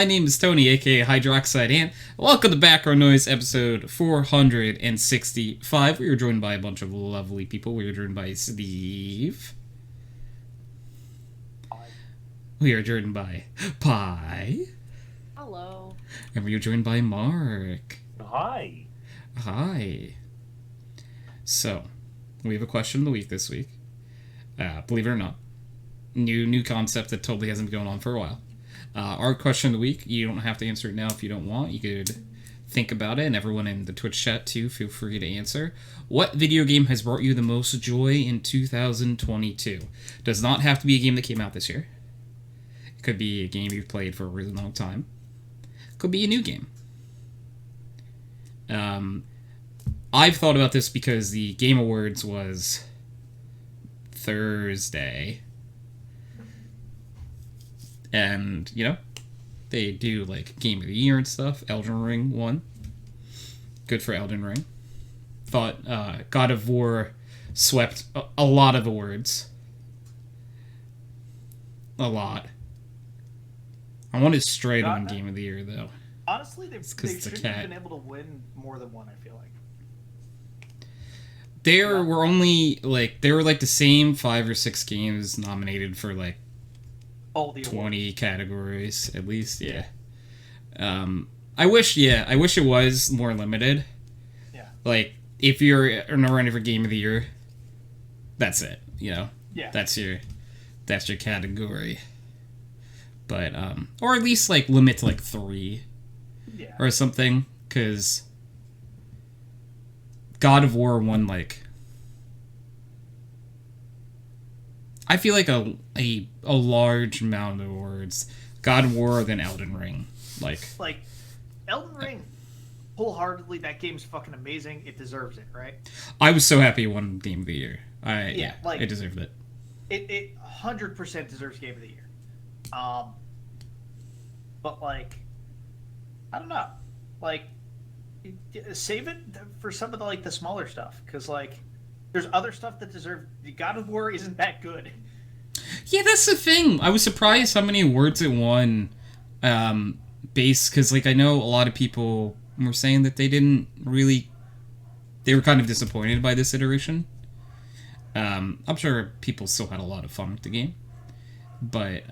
My name is Tony, aka HydroxideAnt. Welcome to Background Noise, episode 465. We are joined by a bunch of lovely people. We are joined by Steve. We are joined by Pi. Hello. And we are joined by Mark. Hi. Hi. So, we have a question of the week this week. Believe it or not. New concept that totally hasn't been going on for a while. Our question of the week, you don't have to answer it now if you don't want. You could think about it, and everyone in the Twitch chat too, feel free to answer. What video game has brought you the most joy in 2022? Does not have to be a game that came out this year. It could be a game you've played for a really long time. It could be a new game. I've thought about this because the Game Awards was Thursday. And, you know, they do, like, Game of the Year and stuff. Elden Ring won. Good for Elden Ring. Thought God of War swept a lot of awards. A lot. I wanted Stray to win Game of the Year, though. Honestly, they shouldn't have cat. been able to win more than one, I feel like. There were only, like, the same 5 or 6 games nominated for, like, All the 20 awards. categories, at least, yeah. I wish it was more limited. Yeah. Like, if you're in a running for Game of the Year, that's it, you know? Yeah. That's your category. But, or at least, like, limit to, like, 3 Yeah. or something, because God of War won, like, I feel like a large amount of awards. God of War, then Elden Ring. Like Elden Ring, wholeheartedly, that game's fucking amazing. It deserves it, right? I was so happy it won Game of the Year. It deserved it. It 100% deserves Game of the Year. But, like, I don't know. Like, save it for some of the, like, the smaller stuff. Because, like, there's other stuff that deserve... God of War isn't that good. Yeah, that's the thing. I was surprised how many awards it won. Because, like, I know a lot of people were saying that they didn't really... They were kind of disappointed by this iteration. I'm sure people still had a lot of fun with the game. But,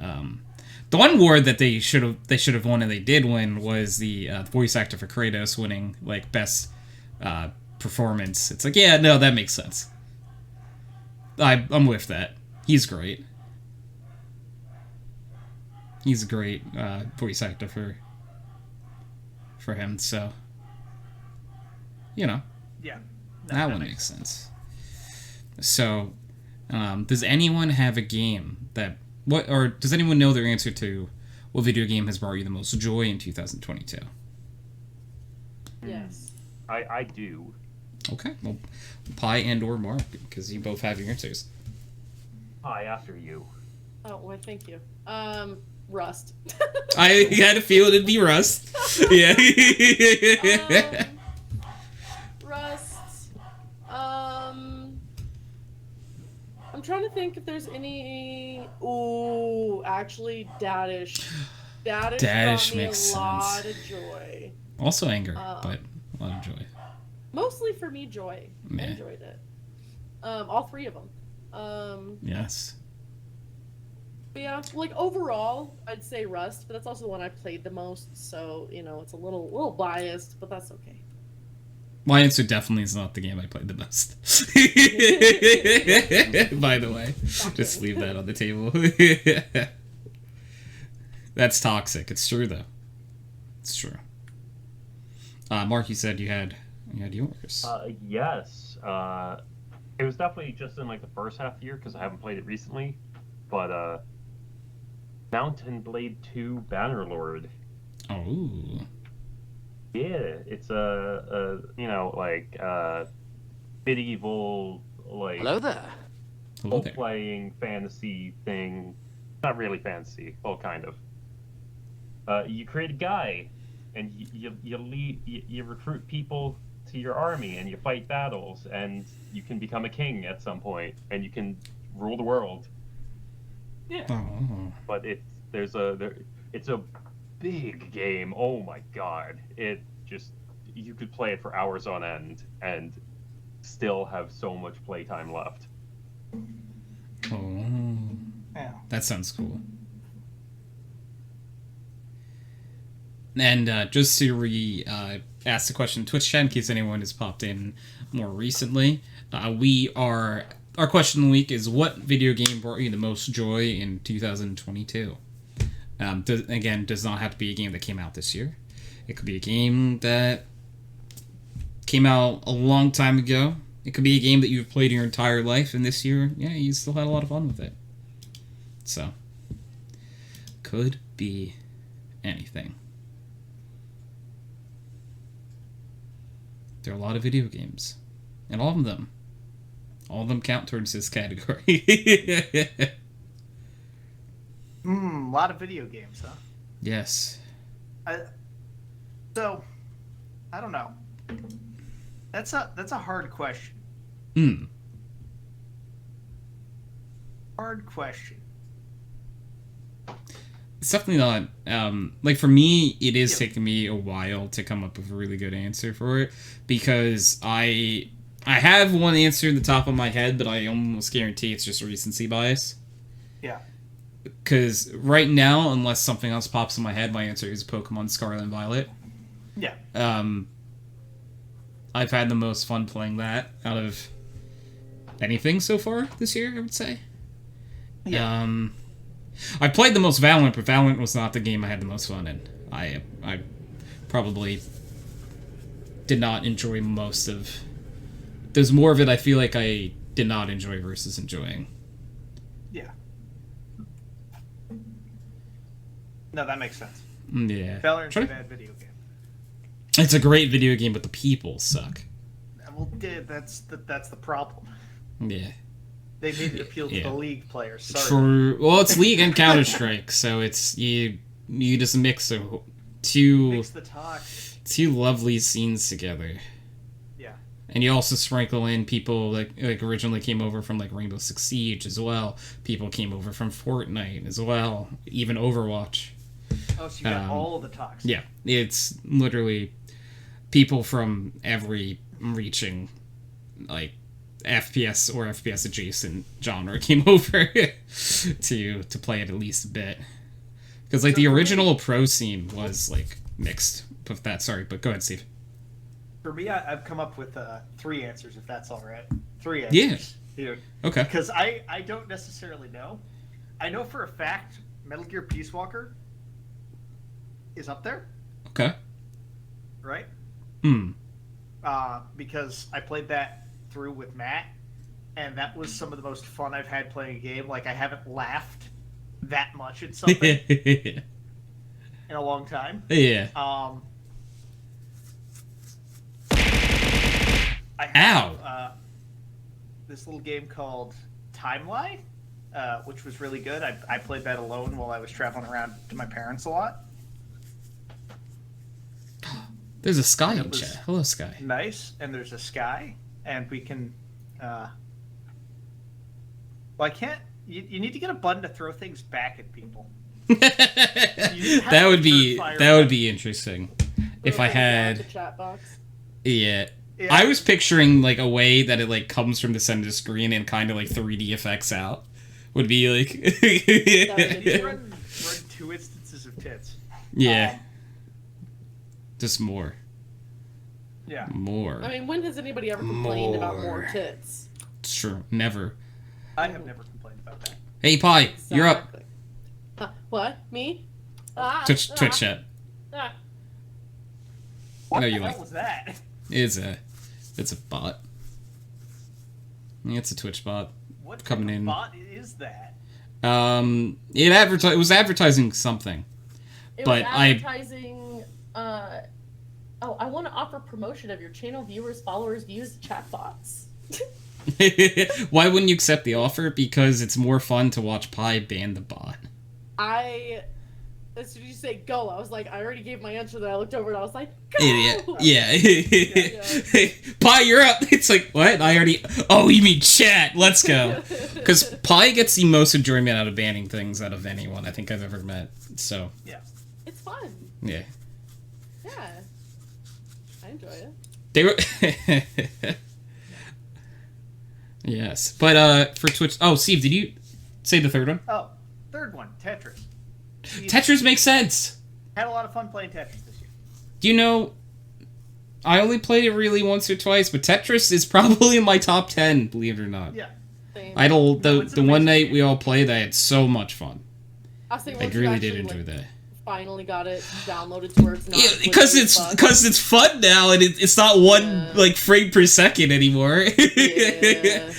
the one award that they should have won and they did win was the voice actor for Kratos winning, like, best performance. It's like, yeah, no, that makes sense. I'm with that. He's great. He's a great voice actor for him, so, you know. Yeah. That one makes sense. So, does anyone have a game or does anyone know their answer to what video game has brought you the most joy in 2022? Yes. I do. Okay, well, Pi and or Mark, because you both have your answers. Hi, after you. Oh, well, thank you. Rust. I had a feel it'd be Rust. Yeah. Rust. I'm trying to think if there's any... Ooh, actually, Dadish. Dadish brought me makes a lot sense. of joy. Also anger, but a lot of joy. Mostly for me, joy. Yeah. I enjoyed it. All 3 of them. Yes. But yeah, like overall, I'd say Rust, but that's also the one I played the most, so you know it's a little biased, but that's okay. My answer definitely is not the game I played the most. By the way, just leave that on the table. That's toxic. It's true though. It's true. Mark, you said you had yours. Yes. It was definitely just in like the first half year because I haven't played it recently, but Mountain Blade 2 Bannerlord. Oh. Yeah, it's a medieval, like, Hello there. Hello there. role-playing fantasy thing. Not really fantasy, well, kind of. You create a guy, and you recruit people to your army, and you fight battles, and you can become a king at some point, and you can rule the world. Yeah. Oh. But it's a big game. Oh my god. It just, you could play it for hours on end and still have so much playtime left. Oh, Yeah. that sounds cool. And just to ask the question in Twitch chat in case anyone has popped in more recently, our question of the week is, what video game brought you the most joy in 2022? Does not have to be a game that came out this year. It could be a game that came out a long time ago. It could be a game that you've played your entire life, and this year, yeah, you still had a lot of fun with it. So, could be anything. There are a lot of video games, and all of them count towards this category. A lot of video games, huh? Yes. So, I don't know. That's a hard question. Hard question. It's definitely not, like, for me, it is taking me a while to come up with a really good answer for it, because I have one answer in the top of my head, but I almost guarantee it's just recency bias. Yeah. Because right now, unless something else pops in my head, my answer is Pokemon Scarlet and Violet. Yeah. I've had the most fun playing that out of anything so far this year, I would say. Yeah. I played the most Valorant, but Valorant was not the game I had the most fun in. I probably did not enjoy most of... There's more of it I feel like I did not enjoy versus enjoying. Yeah. No, that makes sense. Yeah. Valorant's a bad video game. It's a great video game, but the people suck. Well, that's the problem. Yeah. They made it appeal to the League players. Sorry. True. Well, it's League and Counter-Strike, so it's you just mix two the toxic. two lovely scenes together. Yeah. And you also sprinkle in people like originally came over from like Rainbow Six Siege as well. People came over from Fortnite as well, even Overwatch. Oh, so you got all the toxic. Yeah, it's literally people from every reaching like FPS or FPS adjacent genre came over to play it at least a bit. Because like the original pro scene was like mixed with that. Sorry, but go ahead, Steve. For me, I've come up with 3 answers, if that's all right. 3 answers. Yeah. Dude. Okay. Because I don't necessarily know. I know for a fact Metal Gear Peace Walker is up there. Okay. Right? Hmm. Because I played that through with Matt, and that was some of the most fun I've had playing a game. Like, I haven't laughed that much at something in a long time. Yeah. I have this little game called Timeline, which was really good. I played that alone while I was traveling around to my parents a lot. There's a Sky in chat. Hello, Sky. Nice, and there's a Sky, and we can... well, I can't... You need to get a button to throw things back at people. that would be interesting if I had the chat box. Yeah. I was picturing like a way that it like comes from the center of the screen and kind of like 3D effects out would be like run 2 instances of tits. Yeah. Just more. Yeah. More. I mean, when has anybody ever complained about more tits? Sure, never. I have never complained about that. Hey, Pi, you're up. What? Me? Twitch chat. What I know the you hell like. was that? It's a bot. It's a Twitch bot. What coming type of in. bot is that? It was advertising something. It but was advertising. I want to offer promotion of your channel viewers, followers, views, chatbots. Why wouldn't you accept the offer? Because it's more fun to watch Pi ban the bot. As soon as you say go, I was like, I already gave my answer. Then I looked over and I was like, go! Idiot. Yeah. Pi, you're up. It's like, what? I already... Oh, you mean chat. Let's go. Because Pi gets the most enjoyment out of banning things out of anyone I think I've ever met. So... Yeah. It's fun. Yeah. Yeah. I enjoy it. They were. Yes, but for Twitch. Oh, Steve, did you say the third one? Oh, third one, Tetris. Tetris makes sense. Had a lot of fun playing Tetris this year. Do you know? I only played it really once or twice, but Tetris is probably in my top 10. Believe it or not. Yeah. Same. The it's an one amazing night game. we all played, I had so much fun. I think I once you really did actually, enjoy that. finally got it downloaded to where it's not. Yeah, glitchy because as fuck. it's fun now, and it's not one Yeah. like frame per second anymore. Yeah.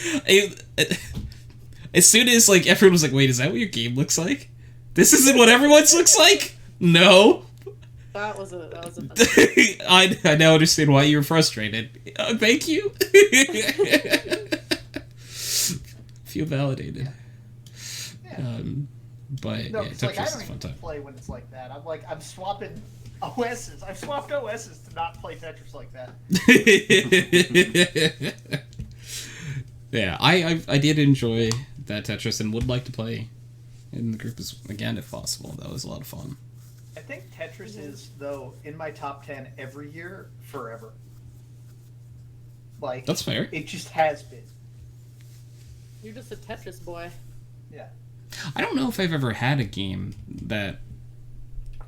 As soon as like everyone was like, "Wait, is that what your game looks like? This isn't what everyone's looks like." No, That was a fun I now understand why you were frustrated. Thank you. Feel validated. Yeah. But No, yeah, it's like I Tetris don't is a fun even time. play when it's like that. I'm swapping OSs. I've swapped OSs to not play Tetris like that. Yeah, I did enjoy that Tetris and would like to play in the group again if possible. That was a lot of fun. I think Tetris is, though, in my top 10 every year, forever. Like, That's fair. it just has been. You're just a Tetris boy. Yeah. I don't know if I've ever had a game that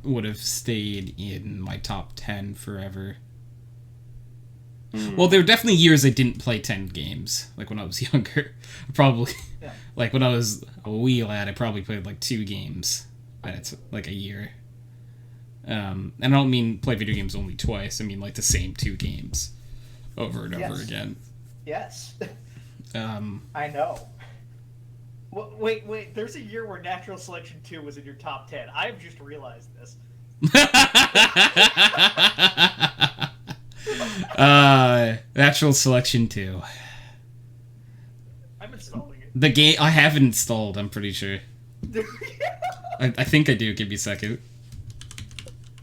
would have stayed in my top 10 forever. Well, there were definitely years I didn't play 10 games, like when I was younger. Probably, Yeah. like when I was a wee lad, I probably played like 2 games, and it's like a year. And I don't mean play video games only twice, I mean like the same 2 games over and over Yes. again. Yes. Um, I know. Wait, there's a year where Natural Selection 2 was in your top 10. I've just realized this. Natural Selection 2. I'm installing it. The game I have it installed, I'm pretty sure. I think I do. Give me a second.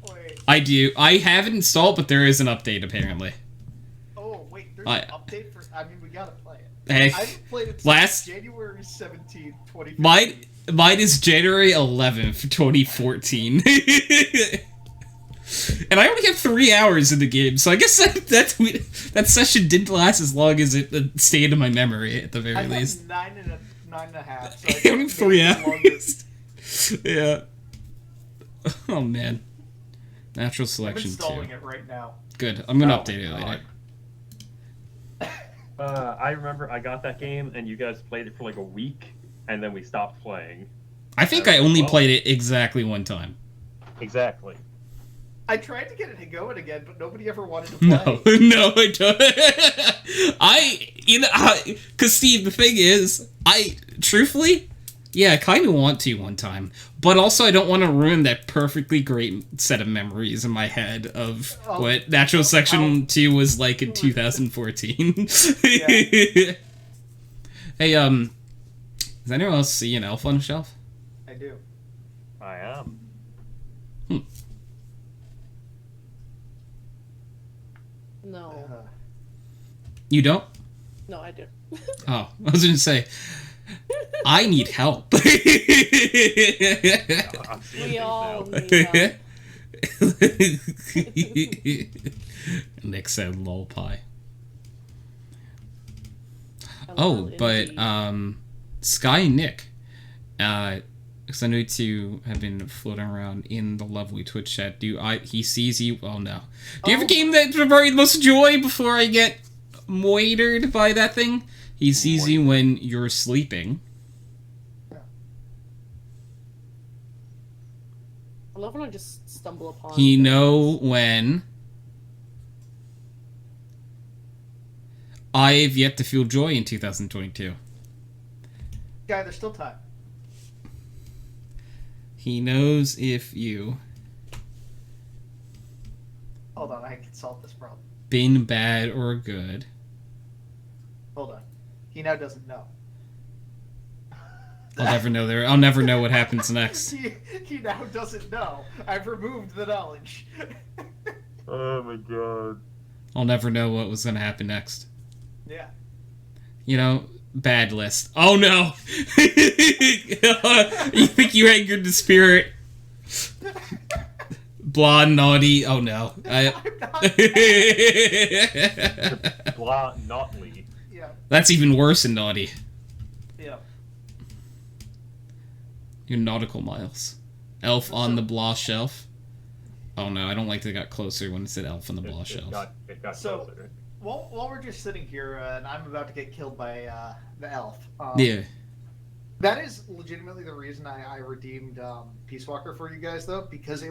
Wait. I do. I have it installed, but there is an update apparently. Oh, wait, there's I- an update for... I mean, we gotta play it. Hey, I haven't played it since last- January 17th, 2015. mine is January 11th, 2014. And I only have 3 hours in the game, so I guess that session didn't last as long as it stayed in my memory at the very I have least. nine and a half. So I I think only have 3 maybe longer. hours. Yeah. Oh man. Natural I'm Selection 2. installing it right now. Good. I'm gonna Oh, update it later. I remember I got that game and you guys played it for like a week and then we stopped playing. I think I only Well- played it exactly one time. Exactly. I tried to get it going again, but nobody ever wanted to play. No, no, I don't. Because Steve, the thing is, truthfully, yeah, I kind of want to one time, but also I don't want to ruin that perfectly great set of memories in my head of Oh, what Natural Section 2 was like in 2014. Hey, does anyone else see an elf on a shelf? I do. I am. No. You don't? No, I do. Oh, I was gonna say, I need help. I'm seeing We things all now. need help. Nick said lol pie. LOL Oh, but indeed. Sky and Nick, because I know you two have been floating around in the lovely Twitch chat. He sees you? Oh no. Do you have a game that provides the most joy before I get moitered by that thing? He sees you when you're sleeping. I love when I just stumble upon. He things. know when I've yet to feel joy in 2022. Guy, there's still time. He knows if you Hold on, I can solve this problem. been bad or good. Hold on. He now doesn't know. I'll never know there. I'll never know what happens next. He now doesn't know. I've removed the knowledge. Oh my god. I'll never know what was gonna happen next. Yeah. You know, bad list. Oh no! You think you angered the spirit? Blah, naughty. Oh no. I'm not. Blah, notly. Yeah. That's even worse than naughty. Yeah. Your nautical miles. Elf on the blah shelf. Oh no, I don't like that it got closer when it said elf on the blah shelf. It got So- closer. While we're just sitting here and I'm about to get killed by the elf. Yeah. That is legitimately the reason I redeemed Peace Walker for you guys, though, because it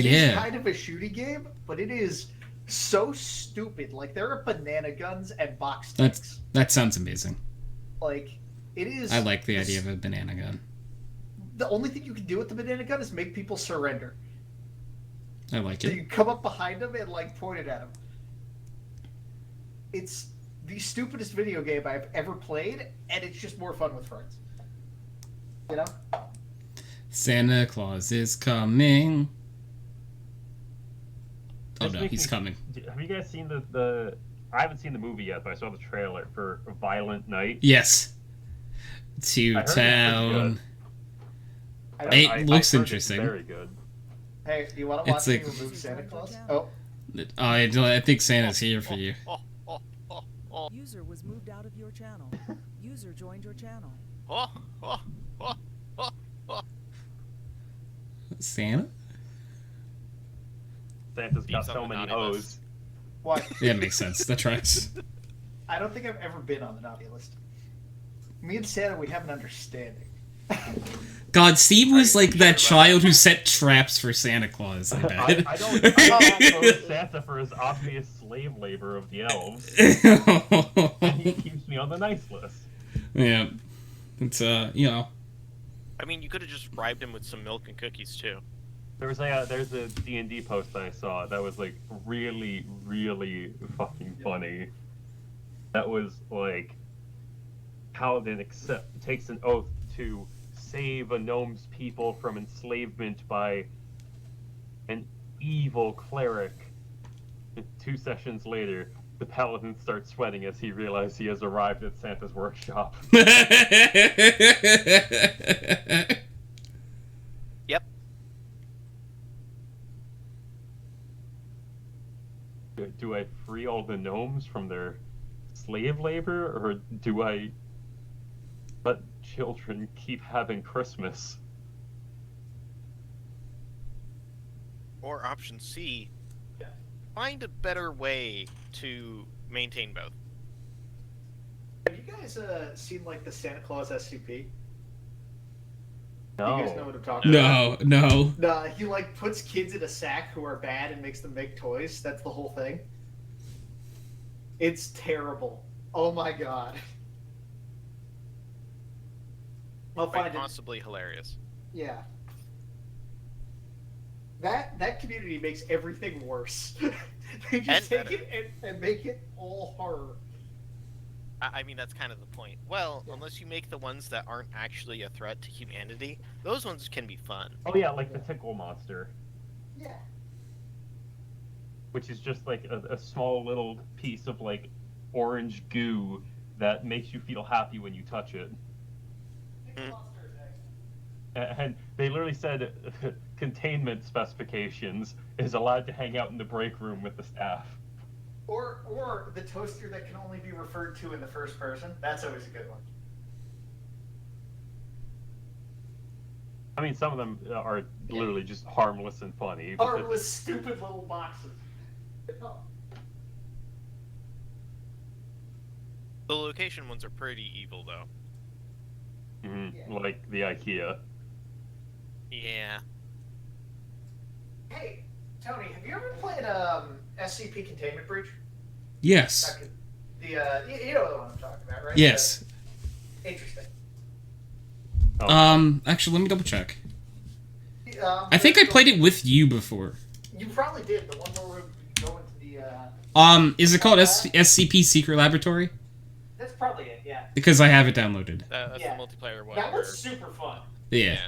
is kind of a shooty game, but it is so stupid. Like, there are banana guns and box sticks. That sounds amazing. Like, it is... I like the idea of a banana gun. The only thing you can do with the banana gun is make people surrender. I like So it. you come up behind them and, like, point it at them. It's the stupidest video game I've ever played, and it's just more fun with friends. You know? Santa Claus is coming. Oh This no, makes he's me- coming. Have you guys seen the? I haven't seen the movie yet, but I saw the trailer for Violent Night. Yes. To I heard it's town. pretty It looks heard interesting. It's very good. Hey, do you want to watch It's me like- remove Santa Claus? Oh, I think Santa's here for you. User was moved out of your channel. User joined your channel. Santa? Santa's got Beats so on the many naughty O's. list. what? Yeah, it makes sense. That tracks. I don't think I've ever been on the naughty list. Me and Santa, we have an understanding. God, Steve was Are you like sure that about child who set traps for Santa Claus, I bet. I don't oppose Santa for his obvious slave labor of the elves. And he keeps me on the nice list. Yeah. It's, you know. I mean, you could have just bribed him with some milk and cookies too. There's a D&D post I saw that was like really, really fucking funny. That was like, Paladin takes an oath to save a gnome's people from enslavement by an evil cleric. And 2 sessions later, the paladin starts sweating as he realizes he has arrived at Santa's workshop. Yep. Do I free all the gnomes from their slave labor, or do I let children keep having Christmas? Or option C, find a better way to maintain both. Have you guys seen like the Santa Claus SCP? No. You guys know what I'm talking about? No. Nah, he like puts kids in a sack who are bad and makes them make toys. That's the whole thing. It's terrible. Oh my god. I'll Quite find it. possibly hilarious. Yeah. That community makes everything worse. They just And take it and make it all horror. I mean, that's kind of the point. Well, unless you make the ones that aren't actually a threat to humanity, those ones can be fun. Oh yeah, like the tickle monster, Yeah. which is just like a small little piece of like orange goo that makes you feel happy when you touch it. And they literally said containment specifications is allowed to hang out in the break room with the staff. Or the toaster that can only be referred to in the first person. That's always a good one. I mean, some of them are literally just harmless and funny. but Harmless, stupid little boxes. The location ones are pretty evil, though. Yeah. Like the IKEA. Yeah. Hey, Tony, have you ever played SCP Containment Breach? Yes. Back in the you know the one I'm talking about, right? Yes. Interesting. Actually, let me double check. I I think I played it with you before. You probably did. The one where we go into the. Is it called SCP Secret Laboratory? That's probably it. Yeah. Because I have it downloaded. That's Yeah. the multiplayer one. That where- was super fun. Yeah.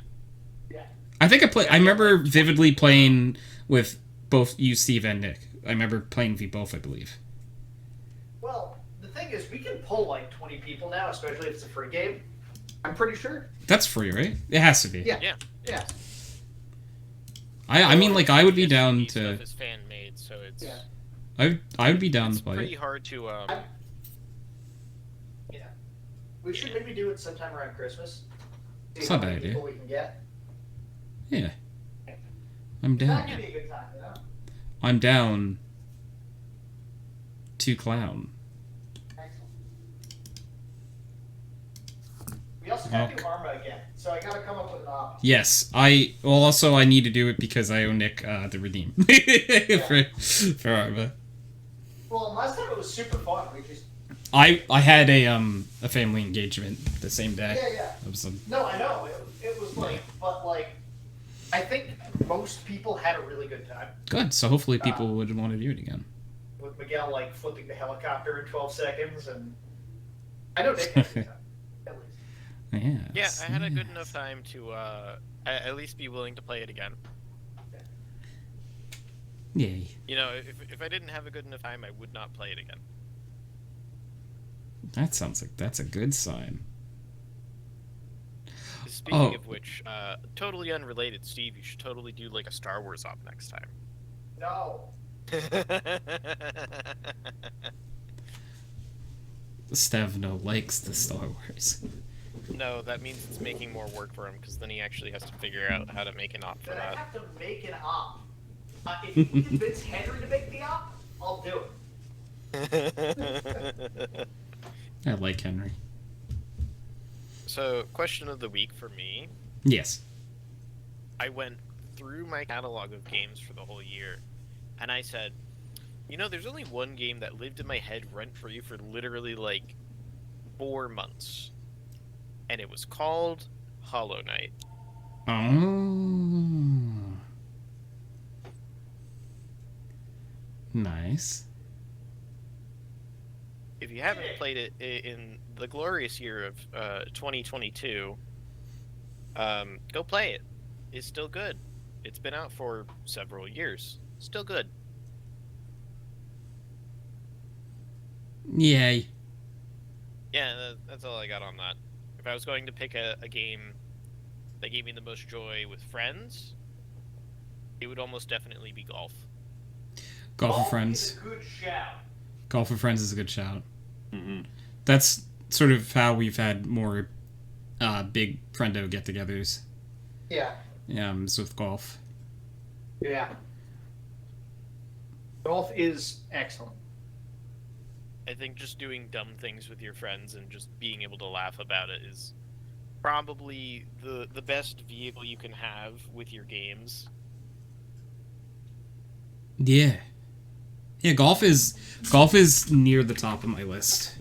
Yeah. I think I remember vividly playing with both you, Steve, and Nick. I remember playing with you both, I believe. Well, the thing is, we can pull like 20 people now, especially if it's a free game. I'm pretty sure. That's free, right? It has to be. Yeah. Yeah. Yeah. I mean, like, I would be down SUV to. Stuff is fan made, so it's Yeah. I would be down it's to play pretty it. hard to Yeah. We should maybe do it sometime around Christmas. See It's how not a many bad idea. people we can get. Yeah. I'm That down. could be a good time, you know? I'm down to clown. Excellent. We also gotta do Arma again, so I gotta come up with an op. Yes, also I need to do it because I owe Nick the redeem for Arma. Well, last time it was super fun. We just I had a family engagement the same day. yeah. It was No, I know it was like, but like, I think most people had a really good time good, so hopefully people would want to do it again. with Miguel like flipping the helicopter in 12 seconds, and I know Nick had a good time. At least. Yeah. I had a good enough time to at least be willing to play it again. Yay. You know, if I didn't have a good enough time, I would not play it again. That sounds like that's a good sign. Speaking of which, totally unrelated, Steve, you should totally do like a Star Wars op next time. No. Stevno likes the Star Wars. No, that means it's making more work for him, because then he actually has to figure out how to make an op for Then I that. have to make an op. If you can convince Henry to make the op, I'll do it. I like Henry. So, question of the week for me. Yes. I went through my catalog of games for the whole year, and I said, you know, there's only one game that lived in my head rent-free for literally, like, 4 months. And it was called Hollow Knight. Oh. Nice. If you haven't played it in the glorious year of 2022, go play it. It's still good. It's been out for several years. Still good. Yay. Yeah, that's all I got on that. If I was going to pick a game that gave me the most joy with friends, it would almost definitely be golf. Golf with Is Friends. a good shout. Golf with Friends is a good shout. Mm-hmm. That's sort of how we've had more big friendo get-togethers. Yeah. Is with golf. Yeah. Golf is excellent. I think just doing dumb things with your friends and just being able to laugh about it is probably the best vehicle you can have with your games. Yeah. Yeah, golf is near the top of my list.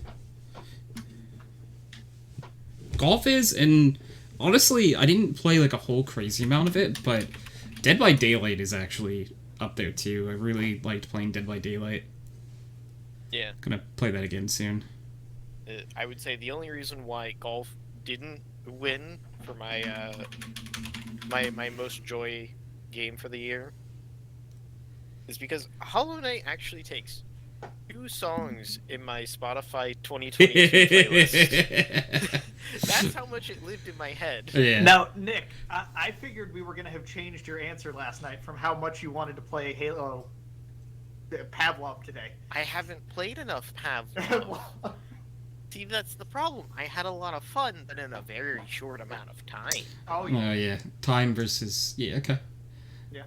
Golf is, and honestly, I didn't play like a whole crazy amount of it, but Dead by Daylight is actually up there too. I really liked playing Dead by Daylight. Yeah. Gonna play that again soon. I would say the only reason why golf didn't win for my my most joy game for the year is because Hollow Knight actually takes 2 songs in my Spotify 2022 playlist. That's how much it lived in my head. Yeah. Now, Nick, I figured we were going to have changed your answer last night from how much you wanted to play Halo Pavlov today. I haven't played enough Pavlov. See, that's the problem. I had a lot of fun, but in a very short amount of time. Oh, yeah. Oh yeah, time versus okay. Yeah.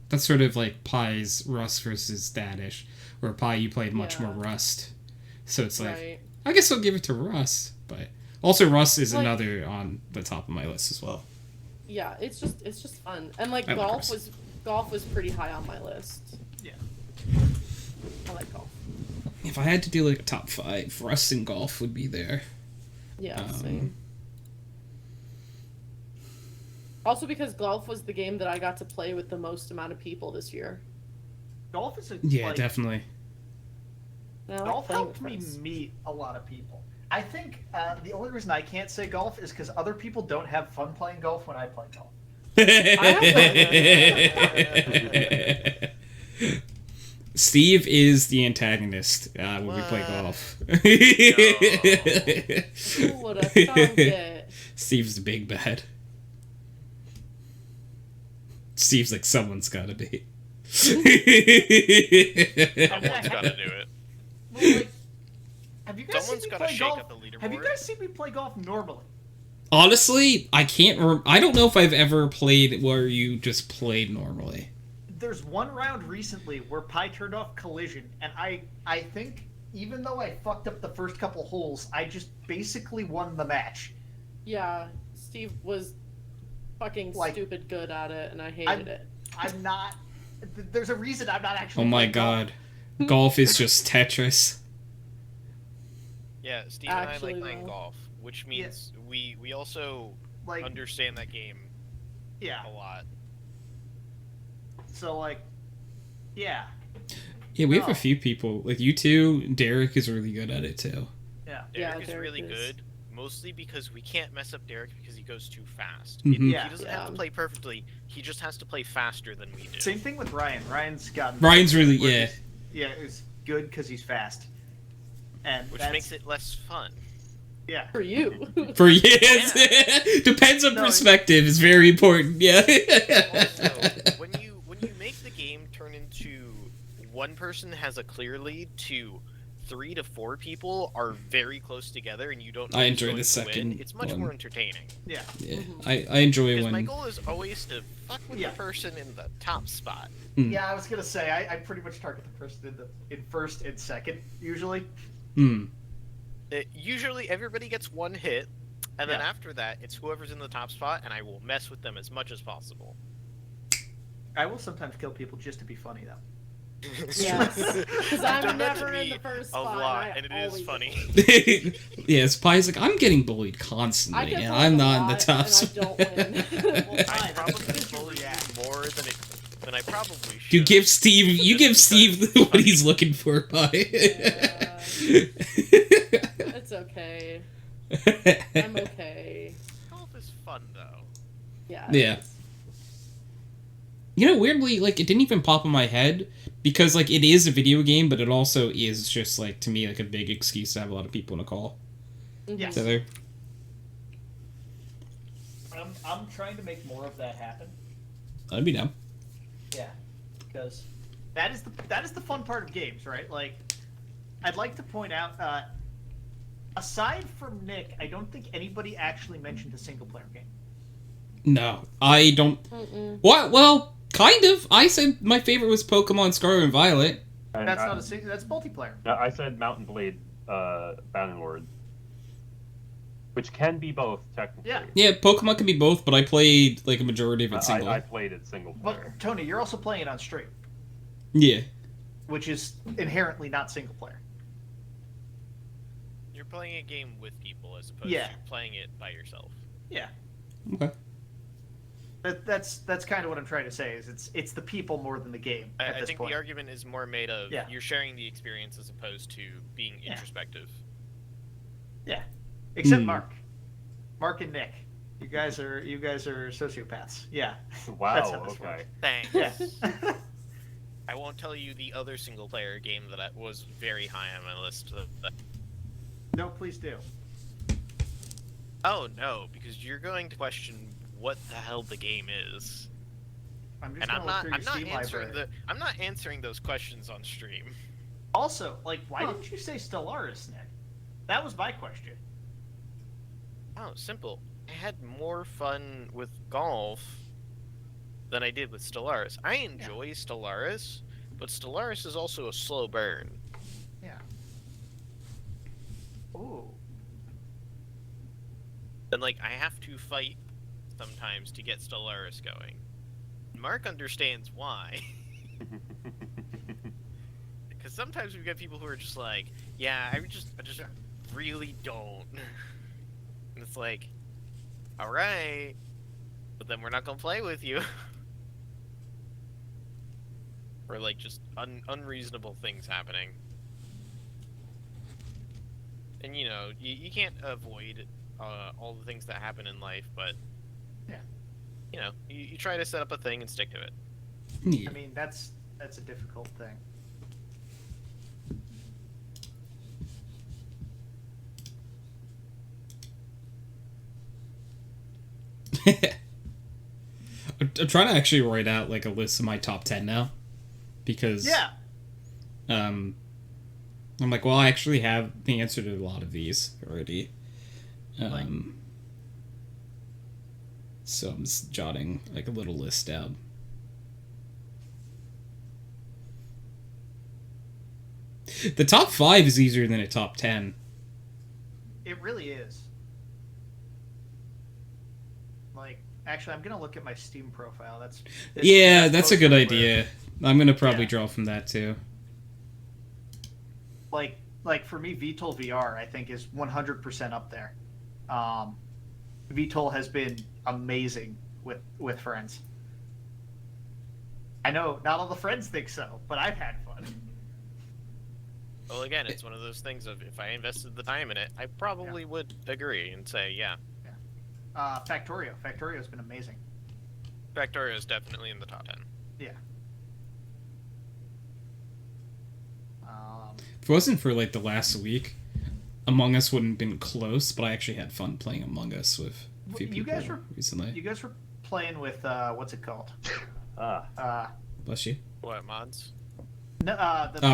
That's sort of like Pie's Rust versus Dadish, where Pie you played much Yeah. more Rust, so it's like Right. I guess I'll give it to Rust, but also Rust is Like- another on the top of my list as well. Yeah, it's just fun. And like I like golf Rust. was pretty high on my list. Yeah. I like golf. If I had to do like a top 5, Rust and golf would be there. Yeah, Um, same. Also because golf was the game that I got to play with the most amount of people this year. Golf is a Yeah, like, definitely. And I like Golf playing helped with me friends. meet a lot of people. I think the only reason I can't say golf is because other people don't have fun playing golf when I play golf. Steve is the antagonist when we play golf. Who would have thunk it? Steve's the big bad. Steve's like, someone's gotta be. Someone's gotta do it. Well, like, have you guys Someone's seen me gotta play shake golf? up the leaderboard. Have you guys seen me play golf normally? Honestly, I can't. I don't know if I've ever played where you just played normally. There's one round recently where Pi turned off collision, and I think even though I fucked up the first couple holes, I just basically won the match. Yeah, Steve was fucking Like, stupid good at it, and I hated it. I'm not. There's a reason I'm not actually. Oh my playing golf. god, golf is just Tetris. Yeah, Steve and I Actually, like playing though. golf, which means we also Like, understand that game yeah. a lot. So like, yeah, Yeah, we have No. a few people like you two. Derek is really good at it too. yeah, Yeah, Derek is Derek really is. good, mostly because we can't mess up Derek because he goes too fast. Mhm. Yeah. He doesn't have to play perfectly. He just has to play faster than we do. Same thing with Ryan. Ryan's gotten. Ryan's really where yeah. It's good because he's fast, and Which that's, makes it less fun. yeah. For you. For yes, depends on No, perspective. Is very important. Yeah. Also, when you make the game turn into one person has a clear lead to 3 to 4 people are very close together and you don't know I who's enjoy going the to second win, it's much one. more entertaining. Yeah. Yeah, I enjoy Because my when. goal is always to fuck with Yeah. the person in the top spot. Yeah, I was gonna say I pretty much target the person in first and second usually. Hmm. Usually everybody gets one hit, and then Yeah. after that it's whoever's in the top spot and I will mess with them as much as possible. I will sometimes kill people just to be funny though. Yes. Because You've I'm done that to never in me the first a spot. lot, and and I it is always funny. Yes, Pi's like, I'm getting bullied I constantly, get and bullied I'm a not in the lot, top and I spot. don't win. Well, I fine, probably that's bully yeah. you more than I probably should. You give Steve Just Steve because what he's looking for, Pi. It's okay. I'm okay. Golf is fun though. Yeah. Yeah. it is. You know, weirdly, like, it didn't even pop in my head, because, like, it is a video game, but it also is just, like, to me, like, a big excuse to have a lot of people in a call Yes. together. I'm trying to make more of that happen. I'd be down. Yeah, because that is the fun part of games, right? Like, I'd like to point out, aside from Nick, I don't think anybody actually mentioned a single player game. No, I don't. What? Well, kind of. I said my favorite was Pokemon Scarlet and Violet. And That's not a single. That's multiplayer. I said Mountain Blade, Bannerlord, which can be both technically. Yeah. Yeah, Pokemon can be both, but I played, like, a majority of it single. I played it single player. But Tony, you're also playing it on stream, Yeah. which is inherently not single player. You're playing a game with people as opposed Yeah. to playing it by yourself. Yeah. Okay. That's kind of what I'm trying to say. Is it's the people more than the game at I this think point. the argument is more made of Yeah. you're sharing the experience as opposed to being introspective. Yeah. Except Hmm. Mark and Nick. You guys are sociopaths. Yeah. Wow. That's how this Okay. works. Thanks. Yeah. I won't tell you the other single player game that was very high on my list. No, please do. Oh no, because you're going to question what the hell the game is. I'm just And gonna I'm look not through your Steam answering library. I'm not answering those questions on stream. Also, like, why didn't you say Stellaris, Nick? That was my question. Oh, simple. I had more fun with golf than I did with Stellaris. I enjoy Stellaris, but Stellaris is also a slow burn. Yeah. Ooh. And like I have to fight sometimes to get Stellaris going. Mark understands why. Because sometimes we've got people who are just like, yeah, I just really don't. And it's like, alright, but then we're not gonna play with you. Or like just unreasonable things happening. And you know, you can't avoid all the things that happen in life, but Yeah. you know, you try to set up a thing and stick to it. Yeah. I mean, that's a difficult thing. I'm trying to actually write out like a list of my top 10 now, because I'm like, well, I actually have the answer to a lot of these already. So I'm just jotting like a little list down. The top 5 is easier than a top 10. It really is. Like, actually, I'm gonna look at my Steam profile. That's a good where- idea. I'm gonna probably Yeah. draw from that too. Like for me, VTOL VR I think is 100% up there. VTOL has been amazing with friends. I know not all the friends think so, but I've had fun. Well, again, it's one of those things of if I invested the time in it, I probably would agree and say, yeah. Factorio's been amazing. Factorio is definitely in the top 10. Yeah. If it wasn't for like the last week, Among Us wouldn't have been close, but I actually had fun playing Among Us with a few people recently. You guys were playing with what's it called? Bless you. What, mods? No,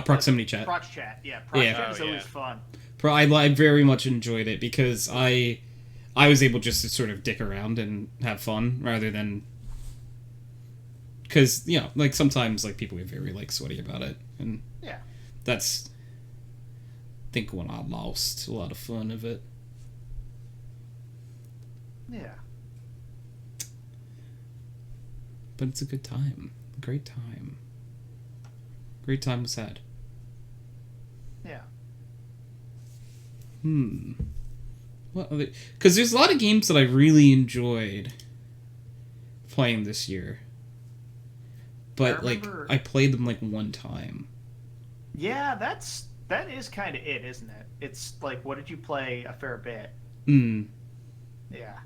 proximity chat. Prox chat, yeah. Prox Yeah. chat is Oh, always yeah. fun. I very much enjoyed it because I was able just to sort of dick around and have fun rather than, because like sometimes like people get very like sweaty about it, and Yeah. that's I think when I lost a lot of fun of it. Yeah. But it's a good time, a great time. Great time was had. Yeah. What other? Because there's a lot of games that I really enjoyed playing this year, but remember- I played them like one time. Yeah, that is kind of it, isn't it? It's like, what did you play a fair bit? Yeah.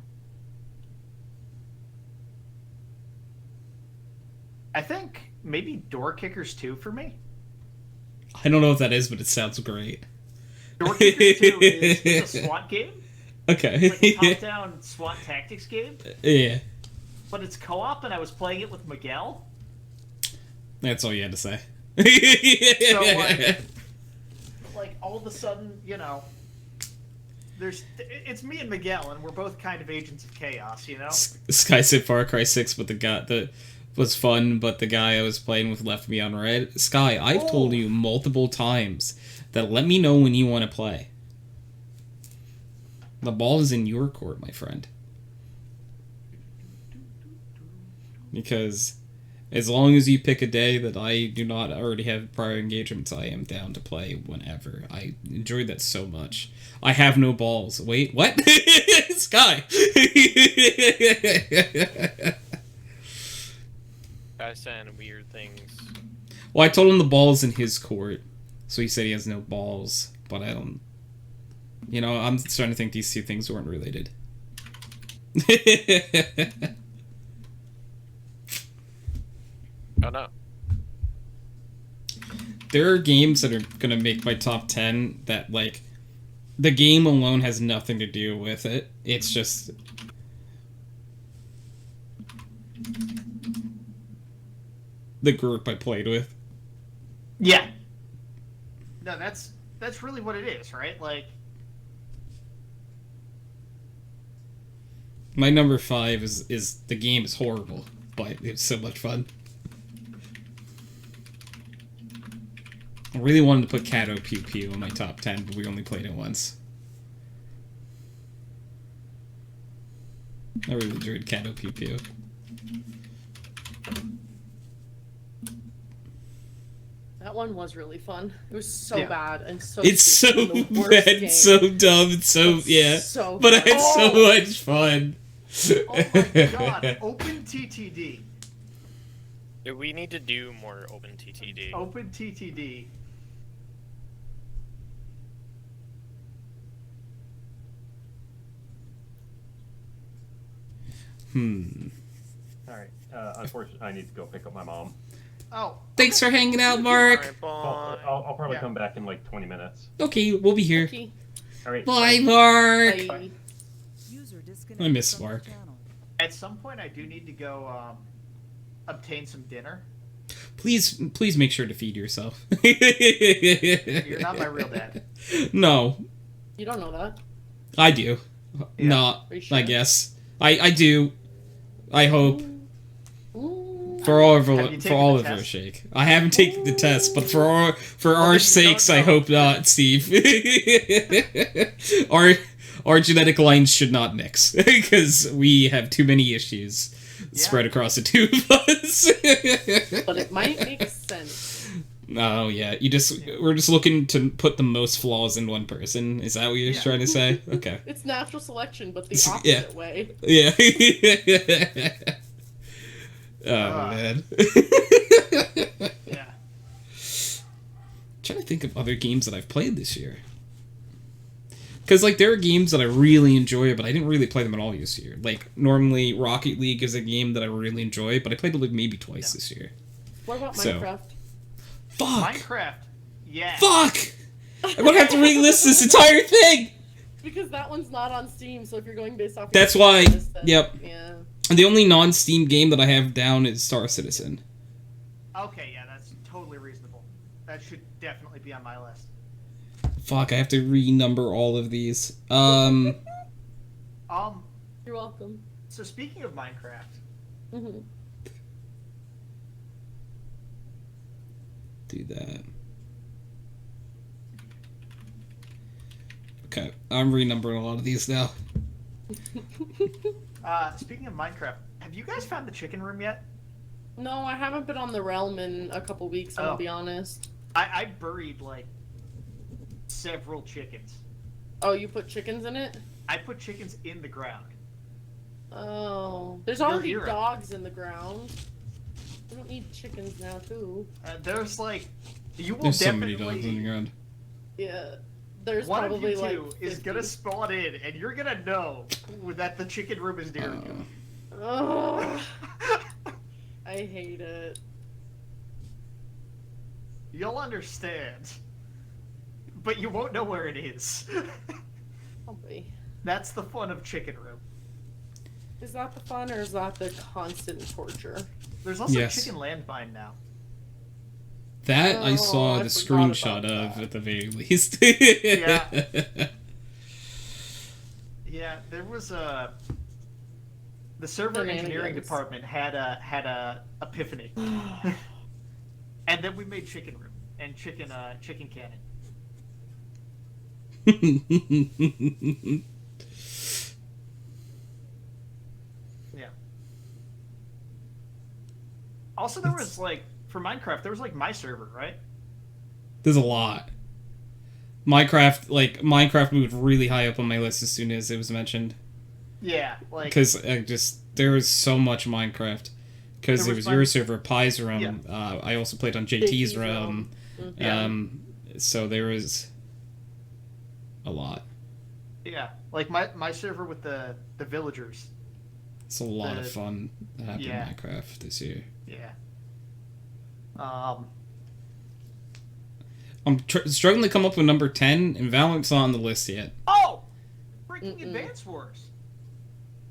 I think maybe Door Kickers 2 for me. I don't know what that is, but it sounds great. Door Kickers 2 is a SWAT game. Okay. It's like a top-down SWAT tactics game, Yeah, but it's co-op, and I was playing it with Miguel. that's all you had to say. So, like all of a sudden, it's me and Miguel, and we're both kind of agents of chaos, Sky said Far Cry 6, but the was fun, but the guy I was playing with left me on red. Sky, I've told you multiple times that let me know when you want to play. The ball is in your court, my friend. Because as long as you pick a day that I do not already have prior engagements, I am down to play whenever. I enjoyed that so much. I have no balls. Wait, what? Sky! Guys saying weird things. Well, I told him the ball's in his court, so he said he has no balls, but I don't... I'm starting to think these two things weren't related. Oh no. There are games that are gonna make my top 10 that, like, the game alone has nothing to do with it. It's just... the group I played with. Yeah. No, that's really what it is, right? Like, My number 5 is the game is horrible, but it's so much fun. I really wanted to put Cato Pew Pew in my top 10, but we only played it once. I really enjoyed Cato Pew Pew. That one was really fun. It was so Yeah. bad and so It's so stupid and the worst bad, game. so dumb, it's so It's yeah. so But I fun. had so much fun. oh my god, Open TTD. We need to do more Open TTD. Open TTD. All right. Unfortunately, I need to go pick up my mom. Oh. Thanks for hanging out, Mark. Alright, bye. I'll probably Yeah. come back in like 20 minutes. Okay, we'll be here. Okay. All right. Bye, Mark. Bye. User I miss disconnected from your Mark. channel. At some point, I do need to go obtain some dinner. Please make sure to feed yourself. You're not my real dad. No, You don't know that. I do. Yeah. Not, Are you sure? I guess. I do. I hope. Ooh. For all Have you of taken all the of our test? sake. I haven't taken the test, but for our then you sakes, don't I know. hope not, Steve. our genetic lines should not mix because we have too many issues spread across the two of us. But it might make sense. Oh yeah, we're just looking to put the most flaws in one person. Is that what you're Yeah. trying to say? Okay. It's natural selection, but the Yeah. opposite way. Yeah. Oh man. Yeah. Trying to think of other games that I've played this year. Because, like, there are games that I really enjoy, but I didn't really play them at all this year. Like, normally Rocket League is a game that I really enjoy, but I played it, like, maybe twice this year. What about So- Minecraft? Fuck! Minecraft. Yeah. Fuck! I'm gonna have to relist this entire thing! Because that one's not on Steam, so if you're going based off... That's your why- list, then- yep. Yeah. And the only non-Steam game that I have down is Star Citizen. Okay, yeah, that's totally reasonable. That should definitely be on my list. Fuck, I have to renumber all of these. Um, You're welcome. so speaking of Minecraft, Hmm. Do that. Okay, I'm renumbering a lot of these now. speaking of Minecraft, have you guys found the chicken room yet? No, I haven't been on the realm in a couple weeks, I'm Oh. gonna be honest. I buried, like, several chickens. Oh, you put chickens in it? I put chickens in the ground. Oh. There's You're a already hero. dogs in the ground. We don't need chickens now, too. There's, like, you will There's so definitely... many dogs on the ground. Yeah. There's One of probably you two like is 50. gonna spawn in, and you're gonna know that the chicken room is near you. Ugh, I hate it. You'll understand. But you won't know where it is. Probably. That's the fun of Chicken Room. Is that the fun or is that the constant torture? There's also Yes. Chicken Landmine now. That I Oh, saw I the forgot screenshot about of that. at the very least. Yeah. Yeah, there was a... The server engineering Shenanigans. department had a epiphany. And then we made Chicken Room and Chicken Cannon. Yeah. Also, there was like for Minecraft, there was like my server, right? There's a lot. Minecraft moved really high up on my list as soon as it was mentioned. Yeah, like Because there was so much Minecraft. Because There it was was your my- server, Pi's realm. I also played on JT's JT's realm. realm. Yeah. So there was a lot. yeah, like my server with the villagers. It's a lot of fun that happened Yeah. in Minecraft this year. Yeah. I'm struggling to come up with number 10, and Valorant's not on the list yet. Oh, freaking Mm-mm. Advance Wars.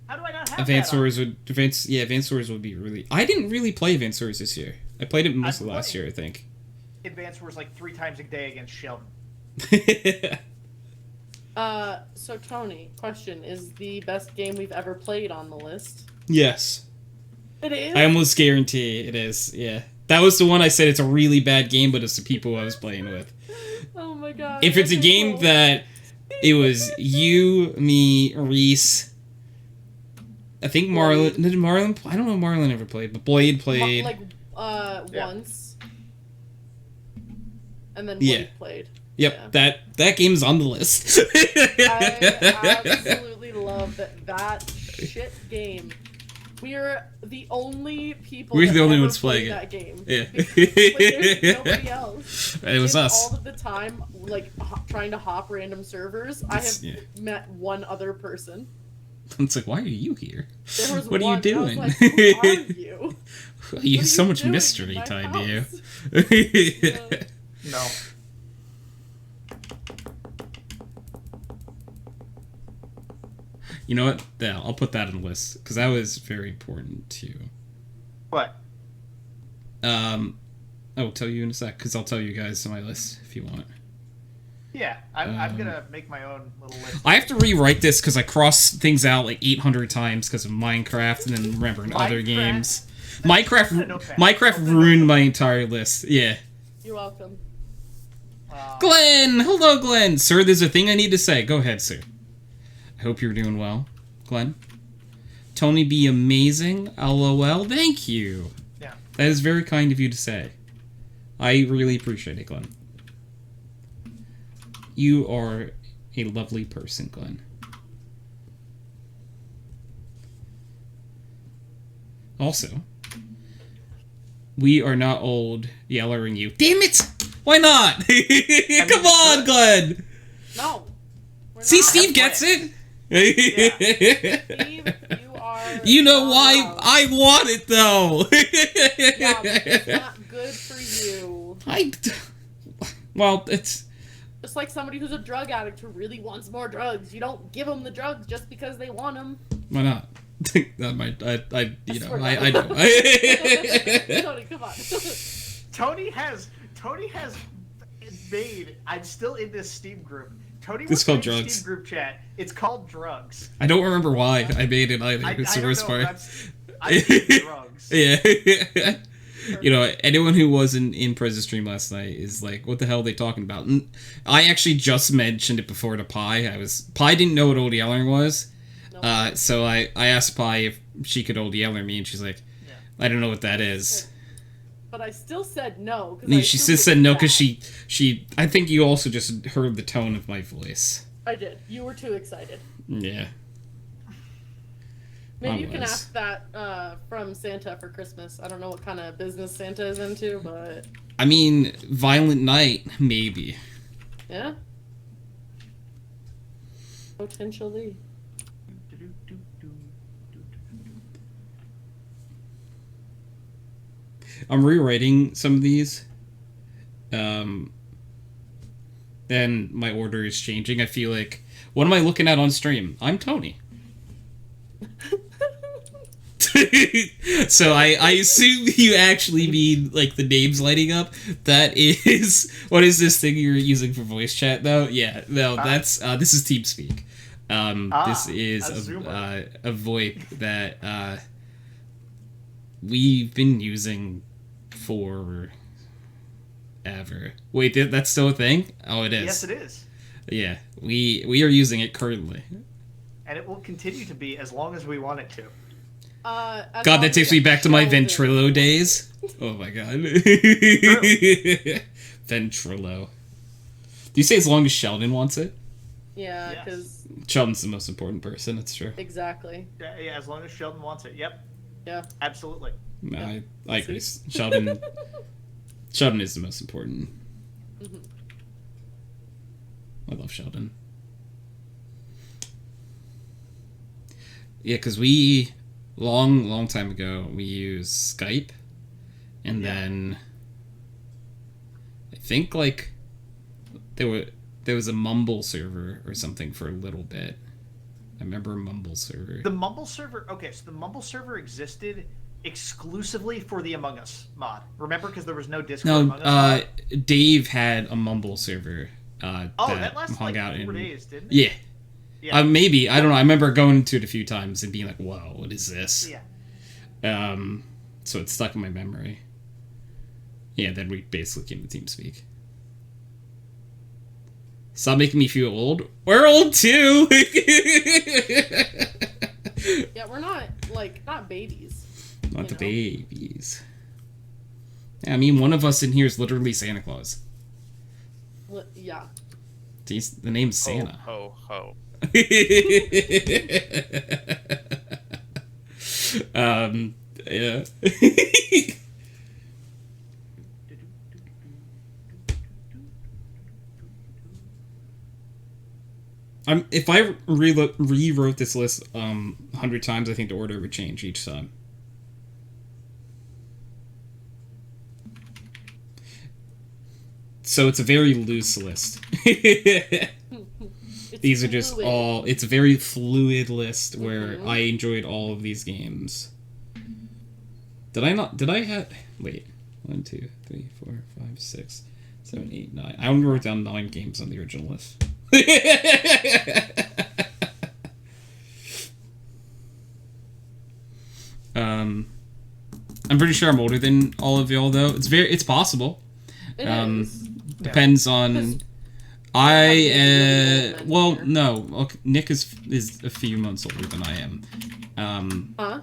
How do I not have Advanced that on? Wars Advanced Wars would be really... I didn't really play Advanced Wars this year. I played it most of I'm last playing. year, I think. Advance Wars like 3 times a day against Sheldon. So Tony, question, is the best game we've ever played on the list? Yes. It is? I almost guarantee it is, yeah. That was the one I said it's a really bad game, but it's the people I was playing with. Oh my god. If it's a okay, game cool. that it was you, me, Reese, I think Marlon... Did Marlon... I don't know if Marlon ever played, but Blade played. Yeah. Once. And then Yeah. Blade played. Yep, Yeah. that game's on the list. I absolutely love that shit game. We're the only people. We're that the only ever ones played playing that game. Yeah. Like, there's nobody else. It was In us. All of the time, like trying to hop random servers, I have Yeah. met one other person. It's like, why are you here? There was What are you one, and I was doing? like, who are you? You have What are so you much doing in mystery my tied to you. house? No. You know what? Yeah, I'll put that on the list because that was very important too. What? I'll tell you in a sec, because I'll tell you guys my list if you want. Yeah, I'm gonna make my own little list. I have to rewrite this because I crossed things out like 800 times because of Minecraft and then remembering other games. Minecraft ruined my entire list. Yeah. You're welcome. Glenn! Hello, Glenn! Sir, there's a thing I need to say. Go ahead, sir. I hope you're doing well. Glenn? Tony be amazing. LOL. Thank you. Yeah. That is very kind of you to say. I really appreciate it, Glenn. You are a lovely person, Glenn. Also, we are not old yellering you. Damn it! Why not? Come on, Glenn! No. We're See, not. Steve gets it! Steve, you are. You know why I want it, though! Yeah, but it's not good for you. Well, it's... Just like somebody who's a drug addict who really wants more drugs. You don't give them the drugs just because they want them. Why not? That might, I know. Tony, come on. Tony has made. I'm still in this Steam group. Tony It's was called in the drugs. Steam group chat. It's called drugs. I don't remember why I made it either. It's the worst part. I'm in drugs. Yeah. You know, anyone who wasn't in Prez's stream last night is like, what the hell are they talking about? And I actually just mentioned it before to Pi. Pi didn't know what Old Yeller was. Nope. So I asked Pi if she could Old Yeller me, and she's like, Yeah. I don't know what that is. But I still said no. And she just said no because she. I think you also just heard the tone of my voice. I did. You were too excited. Yeah. Maybe you can ask that from Santa for Christmas. I don't know what kind of business Santa is into, but... I mean, Violent Night, maybe. Yeah? Potentially. I'm rewriting some of these. And my order is changing. I feel like... What am I looking at on stream? I'm Tony. So I assume you actually mean like the names lighting up. That is what is this thing you're using for voice chat though? Yeah, no, that's this is TeamSpeak. This is a VoIP that we've been using for ever. Wait, that's still a thing? Oh, it is. Yes, it is. Yeah, we are using it currently. And it will continue to be as long as we want it to. God, that takes me back to my Ventrilo days. Oh my god. Ventrilo. Do you say as long as Sheldon wants it? Yeah, Yes. because... Sheldon's the most important person, that's true. Exactly. Yeah, as long as Sheldon wants it. Yep, Yeah. absolutely. I agree. Sheldon is the most important. Mm-hmm. I love Sheldon. Yeah, because we... long time ago, we used Skype, and then I think like there was a Mumble server or something for a little bit. I remember a Mumble server. The Mumble server. Okay, so the Mumble server existed exclusively for the Among Us mod. Remember, because there was no Discord. Among Us mod? Dave had a Mumble server. That lasted hung like out 4 in, days, didn't it? Yeah. Yeah. Maybe, I don't know. I remember going to it a few times and being like, "Whoa, what is this?" Yeah. So it's stuck in my memory. Yeah, then we basically came to TeamSpeak. Stop making me feel old. We're old too. Yeah, we're not babies. Not the know? babies. Yeah, I mean, one of us in here is literally Santa Claus. Yeah. The name's Santa. Ho, ho, ho. Yeah. If I rewrote this list 100 times, I think the order would change each time. So it's a very loose list. These are just fluid. all... It's a very fluid list where I enjoyed all of these games. Did I have... Wait. 1, 2, 3, 4, 5, 6, 7, 8, 9. I only wrote down 9 games on the original list. I'm pretty sure I'm older than all of y'all, though. It's possible. It is. Depends on. Well, no. Okay, Nick is a few months older than I am. Huh?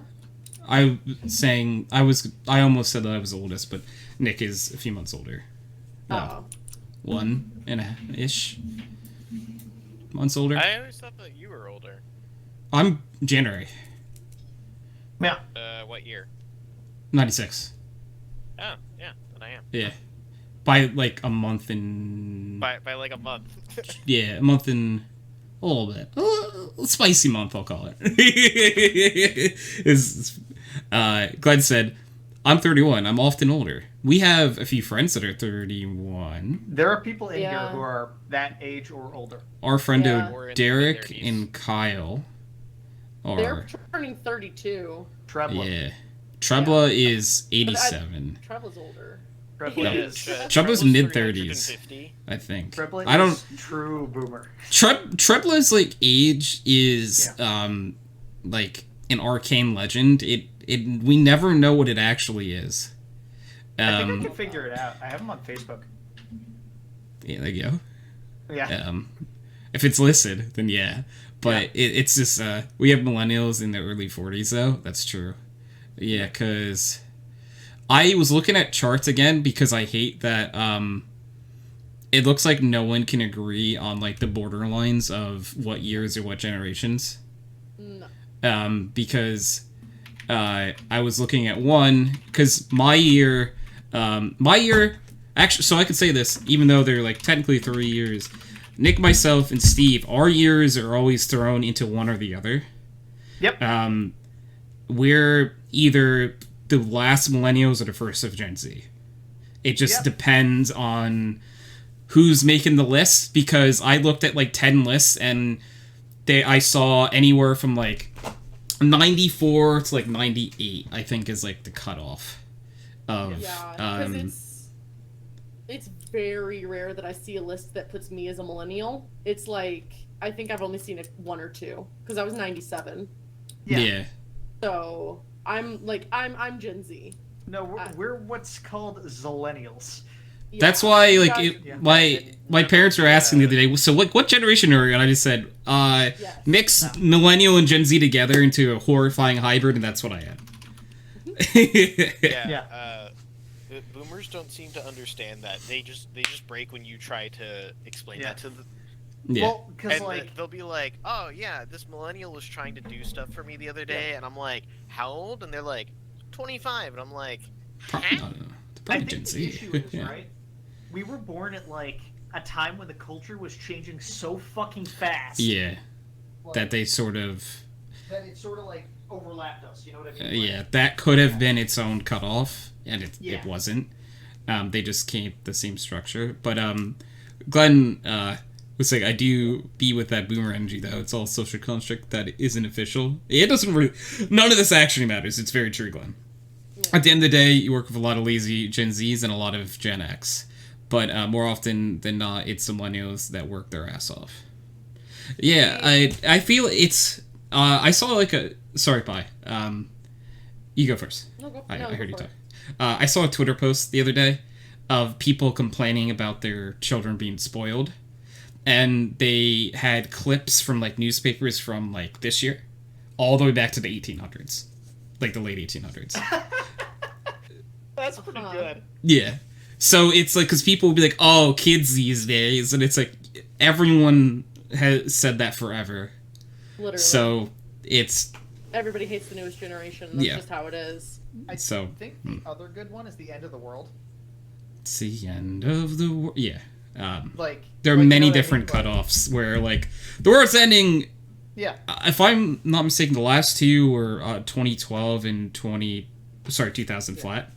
I almost said that I was oldest, but Nick is a few months older. Oh. 1 and a ish months older. I always thought that you were older. I'm January Yeah. What year? 96. Oh, yeah, then I am. Yeah, by like a month and By like a month. yeah, a month and a little bit, a spicy month, I'll call it. Glenn said, "I'm 31. I'm often older. We have a few friends that are 31. There are people in here Yeah. who are that age or older. Our friend Yeah. Or in Derek their 30s. and Kyle They're are turning 32. Trebla. yeah. Trebla is 87. Trebla's older. Trebla Yeah. is Trebla's mid-30s. 350. I think. Trebla I don't. is true boomer. Trebla's like age is like an arcane legend. We never know what it actually is. I think I can figure it out. I have them on Facebook. Yeah, there you go. Yeah. If it's listed, then yeah. But it's just we have millennials in the early 40s though. That's true. Yeah, because I was looking at charts again because I hate that it looks like no one can agree on like the borderlines of what years or what generations. No. Because I was looking at one because my year actually, so I could say this even though they're like technically 3 years. Nick, myself, and Steve, our years are always thrown into one or the other. Yep. We're either the last millennials or the first of Gen Z. It just depends on who's making the list, because I looked at like 10 lists and I saw anywhere from like 94 to like 98, I think, is like the cutoff of Yeah, because it's very rare that I see a list that puts me as a millennial. It's like, I think I've only seen one or two because I was 97. yeah. So I'm Gen Z. No, we're what's called zillennials. Yeah. That's why, You like, guys- my parents were asking the other day, so what generation are you? And I just said, Yes. mix millennial and Gen Z together into a horrifying hybrid, and that's what I am. Yeah. Boomers don't seem to understand that. They just break when you try to explain that to them. Yeah. Well, because And like they'll be like, "Oh yeah, this millennial was trying to do stuff for me the other day," and I'm like, "How old?" And they're like, "25," and I'm like, Probably, "Huh?" I don't know. I Probably think Gen the Z. issue is Yeah. right. We were born at like a time when the culture was changing so fucking fast. Yeah, like, that they sort of... that it sort of like overlapped us. You know what I mean? yeah, that could have been its own cutoff, and it Yeah. wasn't. They just keep the same structure. But Glenn was like, I do be with that boomer energy, though. It's all social construct that isn't official. It doesn't really... None of this actually matters. It's very true, Glenn. At the end of the day, you work with a lot of lazy Gen Zs and a lot of Gen X. But more often than not, it's the millennials that work their ass off. Yeah, I feel it's... I saw like a... Sorry, bye. You go first. No, I go heard you for talk. it. I saw a Twitter post the other day of people complaining about their children being spoiled. And they had clips from like newspapers from like this year all the way back to the 1800s. Like the late 1800s. That's pretty good. Yeah. So it's like, because people will be like, oh, kids these days. And it's like, everyone has said that forever. Literally. So it's... Everybody hates the newest generation. That's Yeah. just how it is. I So, think the other good one is the end of the world. it's the end of the world. Yeah. Like There are like, you many know what I different mean? Like, cutoffs where, like, the world's ending... yeah. If I'm not mistaken, the last two were 2012 and 2000 flat.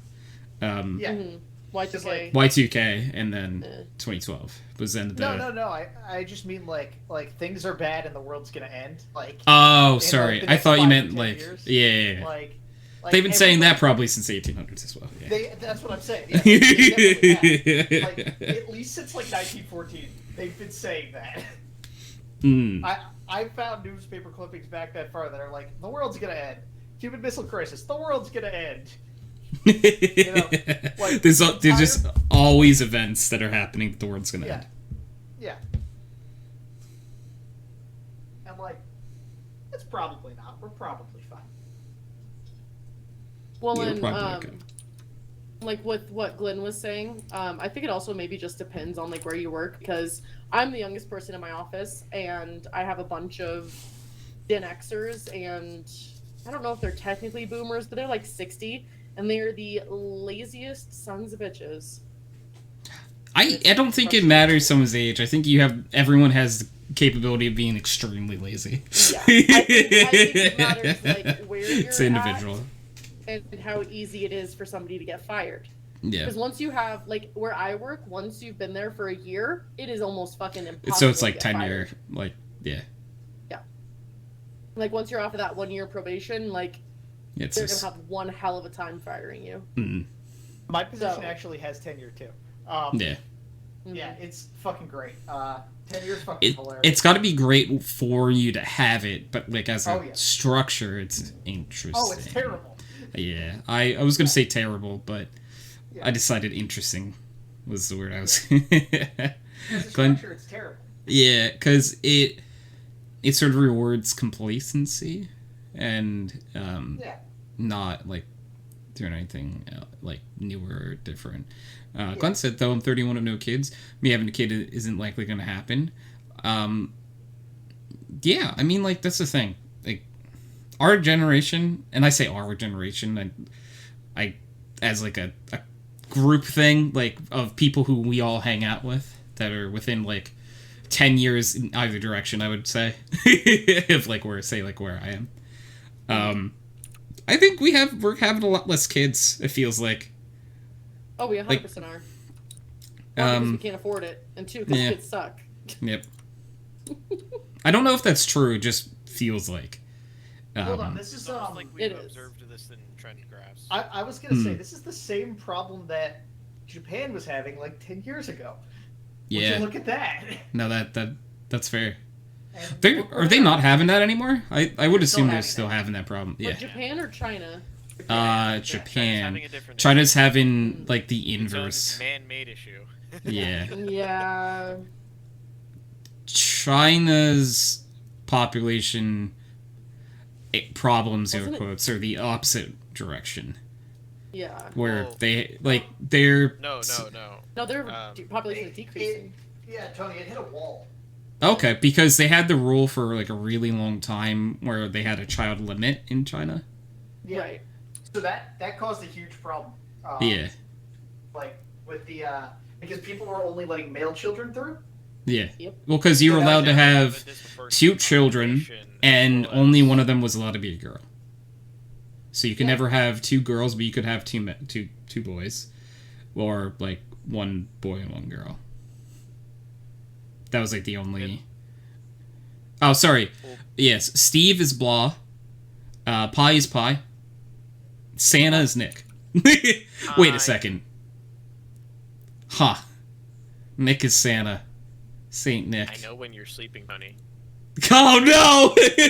Yeah. Mm-hmm. Y2K. Just like- Y2K, and then 2012 was then the... No. I just mean like things are bad and the world's gonna end. Like Oh, in, sorry. like, the I next thought you 5 to meant 10 like... years. Yeah. Like Like, They've been saying that everybody- probably since the 1800s as well. Yeah. That's what I'm saying. Yeah, they definitely have. Like, at least since like 1914, they've been saying that. Mm. I found newspaper clippings back that far that are like, the world's gonna end. Cuban Missile Crisis, the world's gonna end. Like, there's just always events that are happening that the world's gonna Yeah. end. Yeah. And like, it's probably not. We're probably fine. Well, You're and probably okay. like with what Glenn was saying, I think it also maybe just depends on like where you work, because I'm the youngest person in my office and I have a bunch of Gen Xers, and I don't know if they're technically boomers, but they're like 60 and they're the laziest sons of bitches. I don't think it matters someone's age. I think everyone has the capability of being extremely lazy. Yeah. I think it matters like where you're It's individual. at and how easy it is for somebody to get fired. Yeah. Because once you have, like, where I work, once you've been there for a year, it is almost fucking impossible. So it's like to get tenure, fired. like, yeah. Yeah. Like, once you're off of that 1 year probation, like, It's they're just, gonna have one hell of a time firing you. My position So- actually has tenure too. yeah. Yeah, it's fucking great. 10 years fucking hilarious. It's got to be great for you to have it, but like as a Oh, yeah. structure, it's interesting. Oh, it's terrible. Yeah, I was gonna say terrible, but Yeah. I decided interesting was the word I was. As a Glenn, structure, it's terrible. yeah, because it sort of rewards complacency and Yeah. not like doing anything like newer or different. Glenn said, though I'm 31 with no kids, me having a kid isn't likely going to happen. Yeah, I mean, like, that's the thing. Like, our generation, and I say our generation, I as like a group thing, like, of people who we all hang out with that are within, like, 10 years in either direction, I would say. If, like, where I am. I think we're having a lot less kids, it feels like. Oh, we 100% are. One, because we can't afford it, and two, because kids suck. Yep. I don't know if that's true, it just feels like. Hold on, this is It's almost like it we've is. observed this in trend graphs. I was gonna say this is the same problem that Japan was having like 10 years ago. Would Yeah. you look at that? No, that's fair. And Are they not having that anymore? I would assume they're having still that. having that problem. But Yeah. Japan or China? China's Japan. having a different China's having like the its own inverse. man-made issue. Yeah. Yeah. China's population problems, air Wasn't it- quotes, are the opposite direction. Yeah. Where Whoa. they're No. No, their Um, population is decreasing. Yeah, Tony, it hit a wall. okay, because they had the rule for like a really long time where they had a child limit in China. Yeah. Right. So that caused a huge problem. Yeah. Like with the because people were only letting male children through. Yeah. Yep. Well, because you were So allowed to They have a disproportionate 2 children, population as and well as- only one of them was allowed to be a girl. So you can Yeah. never have 2 girls, but you could have two boys, or like 1 boy and 1 girl. That was like the only. Oh, sorry. Yes, Steve is blah. Pie is pie. Santa is Nick. Wait Pie. a second. Huh. Nick is Santa. Saint Nick. I know when you're sleeping, honey. Oh no! You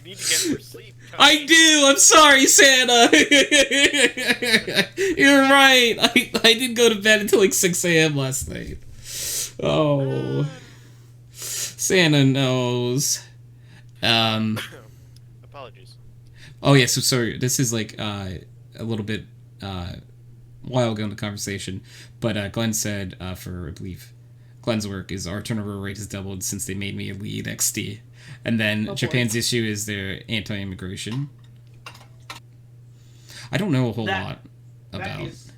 need to get more sleep. Tony. I do. I'm sorry, Santa. You're right. I didn't go to bed until like 6 a.m. last night. Oh, Santa knows. Apologies. Oh yeah. So sorry. This is like a little bit while ago in the conversation, but Glenn said for I believe Glenn's work is our turnover rate has doubled since they made me a lead XD. And then Oh, boy. Japan's issue is their anti-immigration. I don't know a whole lot That about is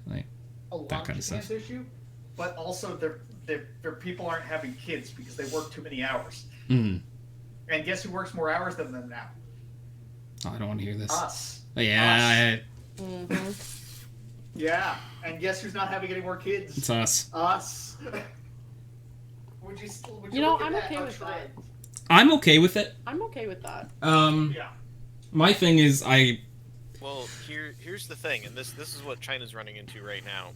like a lot that of kind of Japan's stuff. issue, but also their people aren't having kids because they work too many hours. Mm. And guess who works more hours than them now? Oh, I don't want to hear this. Us. Yeah, Mm-hmm. Yeah. And guess who's not having any more kids? it's us. Us. would you You know, look at I'm that okay a with trend? I'm okay with it. I'm okay with that. Yeah. My thing is, Well, here's the thing, and this is what China's running into right now.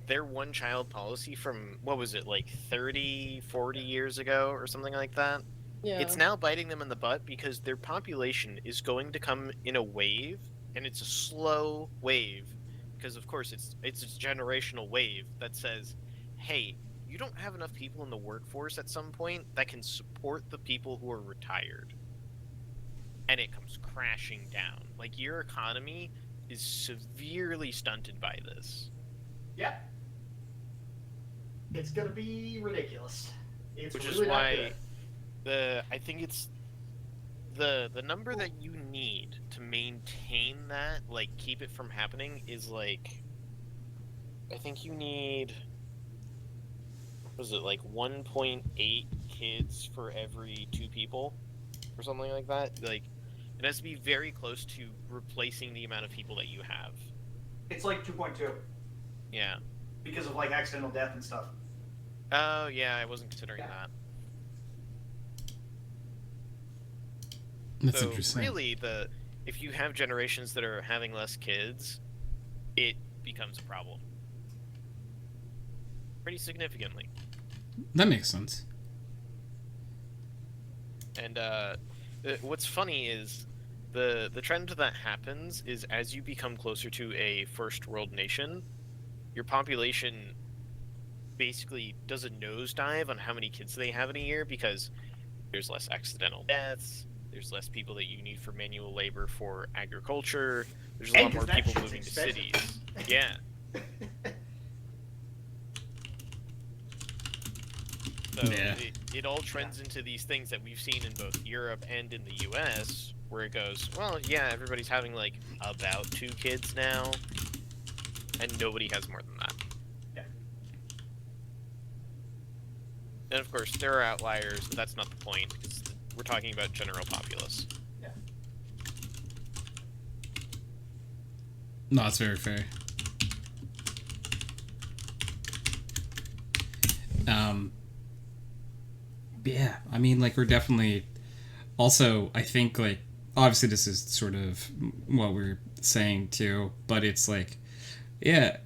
Their one-child policy from, what was it, like 30, 40 years ago or something like that? Yeah. It's now biting them in the butt because their population is going to come in a wave, and it's a slow wave, because of course it's a generational wave that says, hey, you don't have enough people in the workforce at some point that can support the people who are retired. And it comes crashing down. Like, your economy is severely stunted by this. Yeah. It's gonna be ridiculous. It's Which really is not why good. I think it's the number that you need to maintain that, like, keep it from happening, is like, I think you need, was it like 1.8 kids for every 2 people or something like that? Like, it has to be very close to replacing the amount of people that you have. It's like 2.2 Yeah. because of like accidental death and stuff. Oh, yeah, I wasn't considering that. that's So interesting. really, if you have generations that are having less kids, it becomes a problem. Pretty significantly. That makes sense. And what's funny is the trend that happens is as you become closer to a first world nation, your population basically does a nosedive on how many kids they have in a year because there's less accidental deaths, there's less people that you need for manual labor for agriculture, there's a Hey, lot 'cause more that people shit's moving to expensive. cities. Yeah. So Yeah. it all trends into these things that we've seen in both Europe and in the US, where it goes, well, yeah, everybody's having like about 2 kids now, and nobody has more than that. Yeah. And of course, there are outliers, but that's not the point, because we're talking about general populace. No, it's very fair. Yeah, I mean, like, we're definitely... Also, I think, like, obviously this is sort of what we're saying, too, but it's like, yeah,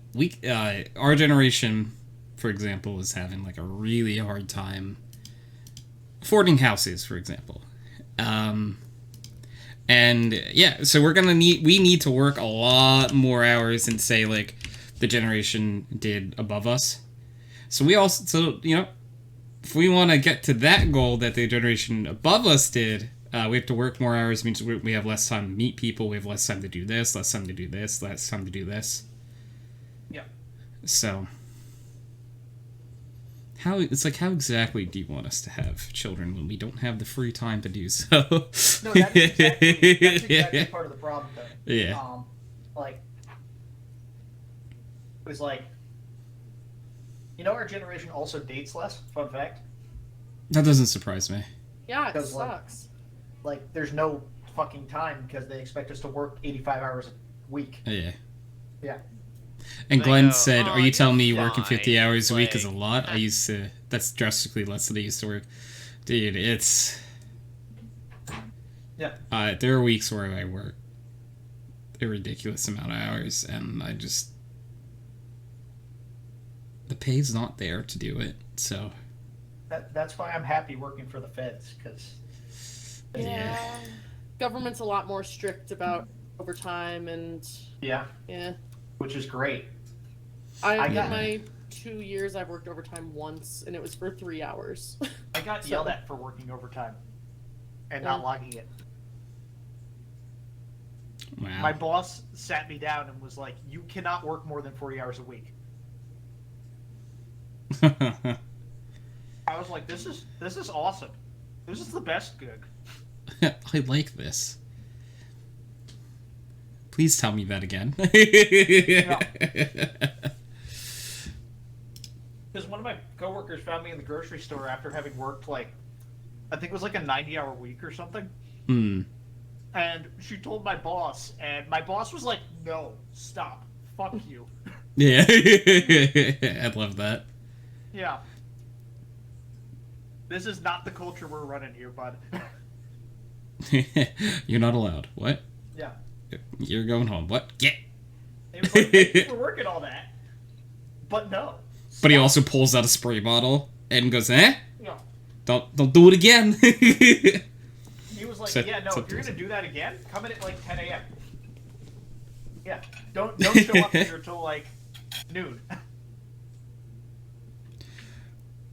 our generation, for example, is having, like, a really hard time affording houses, for example. And yeah, so we need to work a lot more hours than, say, like, the generation did above us. So if we want to get to that goal that the generation above us did, we have to work more hours. Means we have less time to meet people. We have less time to do this, less time to do this, less time to do this. Yeah. So how exactly do you want us to have children when we don't have the free time to do so? No, that's exactly part of the problem, though. Yeah. Like, it was like, our generation also dates less. Fun fact. That doesn't surprise me. Yeah, it Because, sucks. Like, there's no fucking time because they expect us to work 85 hours a week. Yeah. Yeah. And They Glenn go, said, "Oh, "Are you telling me you're working 50 fine." hours a week is a Like, lot? That's drastically less than I used to work." Dude, it's... Yeah. There are weeks where I work a ridiculous amount of hours, and the pay's not there to do it, so... That's why I'm happy working for the feds, because... Yeah. Government's a lot more strict about overtime and Yeah. yeah. Which is great. I got- in my 2 years I've worked overtime once and it was for 3 hours. I got yelled at for working overtime and not logging it. Wow. My boss sat me down and was like, "You cannot work more than 40 hours a week." I was like, "This is awesome. This is the best gig." I like this. Please tell me that again. Because one of my coworkers found me in the grocery store after having worked I think it was like a 90-hour week or something. Hmm. And she told my boss, and my boss was like, "No, stop. Fuck you." Yeah. I love that. Yeah. This is not the culture we're running here, bud. You're not allowed. What? Yeah. You're going home. What? Get. It was like, thank you for working all that. But no. But he Stop. also pulls out a spray bottle and goes, eh? No. Don't do it again. He was like, So- yeah, no, so- if you're gonna do that again, come in at like 10 a.m. Yeah. Don't show up here till like noon.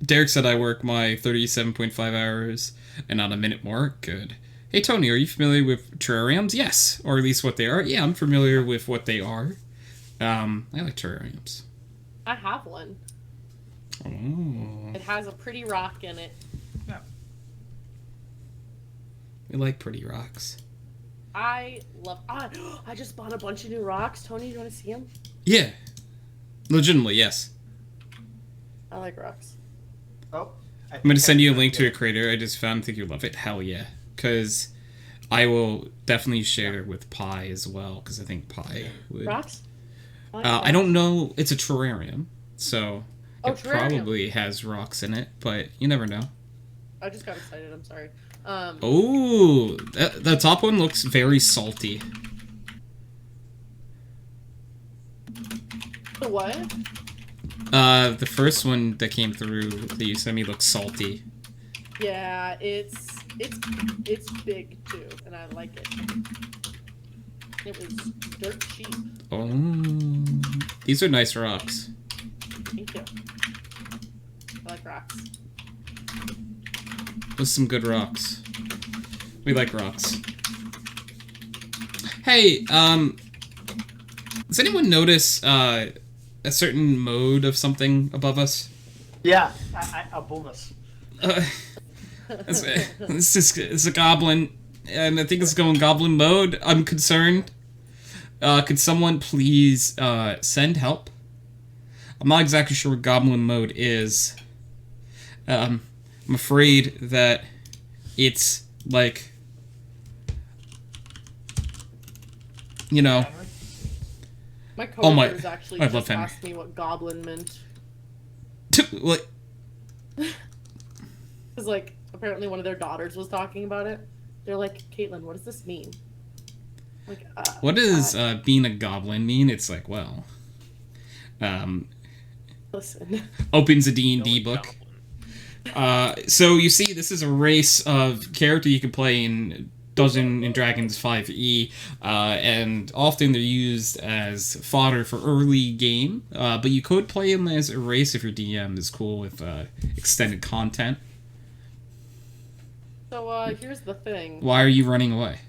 Derek said I work my 37.5 hours and not a minute more. Good. Hey, Tony, are you familiar with terrariums? Yes. Or at least what they are. Yeah, I'm familiar with what they are. I like terrariums. I have one. Oh. It has a pretty rock in it. Yeah. We like pretty rocks. I just bought a bunch of new rocks. Tony, you want to see them? Yeah. Legitimately, yes. I like rocks. Oh. I'm going to send you a link to a creator I just found. I think you'll love it. Hell yeah. Because I will definitely share with Pi as well, because I think Pi would... Rocks? I don't know. It's a terrarium, so Oh, it terrarium. probably has rocks in it, but you never know. I just got excited. I'm sorry. Oh, the top one looks very salty. The what? The first one that came through that you sent me looks salty. Yeah, it's big too, and I like it. It was dirt cheap. Oh, these are nice rocks. Thank you. I like rocks. Those are some good rocks. We like rocks. Hey, does anyone notice a certain mode of something above us? Yeah, a bonus. It's a goblin, and I think it's going goblin mode. I'm concerned. Could someone please send help? I'm not exactly sure what goblin mode is. I'm afraid that it's like, you know. My Oh my- coworkers actually I just love Henry. asked me what goblin meant. Like, Because, like, apparently one of their daughters was talking about it. They're like, Caitlin, what does this mean? I'm like, what does being a goblin mean? It's like, well, listen. opens a D&D Going book. goblin. So you see, this is a race of character you can play in Dungeons and Dragons 5e, and often they're used as fodder for early game, but you could play them as a race if your DM is cool with extended content. So, here's the thing. Why are you running away?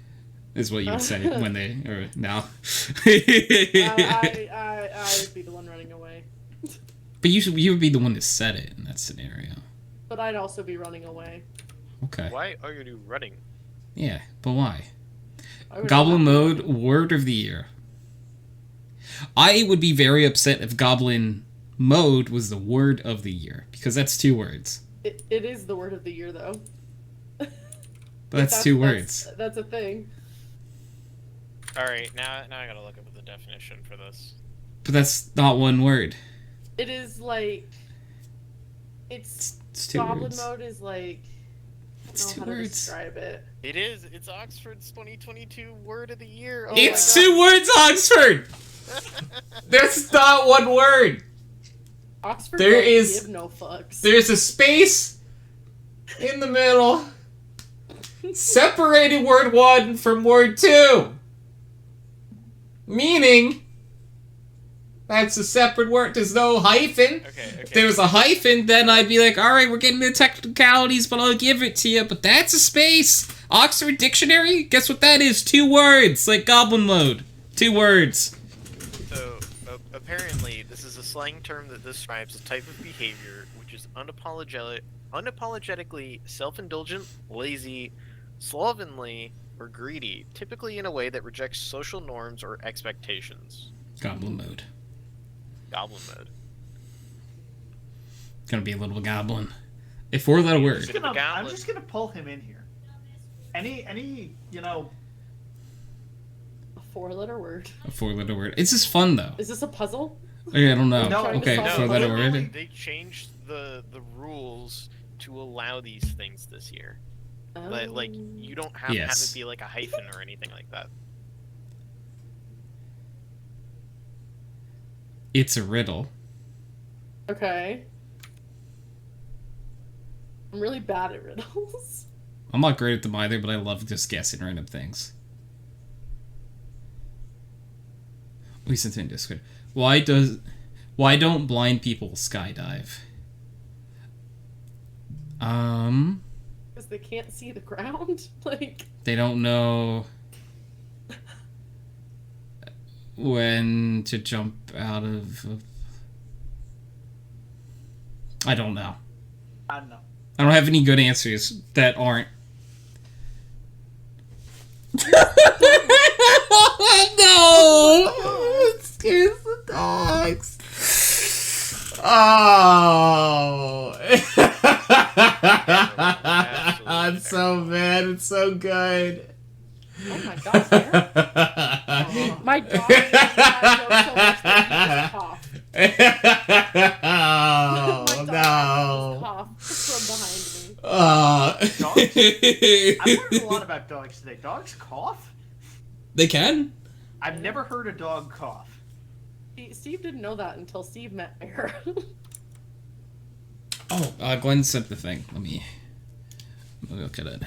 Is what you would say when they, or now. I would be the one running away. But you would be the one to set it in that scenario. But I'd also be running away. Okay. Why are you running? Yeah, but why? I would Goblin not be mode, running. word of the year. I would be very upset if Goblin mode was the word of the year, because that's 2 words. It is the word of the year, though. But that's 2 words. That's a thing. Alright, now I gotta look up the definition for this. But that's not 1 word. It is like... It's 2 Goblin words. mode is like... I It's don't 2 know how to words. describe it. It is. It's Oxford's 2022 word of the year. Oh It's my 2 words, Oxford! That's not 1 word! Oxford There doesn't is- give no fucks. There's a space in the middle, separating word 1 from word 2. Meaning, that's a separate word. There's no hyphen. Okay. If there was a hyphen, then I'd be like, alright, we're getting into technicalities, but I'll give it to you. But that's a space. Oxford Dictionary? Guess what that is? 2 words, like Goblin mode. 2 words. So, apparently, this is a slang term that describes a type of behavior which is unapologetically self-indulgent, lazy, slovenly, or greedy, typically in a way that rejects social norms or expectations. Goblin mode. Goblin mode. Gonna be a little goblin. A 4-letter word. Bit of a I'm goblin. just gonna pull him in here. Any you know. A 4-letter word. A 4-letter word. It's just fun, though. Is this a puzzle? Okay, I don't know. No, Okay, no, 4-letter literally, word. they changed the rules to allow these things this year. but like you don't have to have Yes. it be like a hyphen or anything like that. It's a riddle. Okay. I'm really bad at riddles. I'm not great at them either, but I love just guessing random things. We sent it in Discord. Why don't blind people skydive? Because they can't see the ground. Like, They don't know when to jump out of. I don't know. I don't know. I don't have any good answers that aren't. No! It scares the dogs. Oh! I'm so mad. It's so good. oh my gosh, Sarah. My dog is so much that he just coughed. Oh, My dog no. just coughed from behind me. I've learned a lot about dogs today. Dogs cough? They can? I've never heard a dog cough. Steve didn't know that until Steve met her. Oh, Glenn sent the thing. Let me look at it.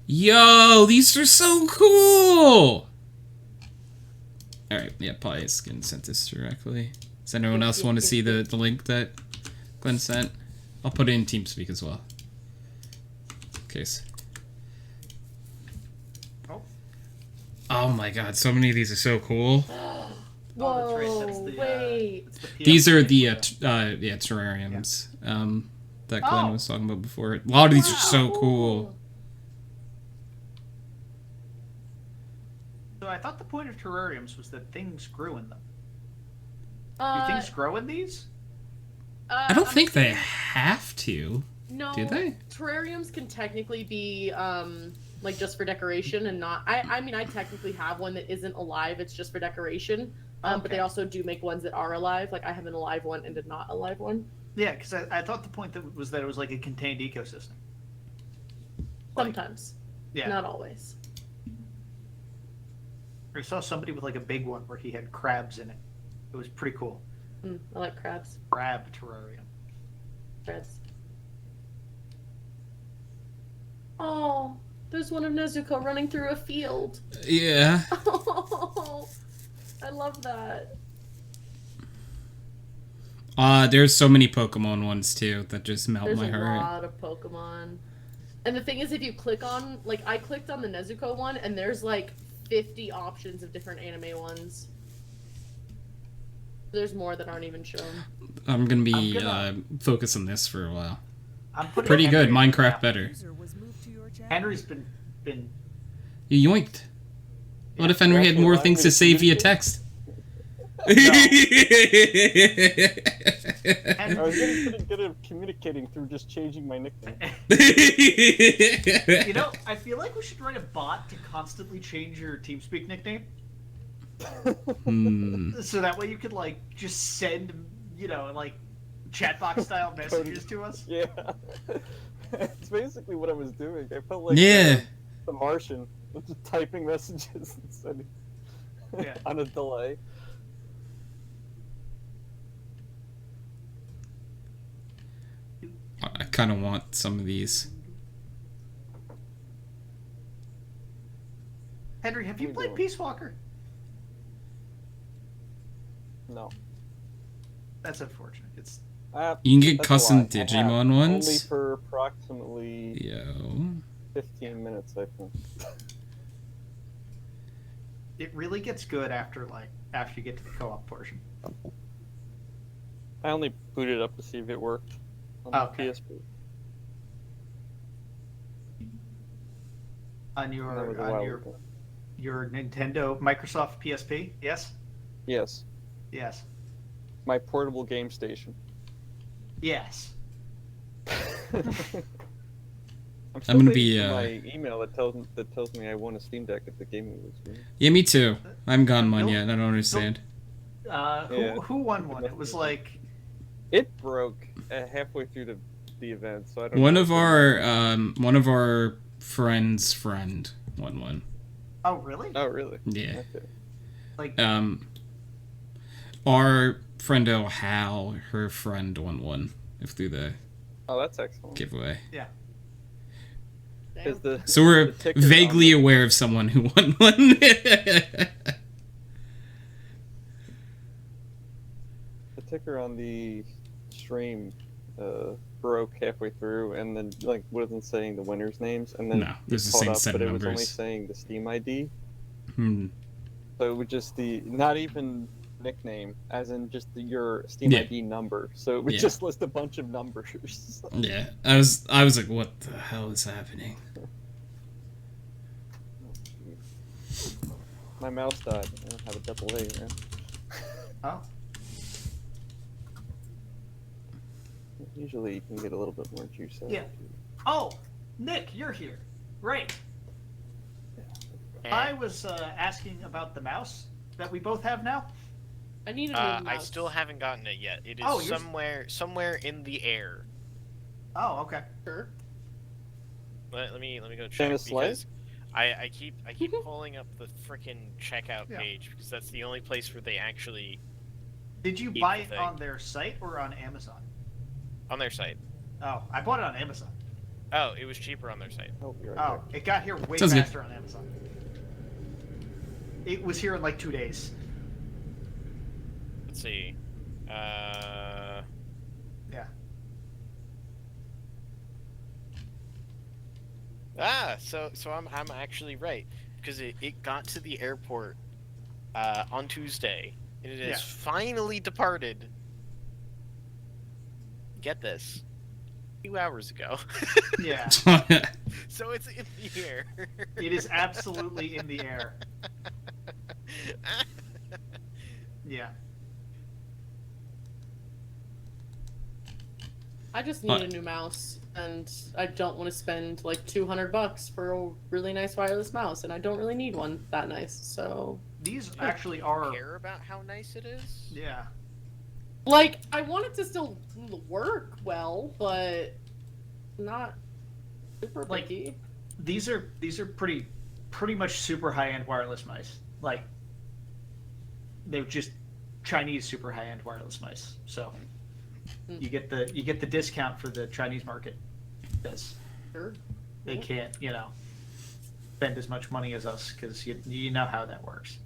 Yo, these are so cool! Alright, yeah, probably is getting sent this directly. Does anyone else want to see the link that Glenn sent? I'll put it in TeamSpeak as well. Case. Oh my god, so many of these are so cool. Whoa, Oh, that's right. That's the, wait. that's the These are the PFP. terrariums that Glenn was talking about before. A lot of these are so cool. So I thought the point of terrariums was that things grew in them. Uh, Do things grow in these? I don't think they have to. No, Do they? terrariums can technically be like just for decoration and not. I mean, I technically have one that isn't alive. It's just for decoration. But they also do make ones that are alive. Like I have an alive one and a not alive one. Yeah, because I thought the point was that it was like a contained ecosystem. Like, Sometimes. yeah. Not always. I saw somebody with like a big one where he had crabs in it. It was pretty cool. I like crabs. Crab terrarium. Crabs. Oh, there's one of Nezuko running through a field. Yeah. Oh, I love that. There's so many Pokemon ones too that just melt There's my a heart. lot of Pokemon. And the thing is, if you click on, like, I clicked on the Nezuko one, and there's like 50 options of different anime ones. There's more that aren't even shown. I'm gonna be gonna- focus on this for a while. I'm putting Pretty good. Henry- Minecraft yeah. better. User was moved to your channel. Henry's been You yoinked. What if Henry had Actually, more allowing things me to to say via communicate? text? I was getting pretty good at communicating through just changing my nickname. You know, I feel like we should write a bot to constantly change your TeamSpeak nickname. So that way you could, like, just send, you know, like, chat box style messages to us. Yeah. It's basically what I was doing. I felt like Yeah. the Martian, just typing messages and sending Yeah. on a delay. I kind of want some of these. Henry, have you We played don't. Peace Walker? No. That's unfortunate. It's You can get That's a custom lie. I have. Digimon Only ones. for approximately Yo. 15 minutes, I think. it really gets good after you get to the co-op portion. I only booted up to see if it worked on Okay. the PSP. On That was your a while on ago. your Nintendo Microsoft PSP? Yes? Yes. Yes. My portable game station. Yes. I'm I'm gonna waiting be, for my email that tells me I won a Steam Deck at the Game Awards. Yeah, me too. I haven't gotten mine Nope. yet. I don't understand. Yeah. Who won one? It was like It broke halfway through the event, so I don't One know. one of our friends' friend won one. oh really? Oh, really? Yeah. Okay. Like Our friend Hal, her friend won one through the Oh, that's excellent. giveaway. yeah. Is the So we're the ticker vaguely on aware of someone who won one. the ticker on the stream broke halfway through, and then like wasn't saying the winners' names, and then No, it was it the caught same up, set but of it was only numbers. saying the Steam ID. Hmm. So it was just not even nickname, as in just your Steam Yeah. ID number. So it would Yeah. just list a bunch of numbers. Yeah, I was like, what the hell is happening? My mouse died. I don't have a double A, man. Oh. Usually you can get a little bit more juice out. Yeah. Oh, Nick, you're here. Right. Eh, I was asking about the mouse that we both have now. I need a new I mouse. still haven't gotten it yet. It is Oh, you're- somewhere in the air. Oh, okay. Sure. Let me go check Shayna Slay? because I keep pulling up the frickin' checkout Yeah. page because that's the only place where they actually Did you Keep buy the it thing. on their site or on Amazon? on their site. Oh, I bought it on Amazon. Oh, it was cheaper on their site. Oh, you're right Oh, it got here way Sounds good. faster on Amazon. It was here in like 2 days. Let's see. Yeah. So I'm actually right because it got to the airport on Tuesday and it has Yeah. finally departed. Get this, 2 hours ago. Yeah. So it's in the air. It is absolutely in the air. Yeah. I just need a new mouse, and I don't want to spend like $200 for a really nice wireless mouse, and I don't really need one that nice. So, These actually I are. care about how nice it is. Yeah. like, I want it to still work well, but not super Like- picky. These are pretty much super high end wireless mice. Like they're just Chinese super high end wireless mice. So you get the discount for the Chinese market because Sure. they can't spend as much money as us because you know how that works.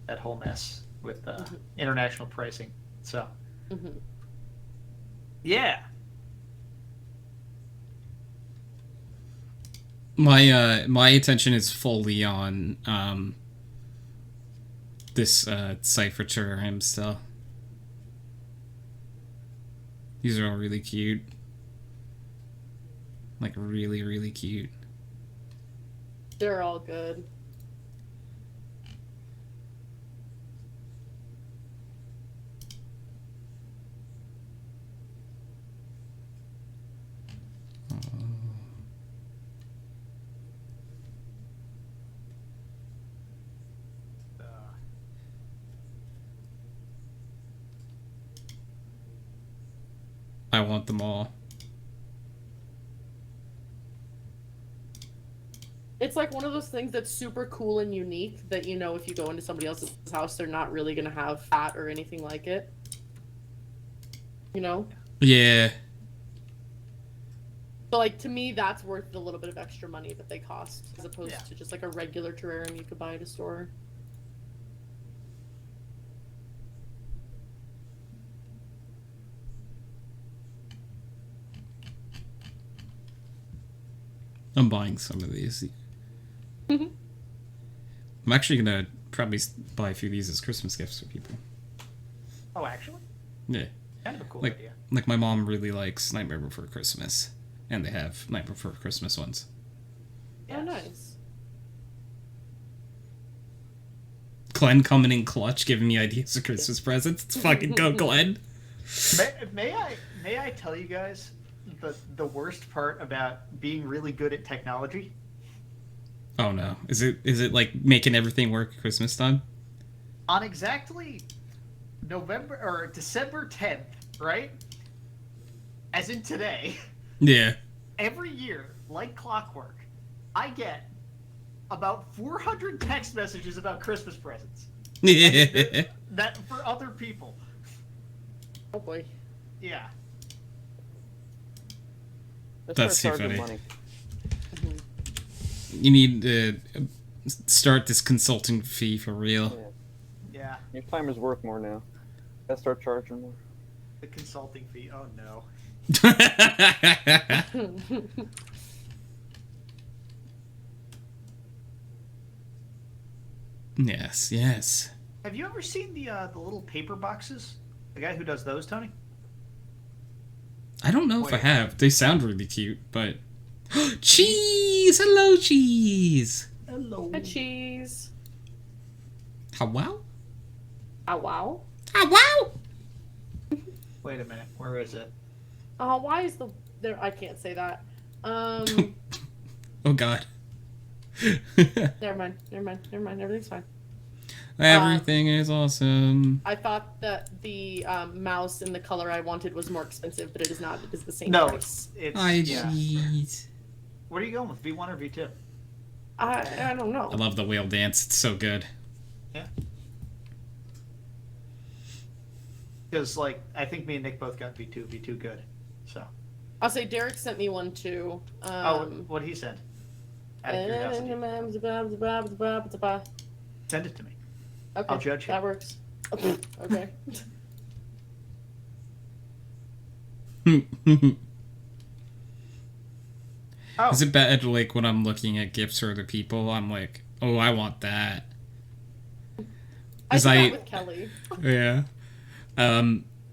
That whole mess with international pricing. So Mhm. yeah. My attention is fully on this site for terrarium still. These are all really cute. Like really, really cute. They're all good. I want them all. It's like one of those things that's super cool and unique that if you go into somebody else's house, they're not really gonna have that or anything like it. You know? Yeah. So like to me, that's worth the little bit of extra money that they cost, as opposed Yeah. to just like a regular terrarium you could buy at a store. I'm buying some of these. Mhm. I'm actually gonna probably buy a few of these as Christmas gifts for people. Oh, actually, Yeah. kind of a cool Like- idea. Like my mom really likes Nightmare Before Christmas, and they have Nightmare Before Christmas ones. Oh, Yes. nice. Glenn coming in clutch, giving me ideas for Christmas presents. It's fucking go, Glenn. May I tell you guys the worst part about being really good at technology? Oh no, is it like making everything work at Christmas time? On exactly November or December 10th, right? As in today, Yeah. every year, like clockwork, I get about 400 text messages about Christmas presents. That for other people. Oh boy. Yeah. Let's That's start too charging funny. money. You need to start this consulting fee for real. Yeah. Your time is worth more now. Gotta start charging more. The consulting fee. Oh no. Yes, yes. Have you ever seen the little paper boxes? The guy who does those, Tony? I don't know if I Wait. have. They sound really cute, but cheese! Hello, cheese! Hello. A cheese. How wow? Oh wow. How wow? Wait a minute. Where is it? Why is the there? I can't say that. Oh god. Never mind. Everything's fine. Everything is awesome. I thought that the mouse in the color I wanted was more expensive, but it is not. It is the same No, price. it's Hi, yeah. cheese. What are you going with? V1 or V2? I don't know. I love the whale dance. It's so good. Yeah. Because like I think me and Nick both got V2. V2 good. So. I'll say Derek sent me one too. What he sent? Out of curiosity. Send it to me. Okay, I'll judge you. that works. Okay. Oh. Is it bad, like, when I'm looking at gifts for other people, I'm like, oh, I want that. I Is did I- that with Kelly. Yeah.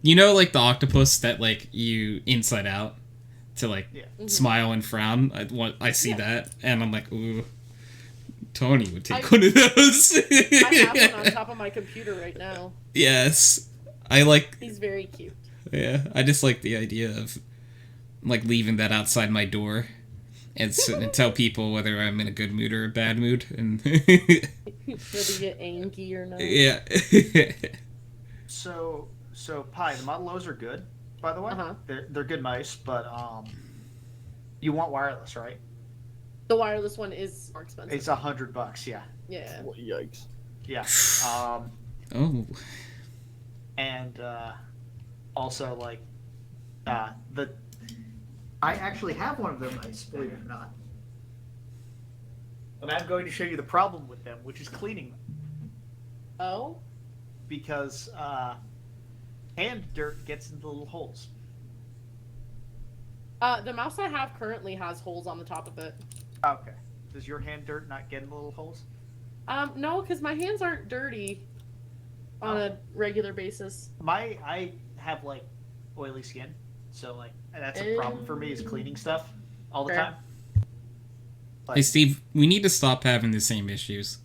You know, like, the octopus that, like, you inside out to, like, Yeah. smile and frown? I see Yeah. that, and I'm like, ooh, Tony would take I- one of those. I have one on top of my computer right now. Yes. I like, He's very cute. yeah, I just like the idea of, like, leaving that outside my door and tell people whether I'm in a good mood or a bad mood. And Whether you get angry or not. yeah. So Pi, the Model O's are good, by the way. Uh-huh. They're good mice, but you want wireless, right? The wireless one is more expensive. It's $100, yeah. Yeah. Well, yikes. Yeah. Oh. And also like the I actually have one of their mice, believe it or not. And I'm going to show you the problem with them, which is cleaning them. Oh? Because hand dirt gets into the little holes. The mouse I have currently has holes on the top of it. Okay. Does your hand dirt not get in the little holes? No, because my hands aren't dirty on a regular basis. I have like oily skin, so like that's a problem for me is cleaning stuff all the Fair. time. Hey, Steve, we need to stop having the same issues.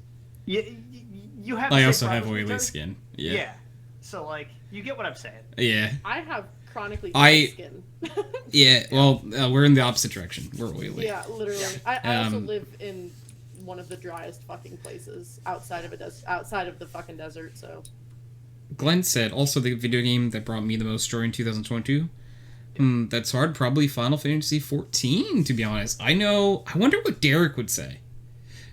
You have. I the also same have problem as me, oily Tony? skin. Yeah. Yeah. So like you get what I'm saying. Yeah. I have chronically I- dry skin. Yeah. Well, we're in the opposite direction. We're oily. Yeah, literally. I also Um, live in one of the driest fucking places outside of outside of the fucking desert. So Glenn said, also the video game that brought me the most joy in 2022. That's hard. Probably Final Fantasy 14, to be honest. I wonder what Derek would say.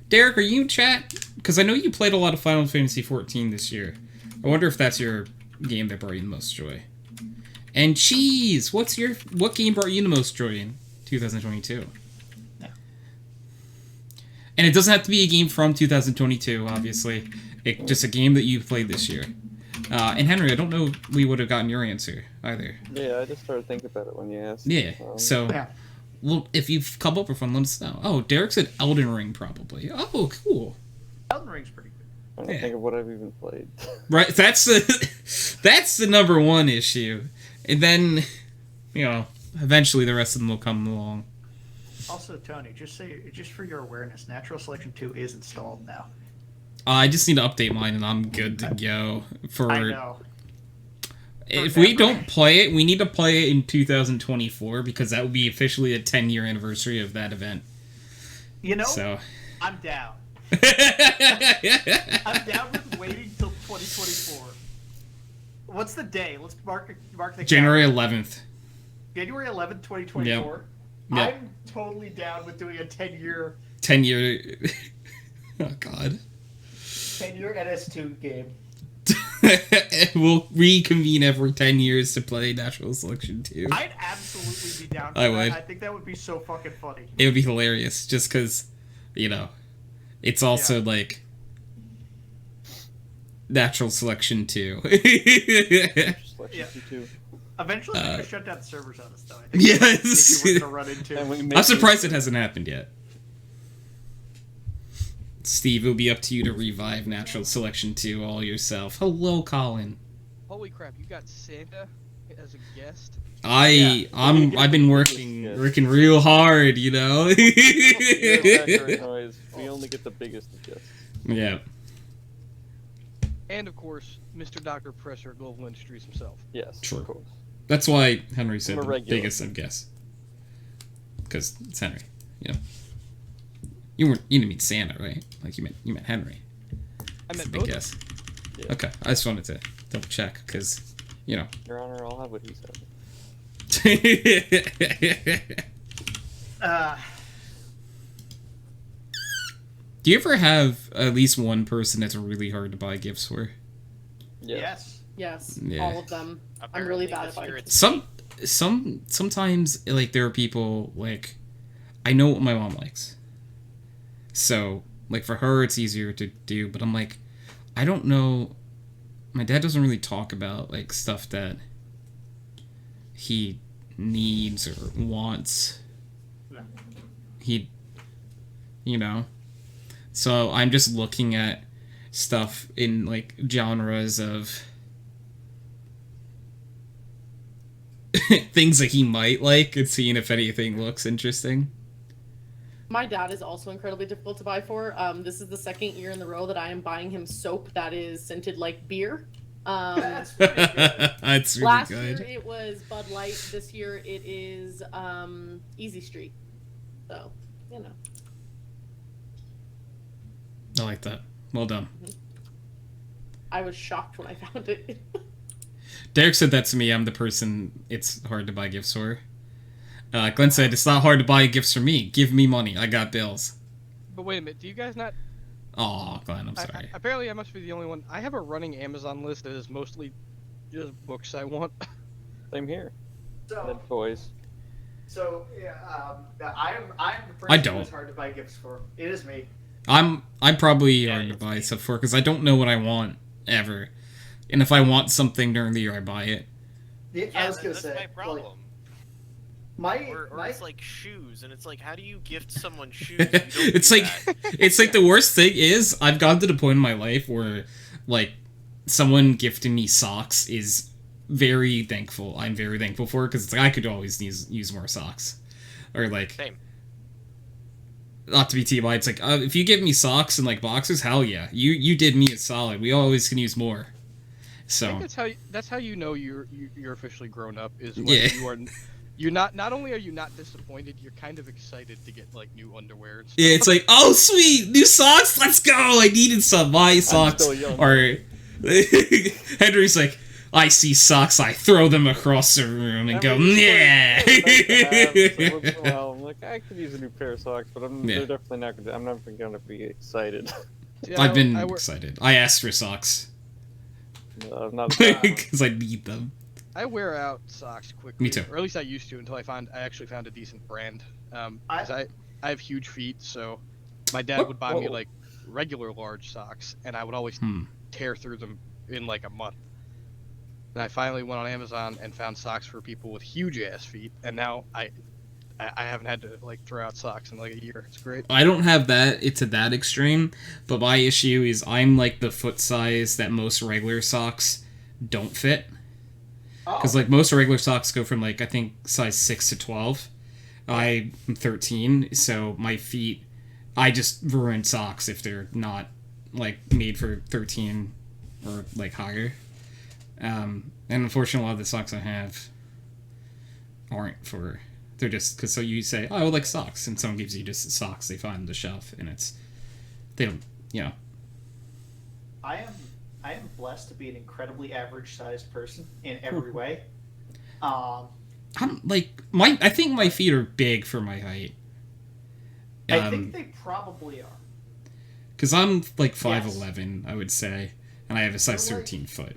Derek, are you in chat? Because I know you played a lot of Final Fantasy 14 this year. I wonder if that's your game that brought you the most joy. And Cheese, what game brought you the most joy in 2022? Yeah. And it doesn't have to be a game from 2022, obviously. Just a game that you played this year. And Henry, I don't know if we would have gotten your answer either. Yeah, I just started thinking about it when you asked. Yeah, so, Yeah. well, if you've come up with one, let us know. Oh, Derek said Elden Ring, probably. Oh, cool. Elden Ring's pretty good. I don't Yeah. think of what I've even played. Right, that's the number one issue. And then, eventually the rest of them will come along. Also, Tony, just for your awareness, Natural Selection 2 is installed now. I just need to update mine, and I'm good to go. I know. If we don't play it, we need to play it in 2024, because that would be officially a 10-year anniversary of that event. You know, So. I'm down. I'm down with waiting till 2024. What's the day? Let's mark the January calendar. 11th. January 11th, 2024. Yep. I'm totally down with doing a 10-year 10-year. Oh God. 10-year NS2 game. We'll reconvene every 10 years to play Natural Selection 2. I'd absolutely be down for I that. would. I think that would be so fucking funny. It would be hilarious, just because, you know, it's also like Natural Selection 2. Selection 2. Eventually, they're gonna shut down the servers on us, though. I think Yes. that's the issue we're gonna run into. And we make I'm surprised it hasn't happened yet. Steve, it'll be up to you to revive Natural Selection 2 all yourself. Hello, Colin. Holy crap! You got Santa as a guest. I've been working real hard, you know. background noise. We only get the biggest of gifts. Yeah. And of course, Mr. Dr. Professor of Global Industries himself. Yes, Sure. of course. That's why Henry said I'm a the regular. biggest of guess. Because it's Henry, you know. You didn't mean Santa, right? Like you meant Henry. I meant Big both. guess. Yeah. Okay, I just wanted to double check because, you know. Your Honor, I'll have what he said. Do you ever have at least one person that's really hard to buy gifts for? Yes. Yes, Yeah. all of them. I'm really bad at this year buying. it's Sometimes like there are people like I know what my mom likes. So, like for her it's easier to do, but I'm like I don't know, my dad doesn't really talk about like stuff that he needs or wants. No. He, you know. So I'm just looking at stuff in like genres of things that he might like and seeing if anything looks interesting. My dad is also incredibly difficult to buy for. This is the second year in the row that I am buying him soap that is scented like beer. That's pretty good. It's really Last good. year it was Bud Light. This year it is Easy Street. So, you know. I like that. Well done. I was shocked when I found it. Derek said that to me. I'm the person it's hard to buy gifts for. Glenn said, it's not hard to buy gifts for me. Give me money. I got bills. But wait a minute, do you guys not? Aw, Glenn, I'm sorry. Apparently, I must be the only one. I have a running Amazon list that is mostly just books I want. Same here. And So, then toys. yeah, I'm the person I don't. who's hard to buy gifts for. It is me. I'm probably Yeah, hard to it's buy me. stuff for because I don't know what I want ever. And if I want something during the year, I buy it. Yeah, yeah, I was gonna that's say. my problem. Or it's like shoes, and it's like, how do you gift someone shoes? You don't It's do like that. it's like the worst thing is I've gotten to the point in my life where like someone gifting me socks is very thankful. I'm very thankful for it because it's like I could always use more socks, or like Same. not to be TMI. It's like if you give me socks and like boxers, hell yeah, you did me a solid. We always can use more. I So think that's how you know you're officially grown up is when Yeah. you're not only are you not disappointed, you're kind of excited to get like new underwear and stuff. yeah, it's like oh sweet new socks, let's go. I needed some. My socks still young. are. Henry's like. I see socks, I throw them across the room and go, yeah. Well, I'm like, I could use a new pair of socks, but Yeah. they're definitely not gonna. I'm never gonna be excited. Yeah, I've been I wear, excited. I asked for socks I'm not. because I need them. I wear out socks quickly. Me too. Or at least I used to until I actually found a decent brand. 'Cause I have huge feet, so my dad would buy me Whoa. like regular large socks, and I would always tear through them in like a month. And I finally went on Amazon and found socks for people with huge ass feet, and now I haven't had to like throw out socks in like a year. It's great. I don't have that. It's to that extreme, but my issue is I'm like the foot size that most regular socks don't fit. Because like most regular socks go from like I think size 6 to 12. I'm 13, so my feet, I just ruin socks if they're not like made for 13 or like higher. And unfortunately, a lot of the socks I have aren't for. They're just because so you say, "Oh, I would like socks," and someone gives you just socks they find on the shelf, and it's they don't, you know. I I am blessed to be an incredibly average-sized person in every way. I'm like I think my feet are big for my height. I think they probably are. Because I'm like 5'11", I would say, and I have a size You're like 13 foot.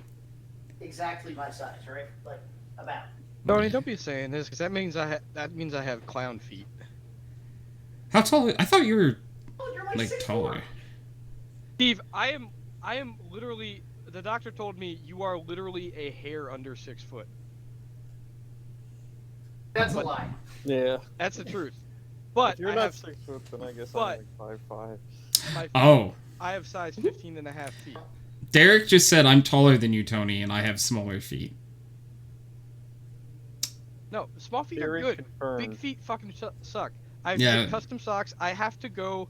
Exactly my size, right? Like about. Tony, don't be saying this, because that means I have clown feet. How tall? I thought you were Oh, you're like 6'4". taller. Steve, I am literally. The doctor told me you are literally a hair under 6 foot. That's a lie. Yeah. That's the truth. But If you're I not have, 6 foot, then I guess but- I'm like 5'5". my feet, Oh, I have size 15 and a half feet. Derek just said I'm taller than you, Tony, and I have smaller feet. No, small feet Theory are good. confirmed. Big feet fucking suck. I've Yeah. made custom socks. I have to go.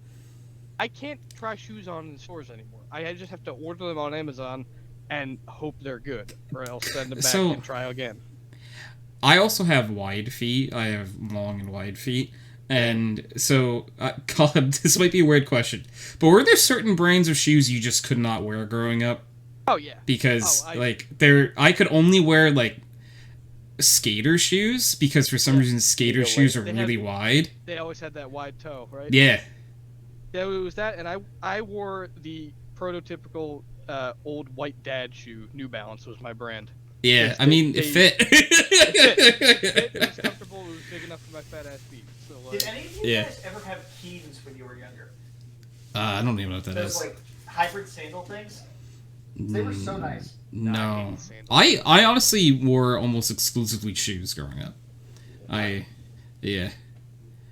I can't try shoes on in stores anymore. I just have to order them on Amazon and hope they're good, or else send them back So- and try again. I also have wide feet. I have long and wide feet. And so, Colin, this might be a weird question, but were there certain brands of shoes you just could not wear growing up? Oh yeah. Because, Oh, I could only wear, like, skater shoes, because for some reason skater Yeah, shoes are they really have- wide. They always had that wide toe, right? Yeah. Yeah, it was that, and I wore the prototypical old white dad shoe. New Balance was my brand. Yeah, It's- I mean, they- it fit. It was comfortable. It was big enough for my fat ass feet. So Did like, any of you Yeah. guys ever have Keens when you were younger? I don't even know what that Those is. like hybrid sandal things. They were so nice. No. hate sandals. I honestly wore almost exclusively shoes growing up. Yeah.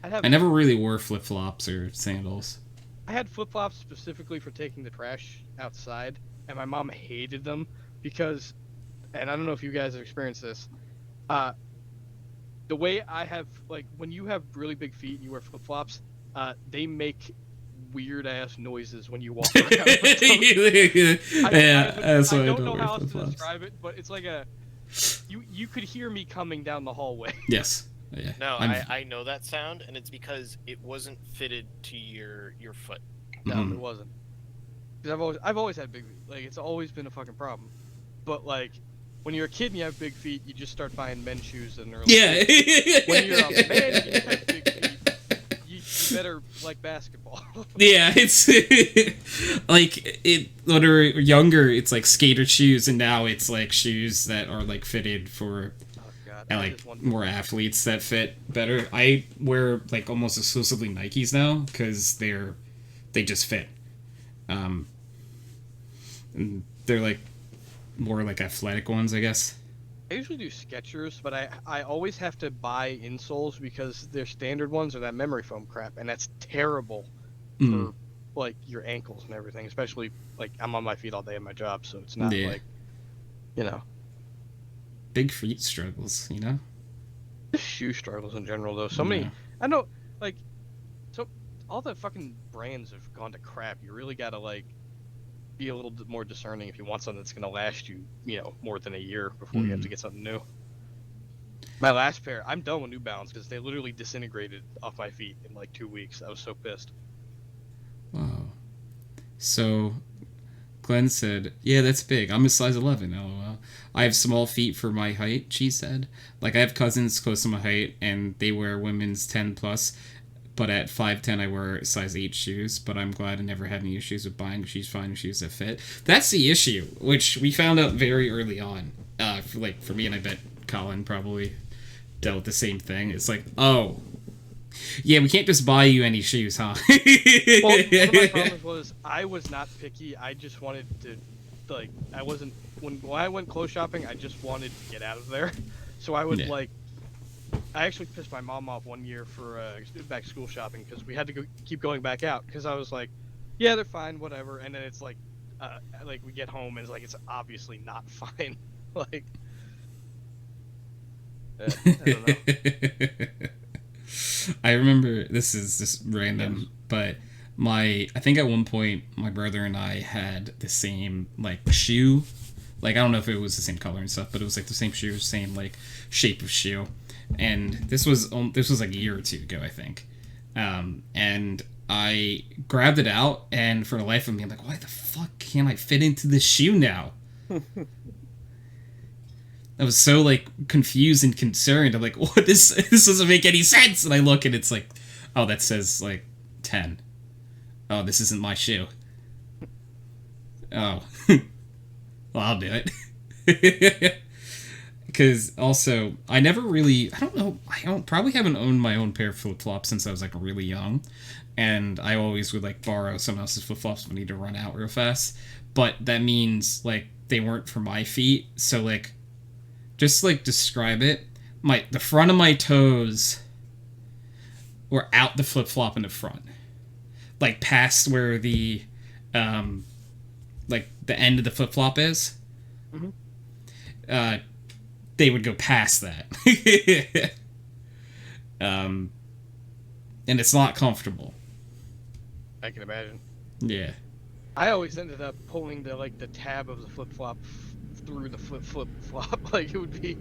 I never really wore flip-flops or sandals. I had flip flops specifically for taking the trash outside, and my mom hated them because, and I don't know if you guys have experienced this, the way I have, like, when you have really big feet and you wear flip flops, they make weird ass noises when you walk around. with them. That's why I I don't don't know wear how else to flip-flops. describe it, but it's like you could hear me coming down the hallway. Yes. Yeah. No, I'm- I know that sound, and it's because it wasn't fitted to your foot. No, Mhm. it wasn't. Because I've always had big feet. Like, it's always been a fucking problem. But like, when you're a kid and you have big feet, you just start buying men's shoes and they're like, Yeah. when you're a man and you have big feet, you better like basketball. Yeah, it's like when we were younger, it's like skater shoes, and now it's like shoes that are like fitted for Oh god. and I like just want- more athletes that fit better. I wear like almost exclusively Nikes now because they just fit. And they're like more like athletic ones, I guess. I usually do Skechers, but I always have to buy insoles because their standard ones are that memory foam crap, and that's terrible Mm. for like your ankles and everything. Especially like I'm on my feet all day at my job, so it's not Yeah. like, you know, Big feet struggles, you know. just shoe struggles in general though. So many, Yeah. I know, like, so all the fucking brands have gone to crap. You really gotta like be a little bit more discerning if you want something that's gonna last you, more than a year before you have to get something new. My last pair, I'm done with New Balance because they literally disintegrated off my feet in like 2 weeks. I was so pissed. Wow. So, Glenn said, "Yeah, that's big. I'm a size 11. LOL. I have small feet for my height." She said, "Like I have cousins close to my height, and they wear women's 10 plus. But at 5'10", I wear size 8 shoes. But I'm glad I never had any issues with buying shoes, finding shoes that fit. That's the issue, which we found out very early on. For me, and I bet Colin probably dealt with the same thing. It's like, oh, yeah, we can't just buy you any shoes, huh?" Well, one of my problems was I was not picky. I just wanted to, like, I wasn't when I went clothes shopping. I just wanted to get out of there, so I would Yeah. like. I actually pissed my mom off one year for back to school shopping because we had to keep going back out because I was like, yeah, they're fine, whatever, and then it's like we get home and it's like it's obviously not fine, like. I don't know. I remember, this is just random, but I think at one point my brother and I had the same like shoe. Like, I don't know if it was the same color and stuff, but it was like the same shoe, same like shape of shoe. And this was like a year or two ago, I think. And I grabbed it out, and for the life of me, I'm like, why the fuck can't I fit into this shoe now? I was so, like, confused and concerned. I'm like, what? This doesn't make any sense. And I look, and it's like, oh, that says, like, 10. Oh, this isn't my shoe. Oh. Well, I'll do it. Because, also, I never really... I don't know. Probably haven't owned my own pair of flip-flops since I was, like, really young. And I always would, like, borrow someone else's flip-flops when I need to run out real fast. But that means, like, they weren't for my feet. So, like... Just, like, describe it. The front of my toes were out the flip-flop in the front. Like, past where the, like, the end of the flip-flop is. Mm-hmm. They would go past that. And it's not comfortable. I can imagine. Yeah. I always ended up pulling the tab of the flip-flop through the flip-flop. Like, it would be,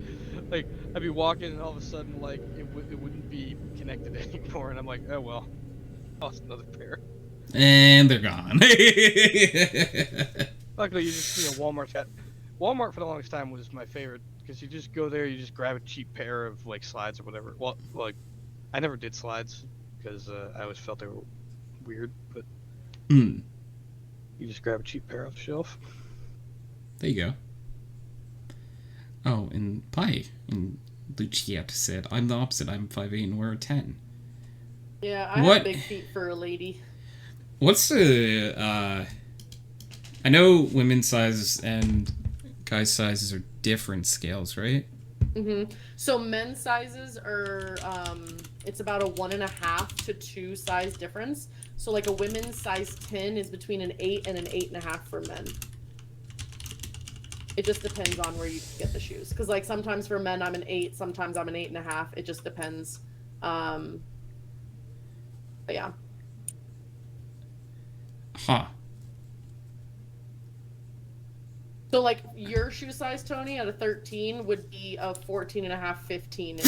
like, I'd be walking and all of a sudden, like, it wouldn't be connected anymore, and I'm like, oh well, lost another pair. And they're gone. Luckily, Walmart for the longest time was my favorite, because you just go there, you just grab a cheap pair of, like, slides or whatever. Well, like, I never did slides, because I always felt they were weird, but you just grab a cheap pair off the shelf. There you go. Oh, and Pi and Luciette said, I'm the opposite. I'm 5'8" and we're a 10. Yeah, I have big feet for a lady. What's the, I know women's sizes and guys' sizes are different scales, right? Mm-hmm. So men's sizes are, it's about a 1.5 to 2 size difference. So like a women's size 10 is between an 8 and an 8.5 for men. It just depends on where you get the shoes. Because, like, sometimes for men, I'm an 8. Sometimes I'm an 8.5. It just depends. But, yeah. Huh. So, like, your shoe size, Tony, at a 13 would be a 14.5, 15. Wow.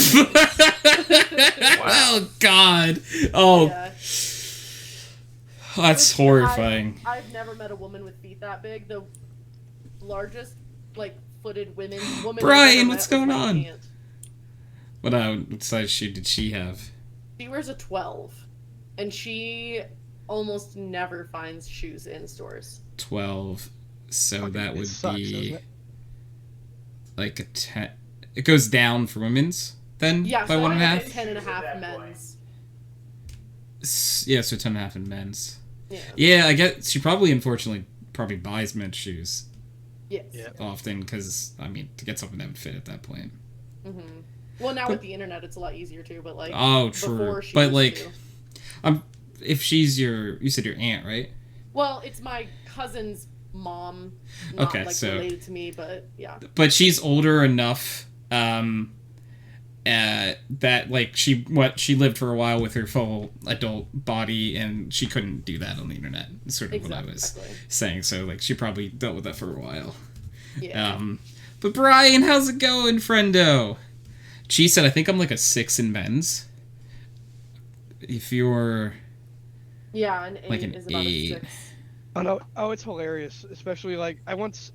Oh, God. Oh. Yeah. That's horrifying. I've never met a woman with feet that big. The largest, like, footed woman Brian, what's going on? Aunt. What size shoe did she have? She wears a 12, and she almost never finds shoes in stores. 12, so that would be it? like a 10. It goes down for women's then Yeah, by so 1.5. 10.5 men's. Yeah, so 10.5 in men's. Yeah. Yeah, I guess she unfortunately buys men's shoes. Yes. Yeah. Often, because I mean, to get something that would fit at that point. Mm-hmm. Well, now with the internet, it's a lot easier too. But like, oh, true. Before she but used like, to. If she's you said your aunt, right? Well, it's my cousin's mom. Not, Okay, like, so related to me, but yeah. But she's older enough. That like she lived for a while with her full adult body, and she couldn't do that on the internet. Is sort of what I was saying. So like she probably dealt with that for a while. Yeah. But Brian, how's it going, friendo? She said, I think I'm like a 6 in men's. If you're an 8 like an is about 8. a 6. Oh no! Oh, it's hilarious. Especially like I once,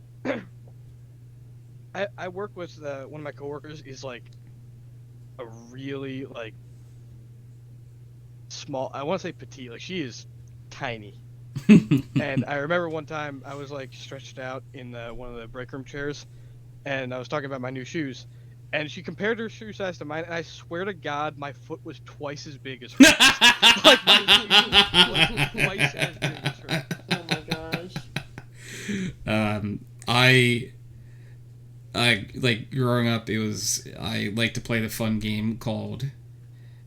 I work with one of my coworkers is like a really like small. I want to say petite. Like she is tiny. And I remember one time I was like stretched out in one of the break room chairs, and I was talking about my new shoes, and she compared her shoe size to mine, and I swear to God, my foot was twice as big as hers. Like my shoe was like twice as big as hers. Oh my gosh. I like growing up. I like to play the fun game called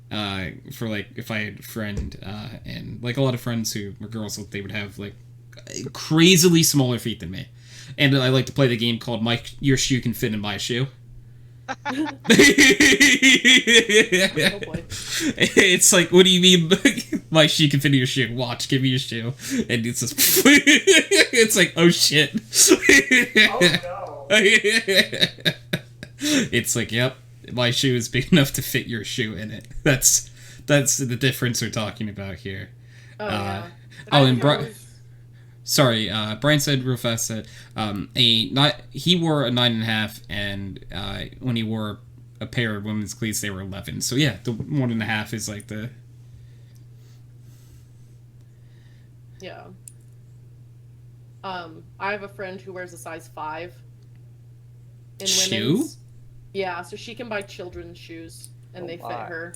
for like if I had a friend and like a lot of friends who were girls, they would have like crazily smaller feet than me, and I like to play the game called your shoe can fit in my shoe. Oh boy. It's like, what do you mean my shoe can fit in your shoe? Watch, give me your shoe. And it's just it's like, oh shit. Oh no. It's like, yep, my shoe is big enough to fit your shoe in it. That's the difference we're talking about here. Oh yeah. oh, I and think I Bri- was- Sorry, Brian said real fast that he wore a 9.5, and when he wore a pair of women's cleats, they were 11. So yeah, the 1.5 is like the Yeah. I have a friend who wears a size 5 in Shoe? women's. Yeah, so she can buy children's shoes and Oh they fit my. her.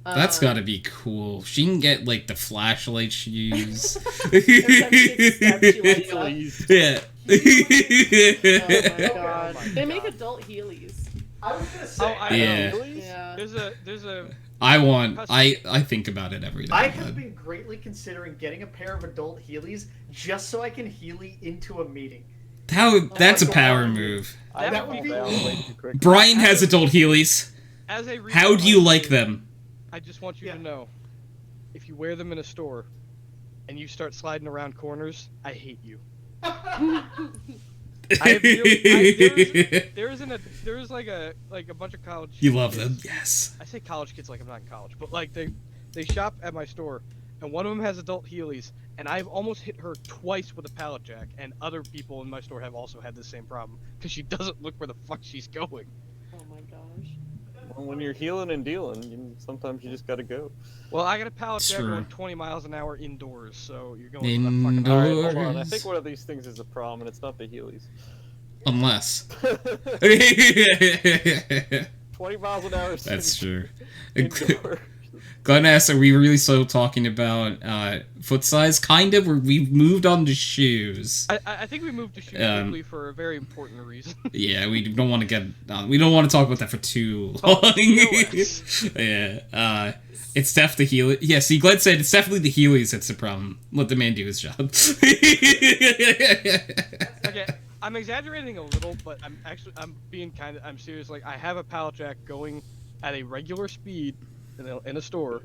That's Um, gotta be cool. She can get like the flashlight shoes. Every time she takes a step, she lights up. Yeah. Oh my god. my They make God. adult Heelys. I was gonna say. Yeah. Yeah. There's a I think about it every day. I have been greatly considering getting a pair of adult Heelys just so I can Heely into a meeting. That's a my power God. move. I That fall would be down cool. way too quick. Brian has adult Heelys. as a How do you like them? I just want you Yeah. to know, if you wear them in a store, and you start sliding around corners, I hate you. There's like a bunch of college. You love kids. them, yes. I say college kids like I'm not in college, but like they shop at my store, and one of them has adult Heelys, and I've almost hit her twice with a pallet jack, and other people in my store have also had the same problem because she doesn't look where the fuck she's going. Oh my gosh. Well, when you're healing and dealing, sometimes you just gotta go. Well, I got a pallet jack True. going 20 miles an hour indoors, so you're going to the fucking Indoors. Alright, hold on. I think one of these things is a problem, and it's not the Heelys. Unless. 20 miles an hour. That's true. Indoors. Glenn asks, are we really still talking about foot size? Kind of. We've moved on to shoes. I think we moved to shoes quickly for a very important reason. Yeah, we don't want to get. We don't want to talk about that for too long. POS. Yeah. It's definitely the Heelys. Yeah, see, Glenn said it's definitely the Heelys that's the problem. Let the man do his job. Okay, I'm exaggerating a little, but I'm serious. Like, I have a pallet jack going at a regular speed in a store,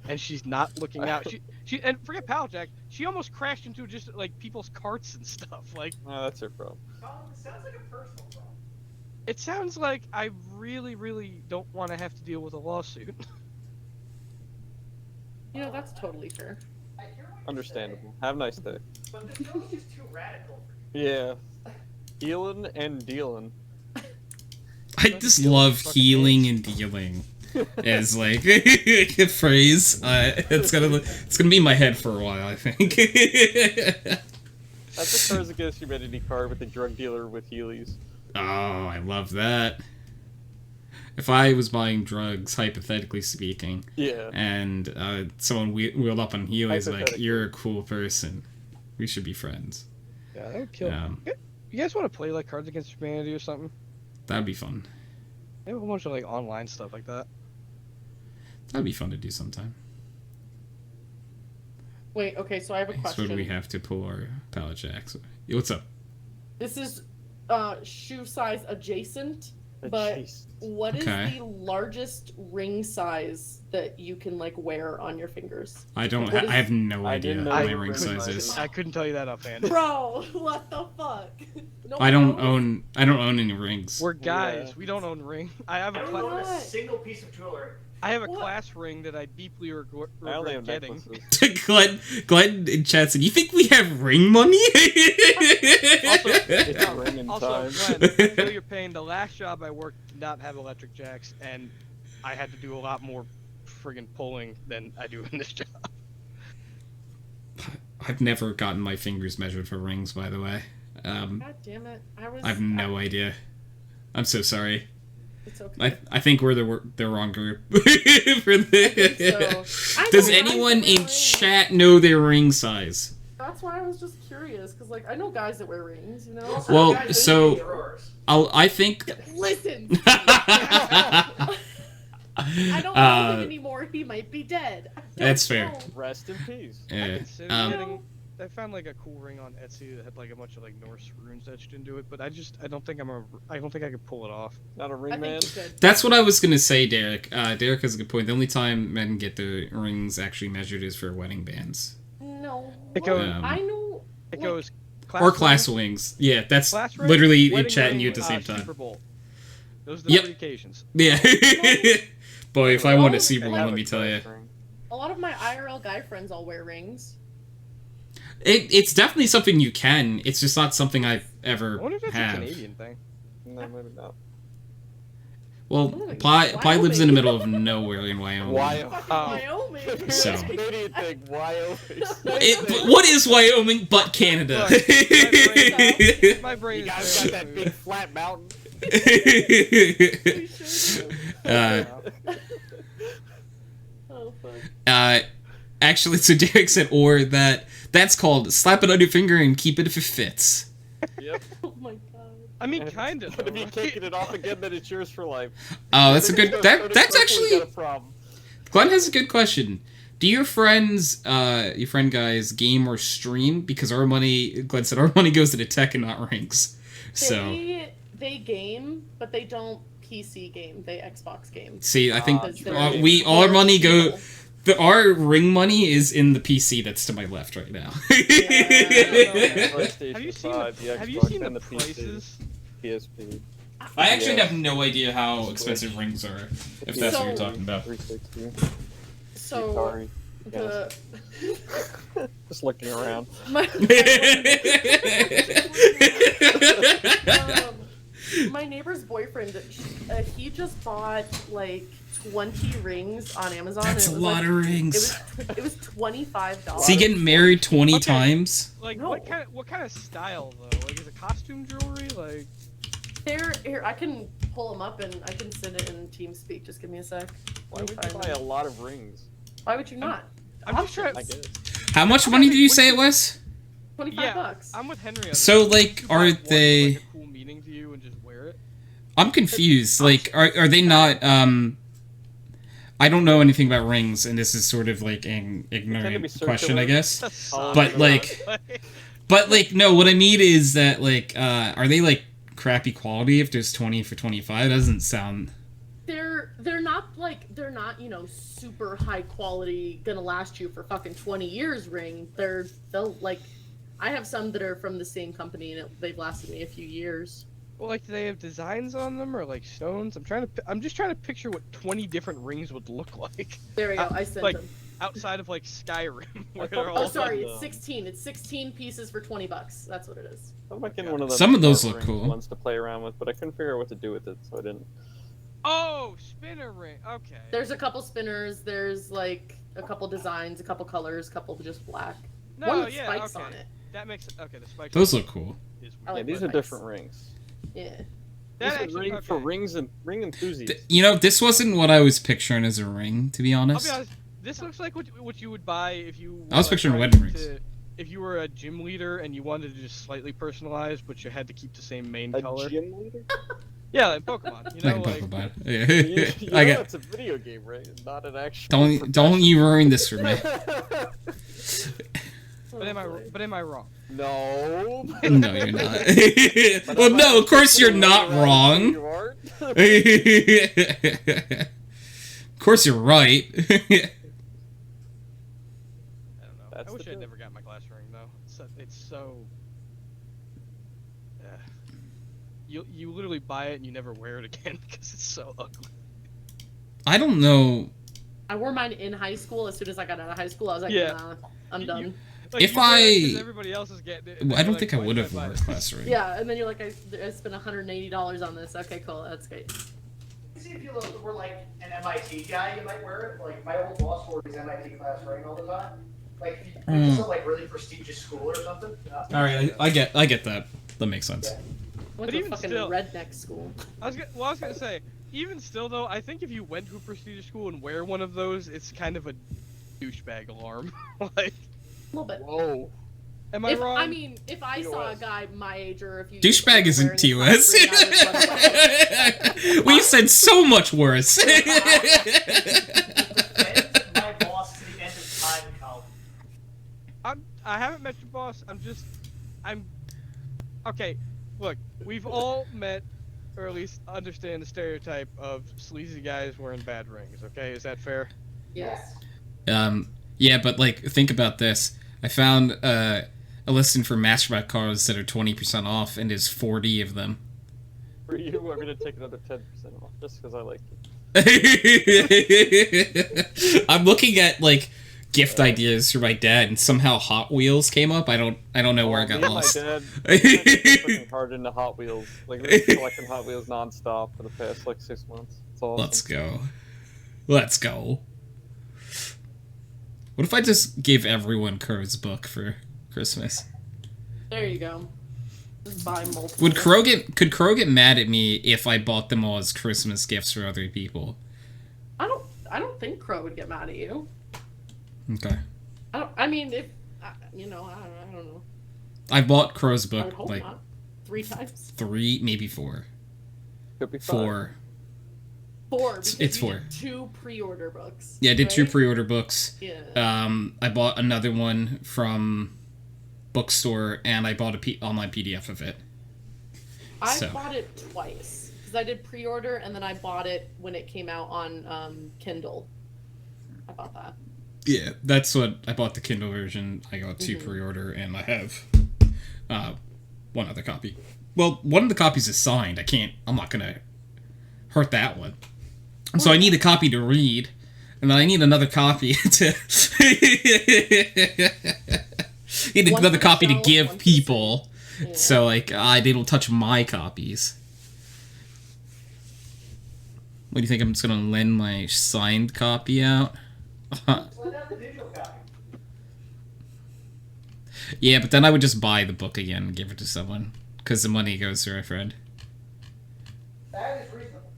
and she's not looking out. She and forget pallet jack. She almost crashed into just like people's carts and stuff. Like, Oh, that's her problem. Sounds like a personal problem. it sounds like I really, really don't want to have to deal with a lawsuit. You know, that's totally fair. I hear what you're Understandable. Have a nice day. saying, but this show's just too radical for you. Yeah. Healing and dealing. I just love healing and dealing as like a phrase. It's gonna be in my head for a while, I think. That's a Cards Against Humanity card with a drug dealer with Heelys. Oh, I love that. If I was buying drugs, hypothetically speaking, Yeah. and someone wheeled up on Heelys, like, Hypothetically. you're a cool person, we should be friends. Yeah, that would kill. You guys want to play like Cards Against Humanity or something? That'd be fun. They have a whole bunch of like online stuff like that. That'd be fun to do sometime. Wait, okay, so I have a That's question. when we have to pull our pallet jacks. Yo, what's up? This is shoe size adjacent, but Jeez. what is Okay. the largest ring size that you can like wear on your fingers? I don't. What is- I have no I idea didn't what know my you were ring ring size is. sizes. I couldn't tell you that offhand. Bro, what the fuck? No I don't one knows? own any rings. We're guys. Yeah. we don't own ring. I have a I don't own a What? single piece of jewelry. I have a What? class ring that I deeply regret I only have getting. necklaces. Glenn in chat said, "You think we have ring money?" It's ringing Also, time. Glenn, I feel your pain. The last job I worked did not have electric jacks, and I had to do a lot more friggin' pulling than I do in this job. I've never gotten my fingers measured for rings, by the way. God damn it! I have no idea. I'm so sorry. It's okay. I think we're the wrong group for the. so. I Does know guys anyone that wear in rings. chat know their ring size? That's why I was just curious, because like I know guys that wear rings, you know. Well, Guys, so- these are drawers. I think. Listen. I don't know him Uh, anymore. He might be dead. I don't That's fair. know. Rest in peace. I Yeah. considered getting. I found like a cool ring on Etsy that had like a bunch of like Norse runes etched into it, but I don't think I don't think I could pull it off. Not a I ring man. think you could. That's what I was gonna say, Derek. Derek has a good point. The only time men get their rings actually measured is for wedding bands No. It what? goes- I know. It like, goes or class ring, wings. Yeah, that's class ring, literally in wedding chat and ring, you at the same Super time. Bowl. Those are the Yep. three occasions. Yeah. Boy, if I want a Super Bowl, Like- let me tell you. a lot of my IRL guy friends all wear rings. It's definitely something you can. It's just not something I've I ever wonder if that's a have. Canadian thing. No, maybe not. Well, Pi lives in the middle of nowhere in Wyoming. Fucking Wyoming. So. That's a Canadian thing. Wyoming. What is Wyoming but Canada? Look, my brain You is guys got that big flat mountain. Oh, fuck. Actually, so Derek said, or that's called slap it on your finger and keep it if it fits. Yep. Oh my god. I mean, kind of. But if you're taking it off again, then it's yours for life. Oh, that's a good. That's actually. Got a problem. Glenn has a good question. Do your friends, your friend guys, game or stream? Because our money, Glenn said, our money goes to the tech and not rings. So. They game, but they don't PC game. They Xbox game. See, I think Because all our money go. Our ring money is in the PC that's to my left right now. PlayStation Have you seen 5, the, the have you Xbox, seen and the the PC. prices? PSP. I actually Yeah. have no idea how expensive rings are, if that's what you're talking about. 360. So Atari. the Just looking around. my neighbor's boyfriend, he just bought like 20 rings on Amazon. That's and a lot of rings. It was $25. Is he getting married 20 Okay. times? Like, No. what kind of style though? Like, is it costume jewelry? Like, Here, I can pull them up and I can send it in TeamSpeak. Just give me a sec. Why Let me would you find buy a them. lot of rings? Why would you not? I'm just trying. I guess. How much money did you say it was? 25 Yeah, bucks. I'm with Henry on this. So, like, You are buy one with, they- like, a cool meaning to you and just wear it? I'm confused. Like, are they not, I don't know anything about rings, and this is sort of like an ignorant circular. question, I guess. That's But, like, no, what I mean is that, like, are they, like, crappy quality if there's 20 for 25? That doesn't sound... They're not super high quality, gonna last you for fucking 20 years ring. They'll like, I have some that are from the same company and they've lasted me a few years. Well, like, do they have designs on them or like stones? I'm just trying to picture what 20 different rings would look like There we go. I sent like, them. outside of like Skyrim, where they're Oh, all sorry, done. it's 16. It's 16 pieces for 20 bucks. That's what it is. I'm like getting one of those. Some of those smart look rings cool. Ones to play around with, but I couldn't figure out what to do with it, so I didn't. Oh, spinner ring. Okay. There's a couple spinners. There's like a couple designs, a couple colors, a couple just black. no, One with yeah, spikes okay. on it. That makes okay. The spikes. Those look cool. Is I Yeah, like these the are spikes. different rings. Yeah. That These are actually, rings for okay. ring enthusiasts. You know, this wasn't what I was picturing as a ring, to be I'll honest. be honest. This looks like what you would buy if you. I was were picturing trying wedding rings. If you were a gym leader and you wanted to just slightly personalize, but you had to keep the same main A color. gym leader? Yeah, like Pokemon. You know, Like like Pokemon. You Yeah. I know get. it's a video game, right? Not an actual. Don't you ruin this for me. But am I wrong? No. No, you're not. Well, no, of course you're not wrong. You aren't. Of course you're right. I don't know. That's I wish the I'd thing. never got my glass ring though. It's so. You literally buy it and you never wear it again because it's so ugly. I don't know. I wore mine in high school. As soon as I got out of high school, I was like, Yeah. nah, I'm done. Like, If you wear it 'cause I- everybody else is getting it. and I you're don't like, think I "Why would did have buy worn a this?" class ring. Yeah, and then you're like, I spent $180 on this. Okay, cool. That's great. See if you were like an MIT guy, you might wear it. Like my old boss wore his MIT class ring all the time. Like it's some like really prestigious school or something. All right, I get that. That makes sense. Went But to a even fucking still- redneck school. I was gonna say, even still though, I think if you went to a prestigious school and wear one of those, it's kind of a douchebag alarm. Like, A little bit. Whoa. am I If, wrong? I mean, if I saw a TOS. guy my age or if you Douchebag isn't wearing a TOS. class ring, I would run away. We said so much worse. Defend my boss to the end of time, Colin. I haven't met your boss. I'm. Okay, look, we've all met, or at least understand the stereotype of sleazy guys wearing bad rings. Okay, is that fair? Yes. Yeah, but like, think about this. I found a listing for Masterback cards that are 20% off, and there's 40 of them. For you, I'm gonna take another 10% off just because I like it. I'm looking at like gift ideas for my dad, and somehow Hot Wheels came up. I don't know where I got Me and lost. My dad fucking hard into Hot Wheels. Like we've been collecting Hot Wheels nonstop for the past like 6 months. It's awesome. Let's go. Let's go. What if I just gave everyone Crow's book for Christmas? There you go. Just buy multiple. Could Crow get mad at me if I bought them all as Christmas gifts for other people? I don't think Crow would get mad at you. Okay. I mean, if I don't know. I bought Crow's I would book hope like not. 3 times. 3, maybe 4. Could be 4. 4. Because It's you 4. did 2 pre-order books. Yeah, I did 2 right? pre-order books. Yeah. I bought another one from bookstore, and I bought a online PDF of it. I So. bought it twice because I did pre-order and then I bought it when it came out on Kindle. I bought that. Yeah, that's what I bought, the Kindle version. I got 2 Mhm. pre-order, and I have one other copy. Well, one of the copies is signed. I'm not gonna hurt that one. So I need a copy to read, and then I need another copy to need One another for the copy to shelf, give one for people. Yeah. So like they don't touch my copies. What do you think? I'm just gonna lend my signed copy out? Let out the digital copy. Yeah, but then I would just buy the book again and give it to someone, because the money goes to a friend. That is reasonable.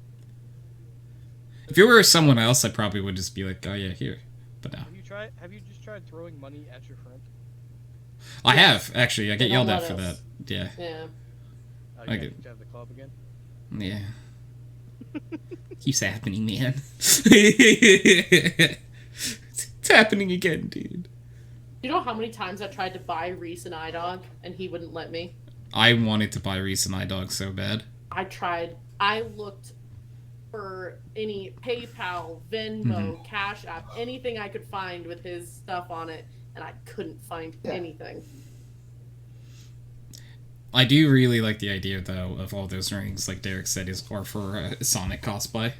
If it were someone else, I probably would just be like, oh yeah, here. But no. Have you just tried throwing money at your friend? I have, actually. I get And yelled I'll at let for that. us. Yeah. Yeah. You Okay. guys have the club again? Yeah. Keeps happening, man. It's happening again, dude. You know how many times I tried to buy Reese an iDog and he wouldn't let me? I wanted to buy Reese and iDog so bad. I tried. I looked for any PayPal, Venmo, Mm-hmm. Cash App, anything I could find with his stuff on it, and I couldn't find anything. I do really like the idea, though, of all those rings, like Derek said, are for Sonic cosplay.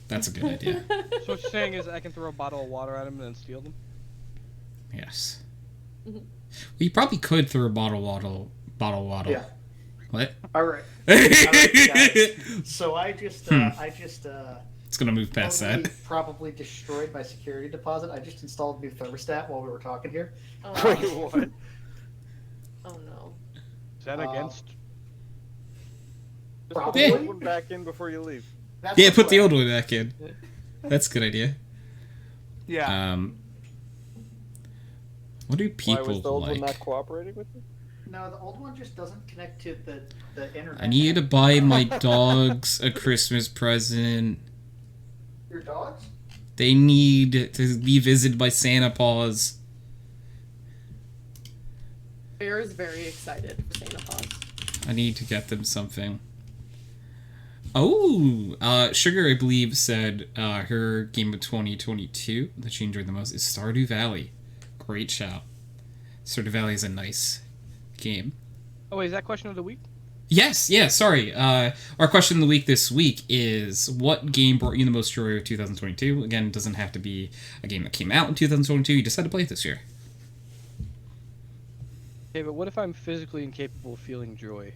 That's a good idea. So what you're saying is I can throw a bottle of water at him and then steal them? Yes. Mhm. Well, you probably could throw a bottle waddle. Yeah. What? All right. All right, guys. So I just It's gonna move past that. Probably destroyed my security deposit. I just installed a new thermostat while we were talking here. Wait, what? Oh no. Is that against? Just put Probably. the old one back in before you leave. That's Yeah, the put the plan. old one back in. That's a good idea. Yeah. What do Why people was the old like? one not cooperating with you? No, the old one just doesn't connect to the internet. I need to buy my dogs a Christmas present. Your dogs? They need to be visited by Santa Paws. Bear is very excited for Santa Claus. I need to get them something. Oh, Sugar, I believe, said her game of 2022 that she enjoyed the most is Stardew Valley. Great shout. Stardew Valley is a nice game. Oh wait, is that question of the week? Yes, yeah, sorry. Our question of the week this week is, what game brought you the most joy of 2022? Again, it doesn't have to be a game that came out in 2022. You just had to play it this year. Okay, but what if I'm physically incapable of feeling joy?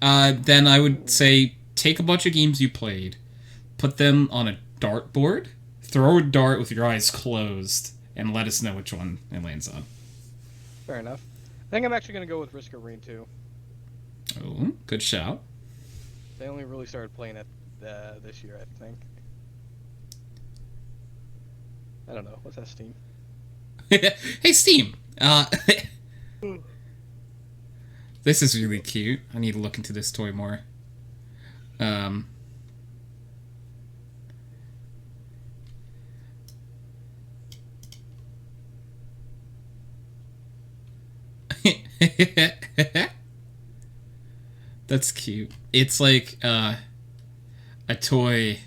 Then I would say take a bunch of games you played, put them on a dartboard, throw a dart with your eyes closed, and let us know which one it lands on. Fair enough. I think I'm actually gonna go with Risk of Rain 2. Oh, good shout. They only really started playing it this year, I think. I don't know. What's that, Steam? Hey, Steam! This is really cute. I need to look into this toy more. That's cute. It's like a toy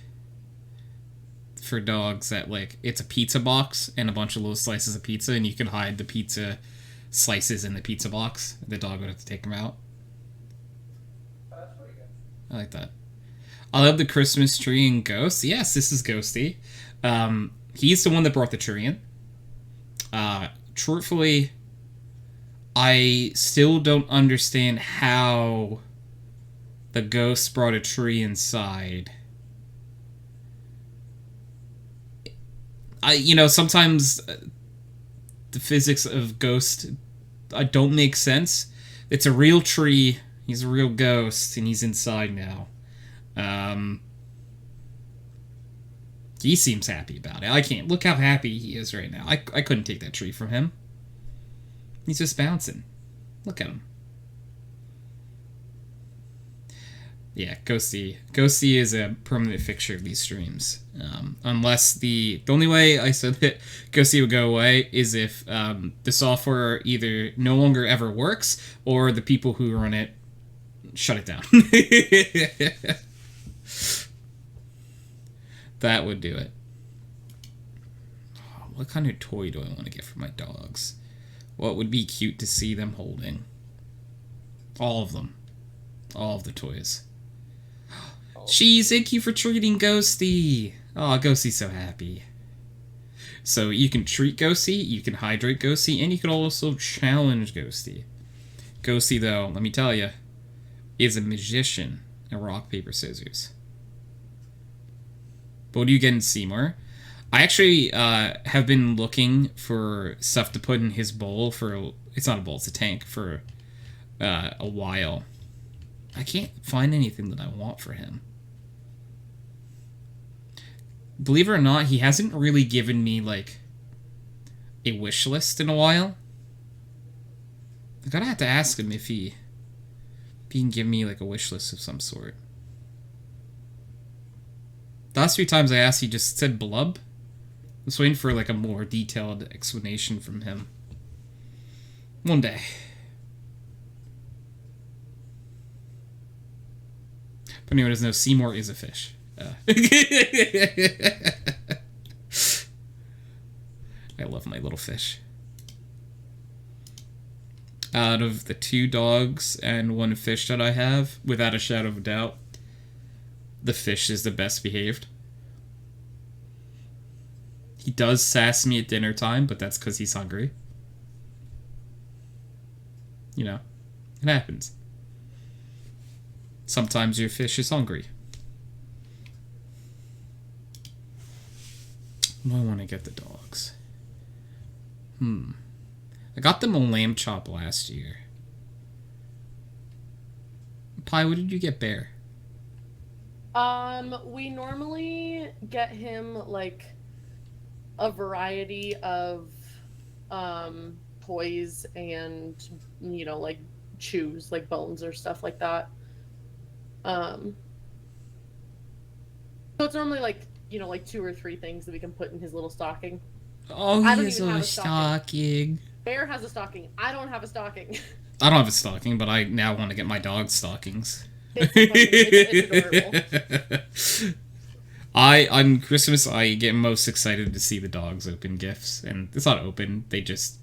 for dogs that, like, it's a pizza box and a bunch of little slices of pizza, and you can hide the pizza slices in the pizza box. The dog would have to take them out. That's pretty good. I like that. I love the Christmas tree and Ghost. Yes, this is Ghosty. He's the one that brought the tree in. Truthfully, I still don't understand how the Ghost brought a tree inside. Sometimes the physics of Ghost don't make sense. It's a real tree, he's a real ghost, and he's inside now. He seems happy about it. I can't. Look how happy he is right now. I couldn't take that tree from him. He's just bouncing. Look at him. Yeah, Ghosty. Ghosty is a permanent fixture of these streams. Unless the only way I said that Ghosty would go away is if the software either no longer ever works or the people who run it shut it down. That would do it. What kind of toy do I want to get for my dogs? What would be cute to see them holding? All of them. All of the toys. Cheese, thank you for treating Ghosty. Oh, Ghosty's so happy. So you can treat Ghosty, you can hydrate Ghosty, and you can also challenge Ghosty. Ghosty, though, let me tell you, is a magician at rock, paper, scissors. But what do you get in Seymour? I actually have been looking for stuff to put in his bowl for... It's not a bowl, it's a tank for a while. I can't find anything that I want for him. Believe it or not, he hasn't really given me, like, a wish list in a while. I'm gonna have to ask him if he can give me, like, a wish list of some sort. The last few times I asked, he just said blub. I was waiting for, like, a more detailed explanation from him. One day. If anyone doesn't know, Seymour is a fish. I love my little fish. Out of the 2 dogs and 1 fish that I have, without a shadow of a doubt, the fish is the best behaved. He does sass me at dinner time, but that's because he's hungry. You know, it happens. Sometimes your fish is hungry. What do I want to get the dogs? I got them a lamb chop last year. Pie, what did you get Bear? We normally get him, like, a variety of, toys and, you know, like, chews, like bones or stuff like that. So it's normally, like, you know, like 2 or 3 things that we can put in his little stocking. Oh, he has a stocking. Bear has a stocking. I don't have a stocking. I don't have a stocking, but I now want to get my dog stockings. It's adorable. On Christmas, I get most excited to see the dogs open gifts. And it's not open, they just...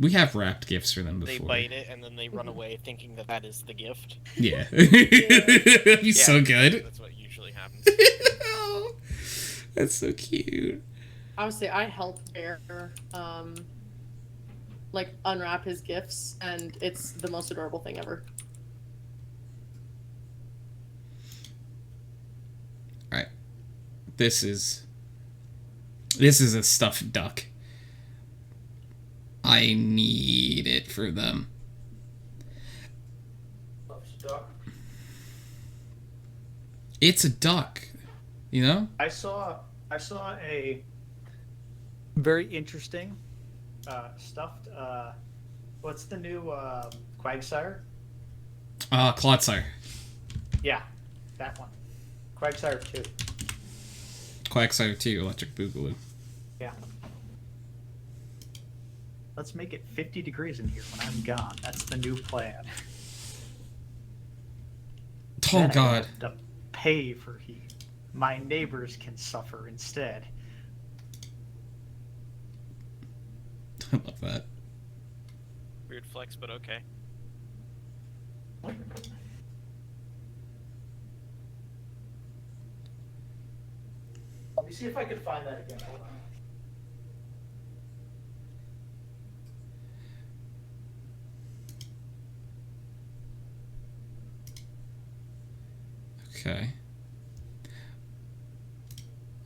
We have wrapped gifts for them before. They bite it and then they run away thinking that that is the gift. Yeah. He's so good. That's what usually happens. That's so cute. I would say I help Bear, like, unwrap his gifts, and it's the most adorable thing ever. Alright. This is a stuffed duck. I need it for them. It's a duck, you know? I saw a very interesting stuffed. What's the new Quagsire? Clodsire. Yeah, that one. Quagsire 2. Quagsire 2, Electric Boogaloo. Yeah. Let's make it 50 degrees in here when I'm gone. That's the new plan. Oh, Then I God. have to pay for heat. My neighbors can suffer instead. I love that. Weird flex, but okay. me see if I can find that again. Hold on. Okay.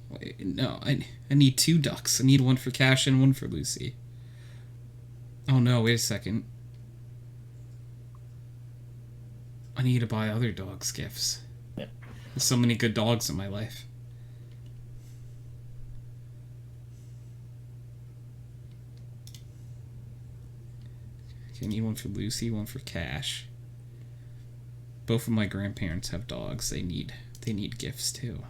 Wait, no, I need 2 ducks. I need one for Cash and one for Lucy. Oh no, wait a second. I need to buy other dogs gifts. There's so many good dogs in my life. Okay, I need one for Lucy, one for Cash. Both of my grandparents have dogs. They need gifts too.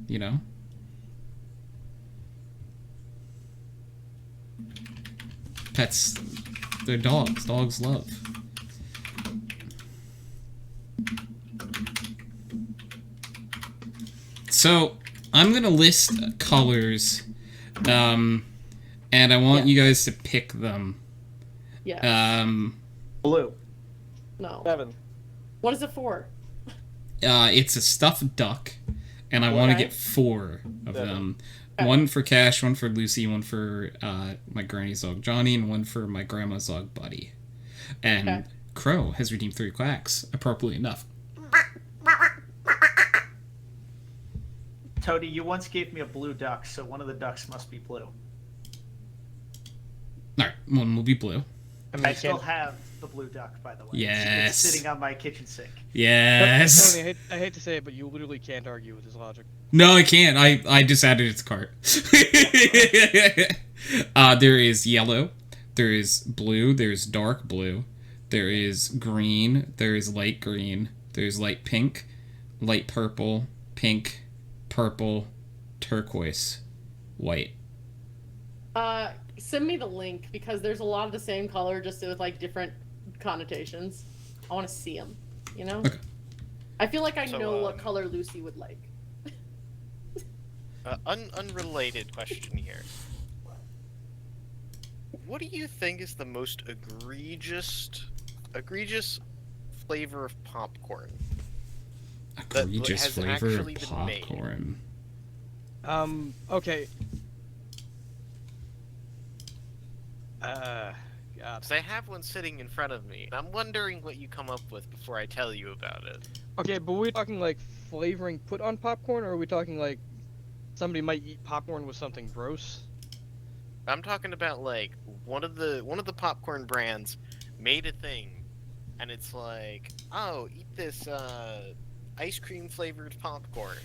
You know? Pets, they're dogs. Dogs love. So, I'm gonna list colors, and I want you guys to pick them. Yeah. Blue. No. 7. What is it for? It's a stuffed duck, and I want to Okay. get 4 of 7. them. Okay. One for Cash, one for Lucy, one for my granny's dog Johnny, and one for my grandma's dog Buddy. And Okay. Crow has redeemed 3 quacks, appropriately enough. Toady, you once gave me a blue duck, so one of the ducks must be blue. Alright, one will be blue. I still have the blue duck, by the way. Yes. It's sitting on my kitchen sink. Yes! Tony, I hate to say it, but you literally can't argue with his logic. No, I can't. I just added it to cart. There is yellow, there is blue, there's dark blue, there is green, there is light green, there's light pink, light purple, pink, purple, turquoise, white. Send me the link because there's a lot of the same color, just with like different connotations. I want to see them. You know. Okay. I feel like I So, know what color Lucy would like. Unrelated question here. What do you think is the most egregious flavor of popcorn? Egregious has flavor of actually been made. popcorn. Okay. God. Because I have one sitting in front of me, and I'm wondering what you come up with before I tell you about it. Okay, but we're talking like flavoring put on popcorn, or are we talking like somebody might eat popcorn with something gross? I'm talking about like one of the popcorn brands made a thing, and it's like, oh, eat this ice cream flavored popcorn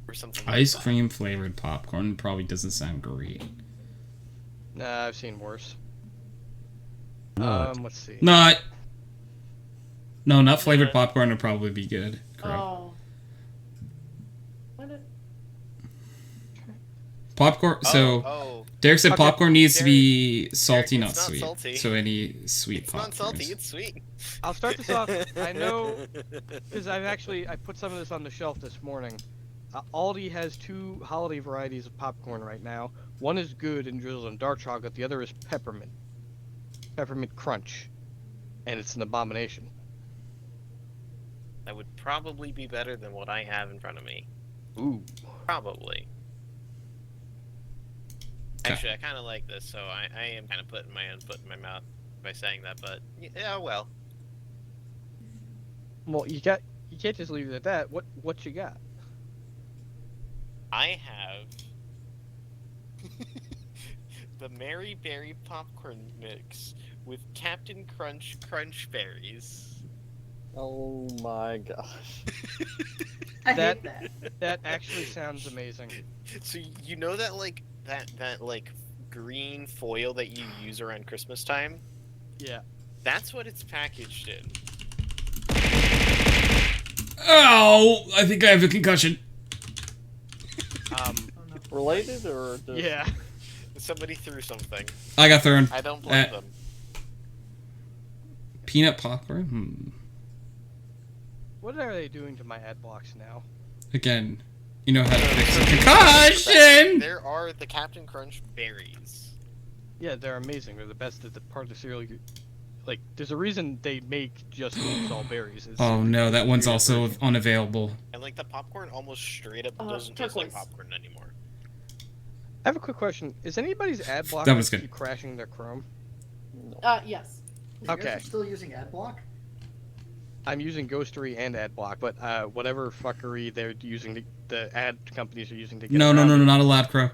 or something. Ice like cream flavored popcorn probably doesn't sound great. Nah, I've seen worse. What? Let's see. Not flavored popcorn would probably be good. Correct. Oh. What did... Popcorn. that. So Oh, Derek said Okay, popcorn needs to be salty, Derek, not it's not sweet. salty. So any sweet it's popcorn. not salty. It's sweet. I'll start this off. I know because I put some of this on the shelf this morning. Aldi has 2 holiday varieties of popcorn right now. One is good and drizzled in dark chocolate. The other is peppermint crunch, and it's an abomination. That would probably be better than what I have in front of me. Ooh. Probably. Okay. Actually, I kind of like this, so I am kind of putting my own foot in my mouth by saying that, but yeah, well. Well, you can't just leave it at that. What you got? I have the Mary Berry popcorn mix with Captain Crunch Crunch Berries. Oh my gosh. I That- hate that. That actually sounds amazing. So you know that like that like green foil that you use around Christmas time? Yeah. That's what it's packaged in. Oh, I think I have a concussion. Related or just... Yeah. Somebody threw something. I got thrown. I don't blame them. Peanut popcorn? What are they doing to my ad blocks now? Again, you know how to fix a concussion! There are the Captain Crunch berries. Yeah, they're amazing. They're the best at the part of the cereal like, there's a reason they make just hoops all berries. It's Oh no, that one's weird also version. unavailable. And like the popcorn almost straight up doesn't taste like turquoise. popcorn anymore. I have a quick question. Is anybody's ad block That was good. keep crashing their Chrome? Yes. You guys Okay. are still using AdBlock? I'm using Ghostery and AdBlock, but whatever fuckery they're using, the ad companies are using to get No, around it not allowed, Crow.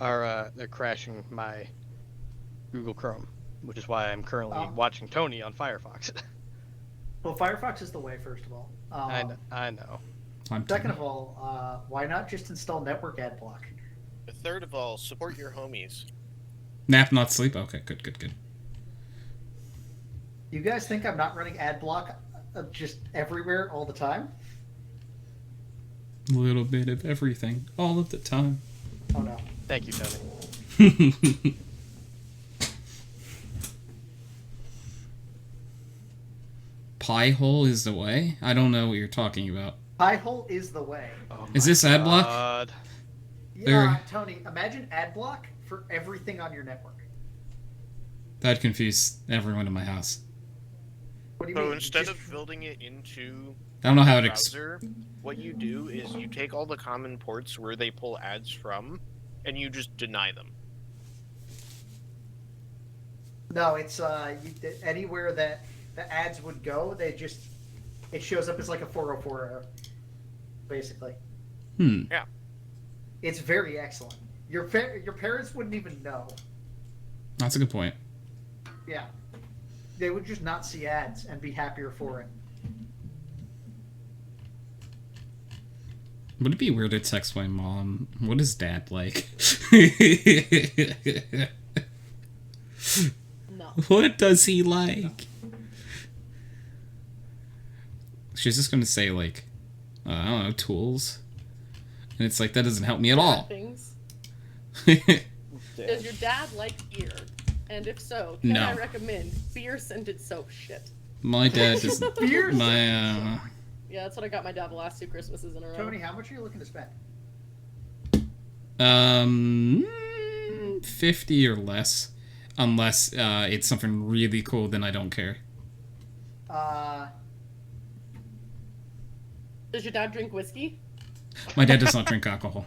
are they're crashing my Google Chrome, which is why I'm currently watching Tony on Firefox. Well, Firefox is the way, first of all. I know. Second of all, why not just install network AdBlock? But third of all, support your homies. Nap, not sleep. Okay, good. You guys think I'm not running AdBlock just everywhere all the time? A little bit of everything, all of the time. Oh no. Thank you, Tony. Pie hole is the way? I don't know what you're talking about. Pi-hole is the way. Oh Is my this ad block? God. Yeah, There- Tony, imagine AdBlock for everything on your network. That'd confuse everyone in my house. What do you So mean? instead Just- of building it into I don't know how the it browser, what you do is you take all the common ports where they pull ads from, and you just deny them. No, it's anywhere that the ads would go, it shows up as like a 404 error, basically. Yeah. It's very excellent. Your parents wouldn't even know. That's a good point. Yeah, they would just not see ads and be happier for it. Would it be weird to text my mom? What is dad like? No. What does he like? She's just gonna say like, I don't know, tools. And it's like, that doesn't help me at all. Things. Damn. Does your dad like beer? And if so, can No. I recommend beer scented soap shit? My dad does. Beer. My Yeah, that's what I got my dad the last 2 Christmases in a row. Tony, how much are you looking to spend? 50 or less, unless it's something really cool. Then I don't care. Does your dad drink whiskey? My dad does not drink alcohol.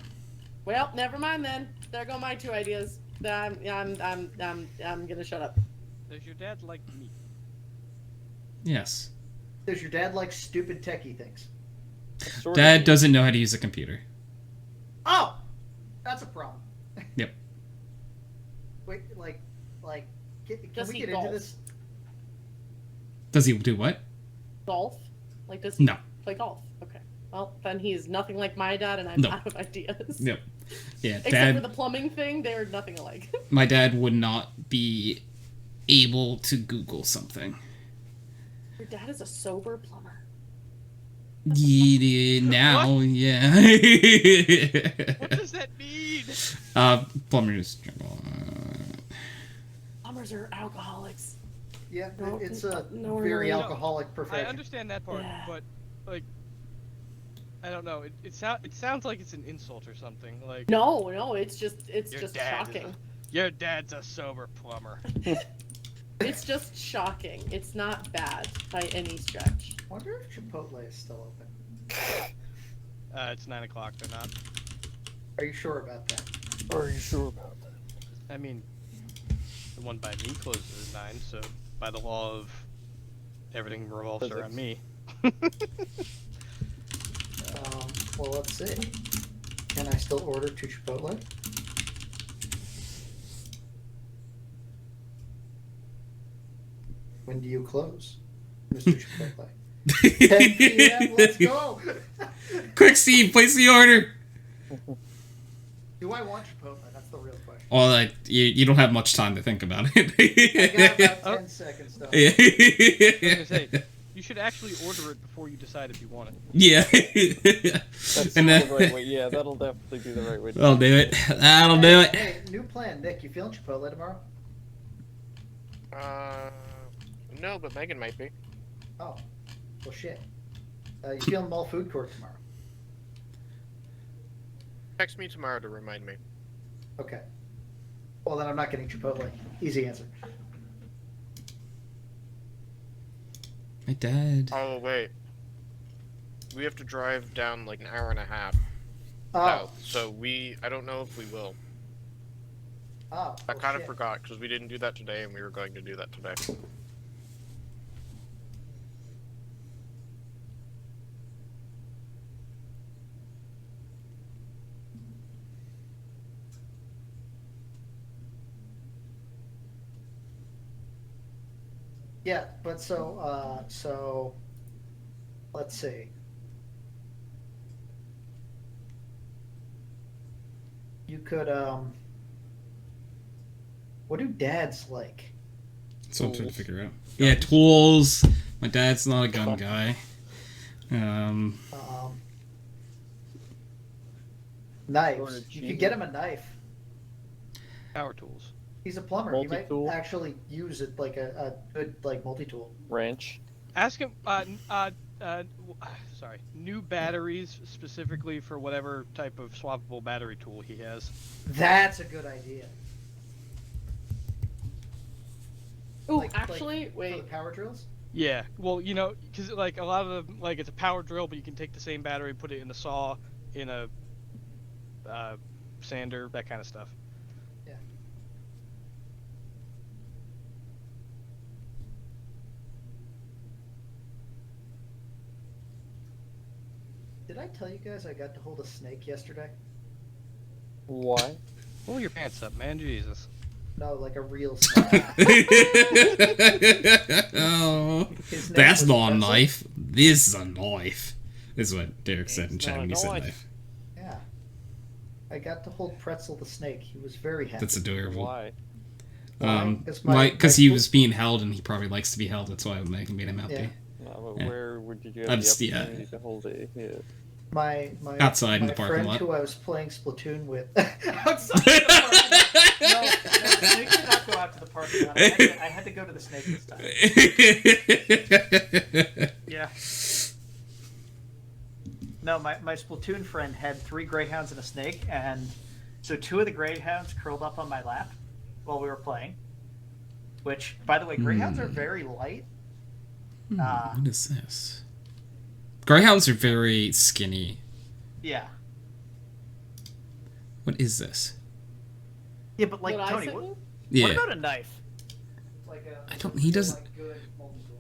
Well, never mind then. There go my 2 ideas. I'm gonna shut up. Does your dad like meat? Yes. Does your dad like stupid techie things? Sort Dad of. doesn't know how to use a computer. Oh, that's a problem. Yep. Wait, can Does we he get golf? into this? Does he do what? Golf? Like, does he No. play golf? Okay. Well, then he's nothing like my dad, and I'm No. out of ideas. Yep. Yeah, Except dad. for the plumbing thing, they're nothing alike. My dad would not be able to Google something. Your dad is a sober plumber. Yeah, now, yeah. What does that mean? Plumbers. Plumbers are alcoholics. Yeah, No, it's a no, very no. alcoholic I profession. understand that part, Yeah. but like, I don't know. It sounds like it's an insult or something. Like, No, it's just Your just dad is shocking. your dad's a sober plumber. It's just shocking. It's not bad by any stretch. I wonder if Chipotle is still open. It's 9 o'clock. They're not. Are you sure about that? Are you sure about that? I mean, the one by me closes at 9, so by the law of everything revolves Physics. around me. Well, let's see. Can I still order to Chipotle? When do you close, Mr. Chipotle? 10 p.m. Let's go. Quick, Steve, place the order. Do I want Chipotle? That's the real question. Well, you don't have much time to think about I got it. about 10 seconds though. I was gonna say, you should actually order it before you decide if you want it. Yeah. That's And the then right way. Yeah, that'll definitely be the right way. I'll do it. That'll do it. Hey, new plan, Nick. You feeling Chipotle tomorrow? No, but Megan might be. Oh, well, shit. You feeling Mall Food Court tomorrow? Text me tomorrow to remind me. Okay. Well, then I'm not getting Chipotle. Easy answer. My dad. Oh wait, we have to drive down like an hour and a half. Oh. So I don't know if we will. Oh. I well, kind of shit. forgot because we didn't do that today, and we were going to do that today. Yeah, but so let's see. You could what do dads like? That's what I'm trying to figure out. Yeah, tools. My dad's not a gun guy. Knives. You could get him a knife. Power tools. He's a plumber. He might Multi-tool? actually use it like a good like multi-tool. Wrench. Ask him. Sorry. New batteries specifically for whatever type of swappable battery tool he has. That's a good idea. Ooh, Like- actually, For wait. the power drills? Yeah. Well, you know, because like a lot of them, like it's a power drill, but you can take the same battery, put it in a saw, in a sander, that kind of stuff. Did I tell you guys I got to hold a snake yesterday? Why? Pull your pants up, man. Jesus. No, like a real snake. Oh, His name that's was not a Pretzel. knife. This is a knife. This is what Derek said in It's chat not when a he said knife. knife. Yeah. I got to hold Pretzel the snake. He was very happy. That's adorable. Why? Why? 'Cause my Because he foot- was being held and he probably likes to be held. That's why it made him happy. Yeah. No, but Yeah. where did you I'd have the just- yeah. opportunity to hold it? Yeah. My Outside in my the parking friend lot. who I was playing Splatoon with. Outside in the parking lot. No, the snake did not go out to the parking lot. I had to go to the snake this time. Yeah. No, my Splatoon friend had 3 greyhounds and a snake, and so 2 of the greyhounds curled up on my lap while we were playing. Which, by the way, greyhounds are very light. What is this? Greyhounds are very skinny. Yeah. What is this? Yeah, but like What I Tony, sent what, you? Yeah. what about a knife? Like a, I don't- he doesn't- like, good multi-tool.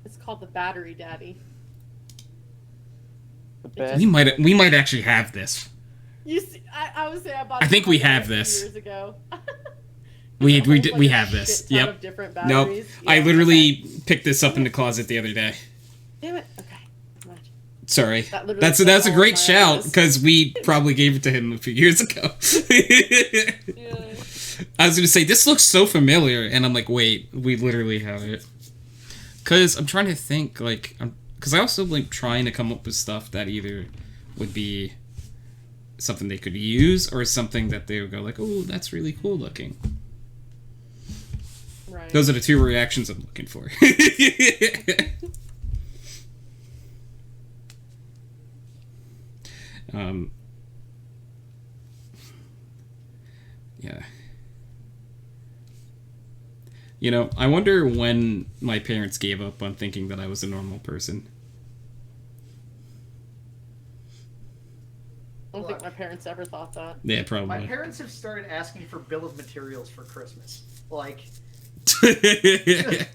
It's called the Battery Daddy. The It best. We might actually have this. You see, I would say I bought. I it think we like have a few this. years ago. We It holds, we like, a have this. shit ton Yep. of different Nope. batteries. I Yeah, literally okay. picked this up in the closet the other day. Damn it. Okay. Imagine. Sorry. That literally That's took a all great my shout ideas. because we probably gave it to him a few years ago. Yeah. I was gonna say this looks so familiar, and I'm like, wait, we literally have it. Cause I'm trying to think, like, cause I also like trying to come up with stuff that either would be something they could use or something that they would go like, oh, that's really cool looking. Right. Those are the 2 reactions I'm looking for. Yeah. You know, I wonder when my parents gave up on thinking that I was a normal person. I don't think my parents ever thought that. Yeah, My probably. parents have started asking for bill of materials for Christmas. Like, that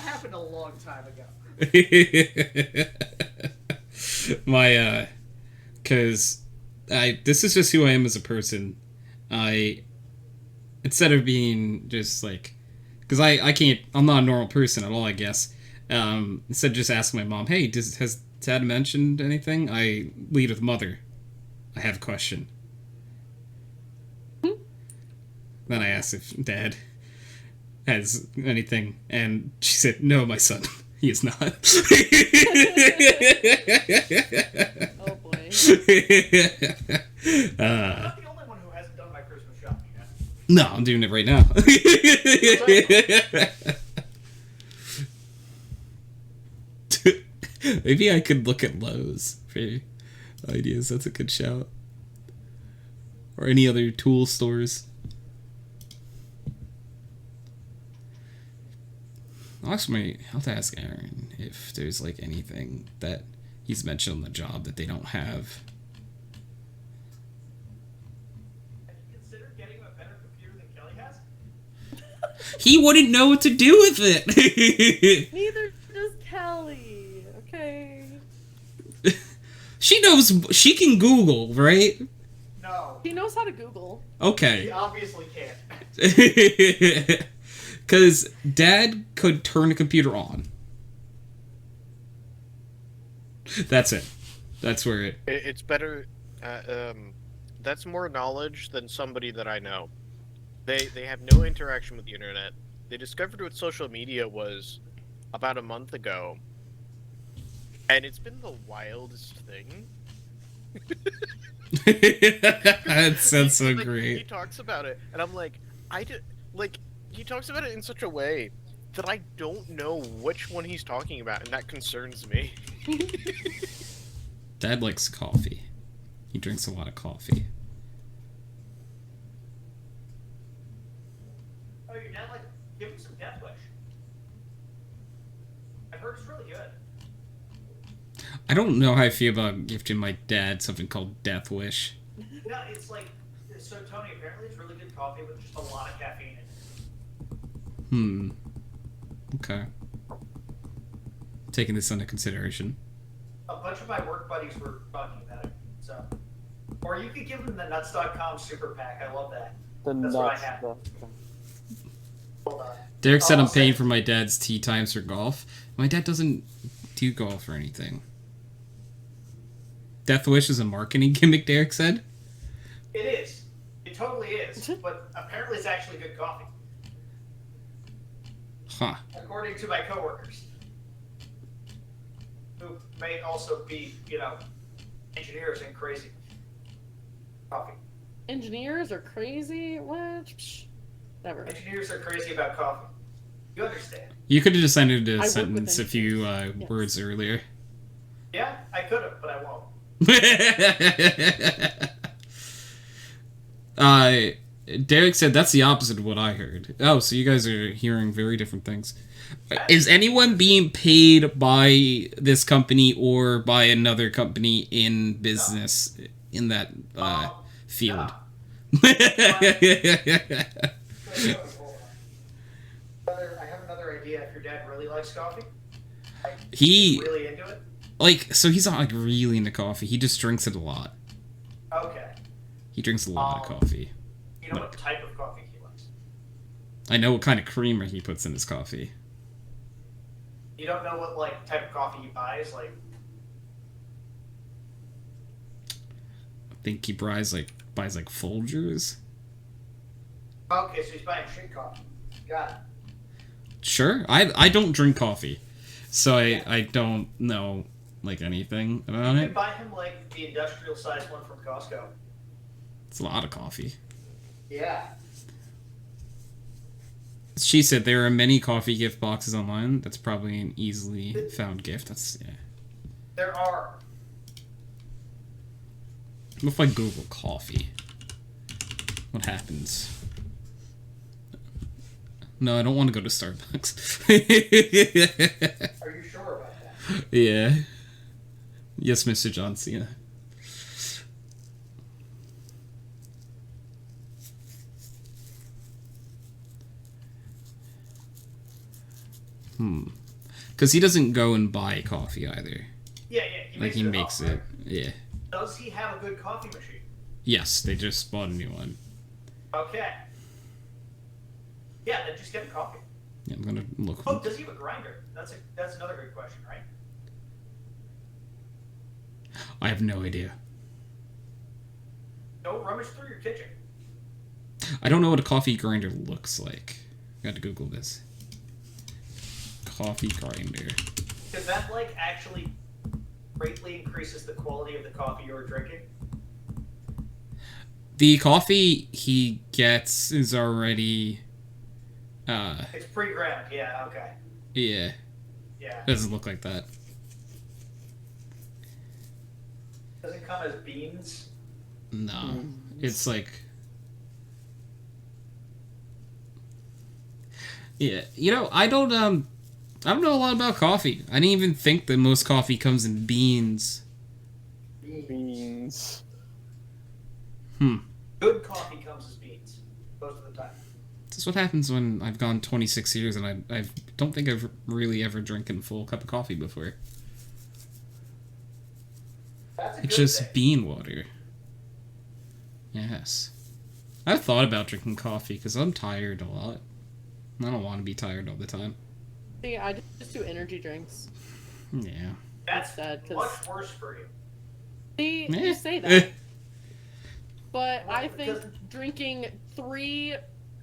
happened a long time ago. My cuz this is just who I am as a person. Instead of being just like, cuz I'm not a normal person at all, I guess. Instead of just asking my mom, "Hey, has Dad mentioned anything?" I lead with mother. I have a question. Then I asked if Dad has anything, and she said, "No, my son, he is not." Oh boy. I'm not the only one who hasn't done my Christmas shopping yet. No, I'm doing it right now. Maybe I could look at Lowe's for ideas. That's a good shout. Or any other tool stores. I'll have to ask Aaron if there's like anything that he's mentioned on the job that they don't have. Have you considered getting a better computer than Kelly has? He wouldn't know what to do with it. Neither does Kelly. Okay. She knows. She can Google, right? No. He knows how to Google. Okay. He obviously can't. Because Dad could turn a computer on. That's it. That's where it... It's better. That's more knowledge than somebody that I know. They have no interaction with the internet. They discovered what social media was about a month ago, and it's been the wildest thing. That sounds so Like, great. He talks about it, and I'm like, he talks about it in such a way that I don't know which one he's talking about, and that concerns me. Dad likes coffee. He drinks a lot of coffee. Oh, your dad, like, give him some Death Wish. I've heard it's really good. I don't know how I feel about gifting my dad something called Death Wish. No, it's like, so Tony, apparently it's really good coffee with just a lot of caffeine in it. Okay. Taking this under consideration. A bunch of my work buddies were talking about it, so. Or you could give them the nuts.com super pack. I love that. That's what I have. Hold on. Derek said I'll I'm paying say- for my dad's tea times for golf. My dad doesn't do golf or anything. Death Wish is a marketing gimmick, Derek said. It is. It totally is. But apparently it's actually good coffee, Huh. according to my coworkers. Who may also be, engineers and crazy. Coffee. Engineers are crazy? What? Psh, never. Engineers are crazy about coffee. You understand? You could have just ended I a work with sentence a few engineers. words earlier. Yeah, I could have, but I won't. Derek said that's the opposite of what I heard. Oh, so you guys are hearing very different things. Is anyone being paid by this company or by another company in business in that field? I have another idea. If your dad really likes coffee, He really into it. so he's not like really into coffee. He just drinks it a lot. Okay. He drinks a lot of coffee. You know what type of coffee he likes? I know what kind of creamer he puts in his coffee. You don't know what type of coffee he buys, like. I think he buys like Folgers. Okay, so he's buying shit coffee. Got it. Sure. I don't drink coffee, so I don't know like anything about You it. can buy him the industrial sized one from Costco. It's a lot of coffee. Yeah. She said there are many coffee gift boxes online. That's probably an easily found gift. That's There are. What if I Google coffee? What happens? No, I don't want to go to Starbucks. Are you sure about that? Yeah. Yes, Mr. John Cena. Because he doesn't go and buy coffee either. Yeah, yeah. He makes it. Yeah. Does he have a good coffee machine? Yes, they just bought a new one. Okay. Yeah, then just get a coffee. Yeah, I'm gonna look. Oh, does he have a grinder? That's another good question, right? I have no idea. Go rummage through your kitchen. I don't know what a coffee grinder looks like. I got to Google this. Coffee grinder. Because that actually greatly increases the quality of the coffee you're drinking. The coffee he gets is already. It's pre-ground. Yeah. Okay. Yeah. Yeah. Doesn't look like that. Doesn't come as beans. No. It's like. Yeah. I don't I don't know a lot about coffee. I didn't even think that most coffee comes in beans. Beans. Good coffee comes as beans most of the time. This is what happens when I've gone 26 years and I don't think I've really ever drinking a full cup of coffee before. That's a It's good just thing. bean water. Yes. I've thought about drinking coffee because I'm tired a lot. I don't want to be tired all the time. See, I just do energy drinks Yeah. That's instead. 'Cause much worse for you. see, Eh. you say that, but Well, I think because- drinking 3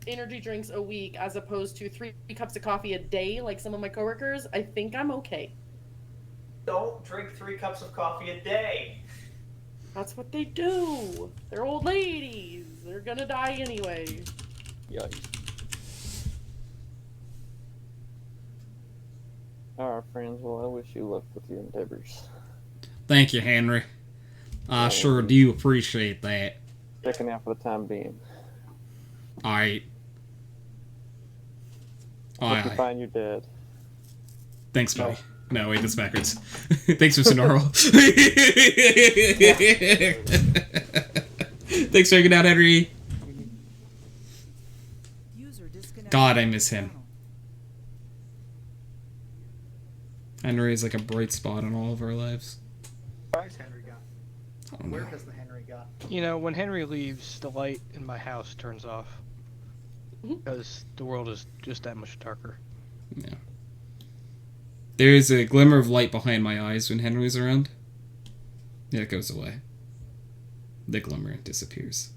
energy drinks a week as opposed to 3 cups of coffee a day, like some of my coworkers, I think I'm okay. Don't drink 3 cups of coffee a day. That's what they do. They're old ladies. They're gonna die anyway. Yikes. Alright, friends. Well, I wish you luck with your endeavors. Thank you, Henry. I sure do appreciate that. Checking out for the time being. Alright. Hope you Aye. find your dad. Thanks, buddy. No, wait, that's backwards. Thanks, Mr. Norwell. Thanks for hanging out, Henry. User disconnected God, I from miss your him. channel. Henry is like a bright spot in all of our lives. Where's Henry gone? I don't Where know. has the Henry gone? You know, when Henry leaves, the light in my house turns off. Because the world is just that much darker. Yeah. There's a glimmer of light behind my eyes when Henry's around. Yeah, it goes away. The glimmer disappears.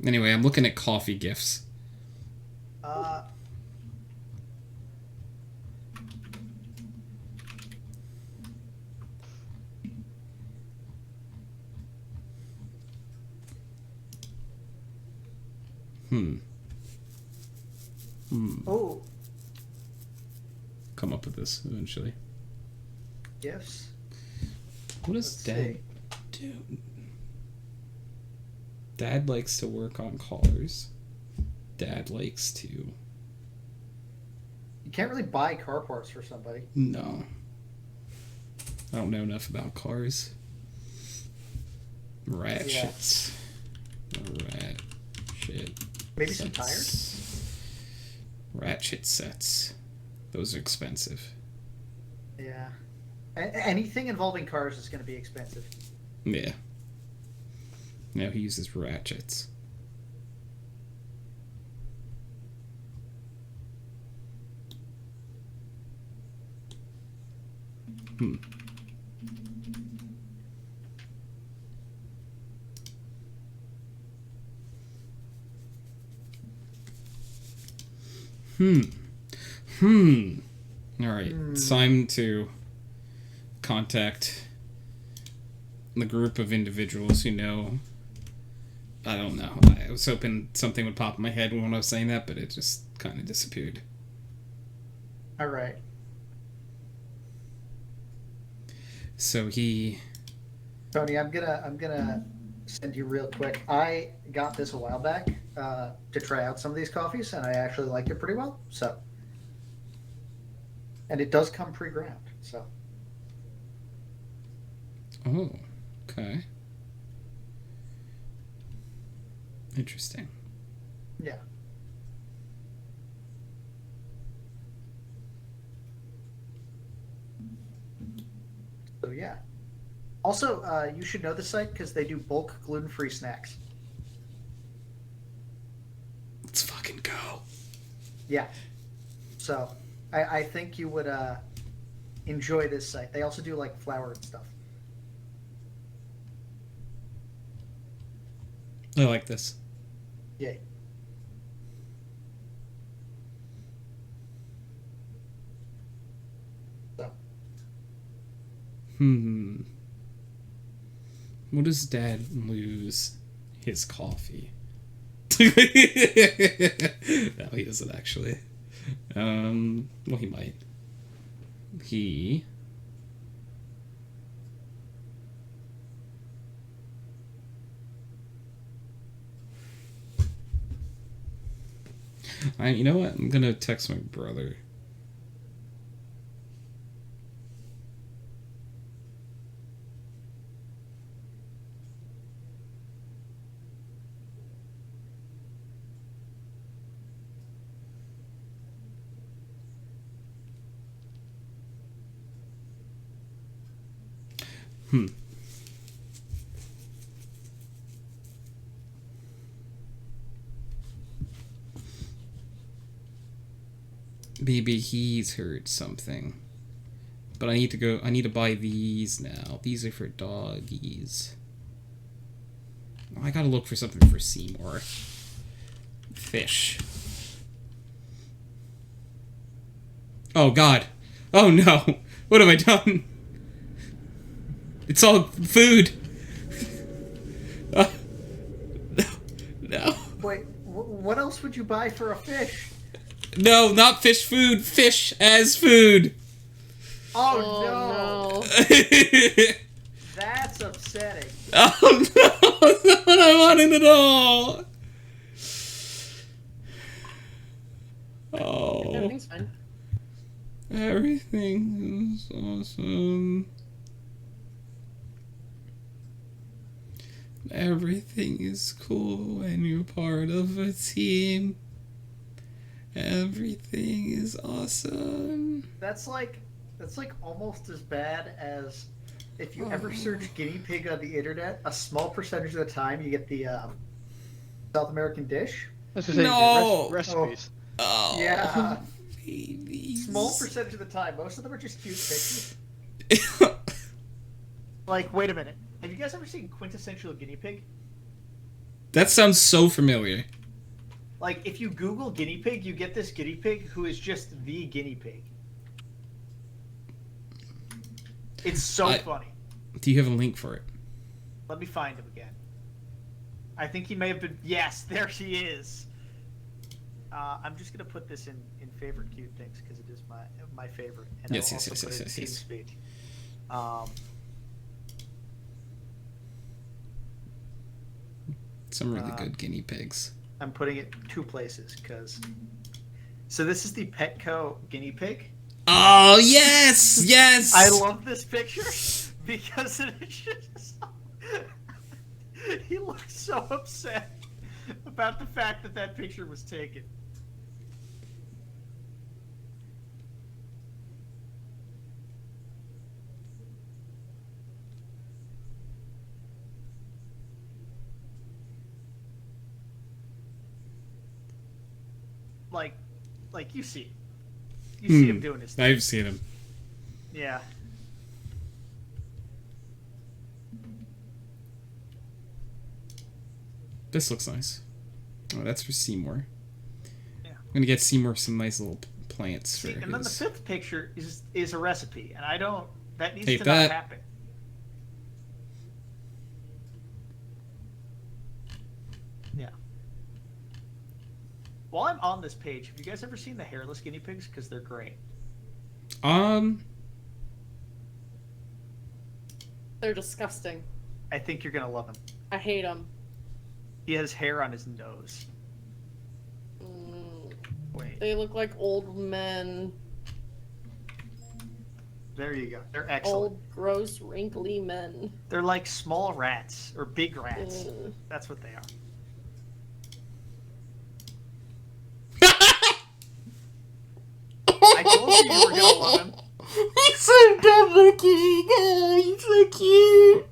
Anyway, I'm looking at coffee gifts. Oh, Come up with this eventually. gifts. What does Let's Dad see. do? Dad likes to work on cars. Dad likes to... You can't really buy car parts for somebody. No. I don't know enough about cars. Ratchets. Ratchet. Maybe some sets. tires? Ratchet sets. Those are expensive. Yeah. Anything involving cars is going to be expensive. Yeah. Now he uses ratchets. Alright, it's time to contact the group of individuals who know. I don't know. I was hoping something would pop in my head when I was saying that, but it just kind of disappeared. All right. So he... Tony, I'm gonna send you real quick. I got this a while back to try out some of these coffees, and I actually liked it pretty well. So, and it does come pre-ground. So, Oh, okay. Interesting. yeah. So yeah. Also, you should know the site because they do bulk gluten-free snacks. Let's fucking go. Yeah. So, I think you would enjoy this site. They also do like flour and stuff. I like this. Yay. So, What does Dad lose? His coffee. No, he doesn't actually. Well, he might. He... You know what? I'm gonna text my brother. Maybe he's heard something. But I need to buy these now. These are for doggies. I gotta look for something for Seymour. Fish. Oh god. Oh no. What have I done? It's all food. No. No. Wait, what else would you buy for a fish? No, not fish food. Fish as food. Oh, no. No. That's upsetting. Oh no, that's not what I wanted at all. Oh. Everything's fine. Everything is awesome. Everything is cool when you're part of a team. Everything is awesome. That's like almost as bad as if you ever search guinea pig on the internet. A small percentage of the time, you get the South American dish. Let's just say No. recipes. Oh, Yeah. babies. Small percentage of the time. Most of them are just cute pictures. Like, wait a minute. Have you guys ever seen Quintessential Guinea Pig? That sounds so familiar. Like, if you Google guinea pig, you get this guinea pig who is just the guinea pig. It's so funny. Do you have a link for it? Let me find him again. I think he may have been... Yes, there he is. I'm just going to put this in favorite cute things because it is my favorite. And Yes, I'll yes, also yes, put yes, it in yes, TeamSpeak. Some really good guinea pigs. I'm putting it 2 places because... So this is the Petco guinea pig. Oh, yes! Yes! I love this picture because it is just... He looks so upset about the fact that that picture was taken. Like you see. You see him doing his thing. I've seen him. Yeah. This looks nice. Oh, that's for Seymour. Yeah. I'm gonna get Seymour some nice little plants See, for and then the his... 5th picture is a recipe, and I don't... That needs Hate to that. not happen. Yeah. While I'm on this page, have you guys ever seen the hairless guinea pigs? Because they're great. They're disgusting. I think you're gonna love him. I hate them. He has hair on his nose. Wait. They look like old men. There you go. They're excellent. Old, gross, wrinkly men. They're like small rats or big rats. Ugh. That's what they are. I told you you were gonna love him. He's so good looking. Oh, he's so cute.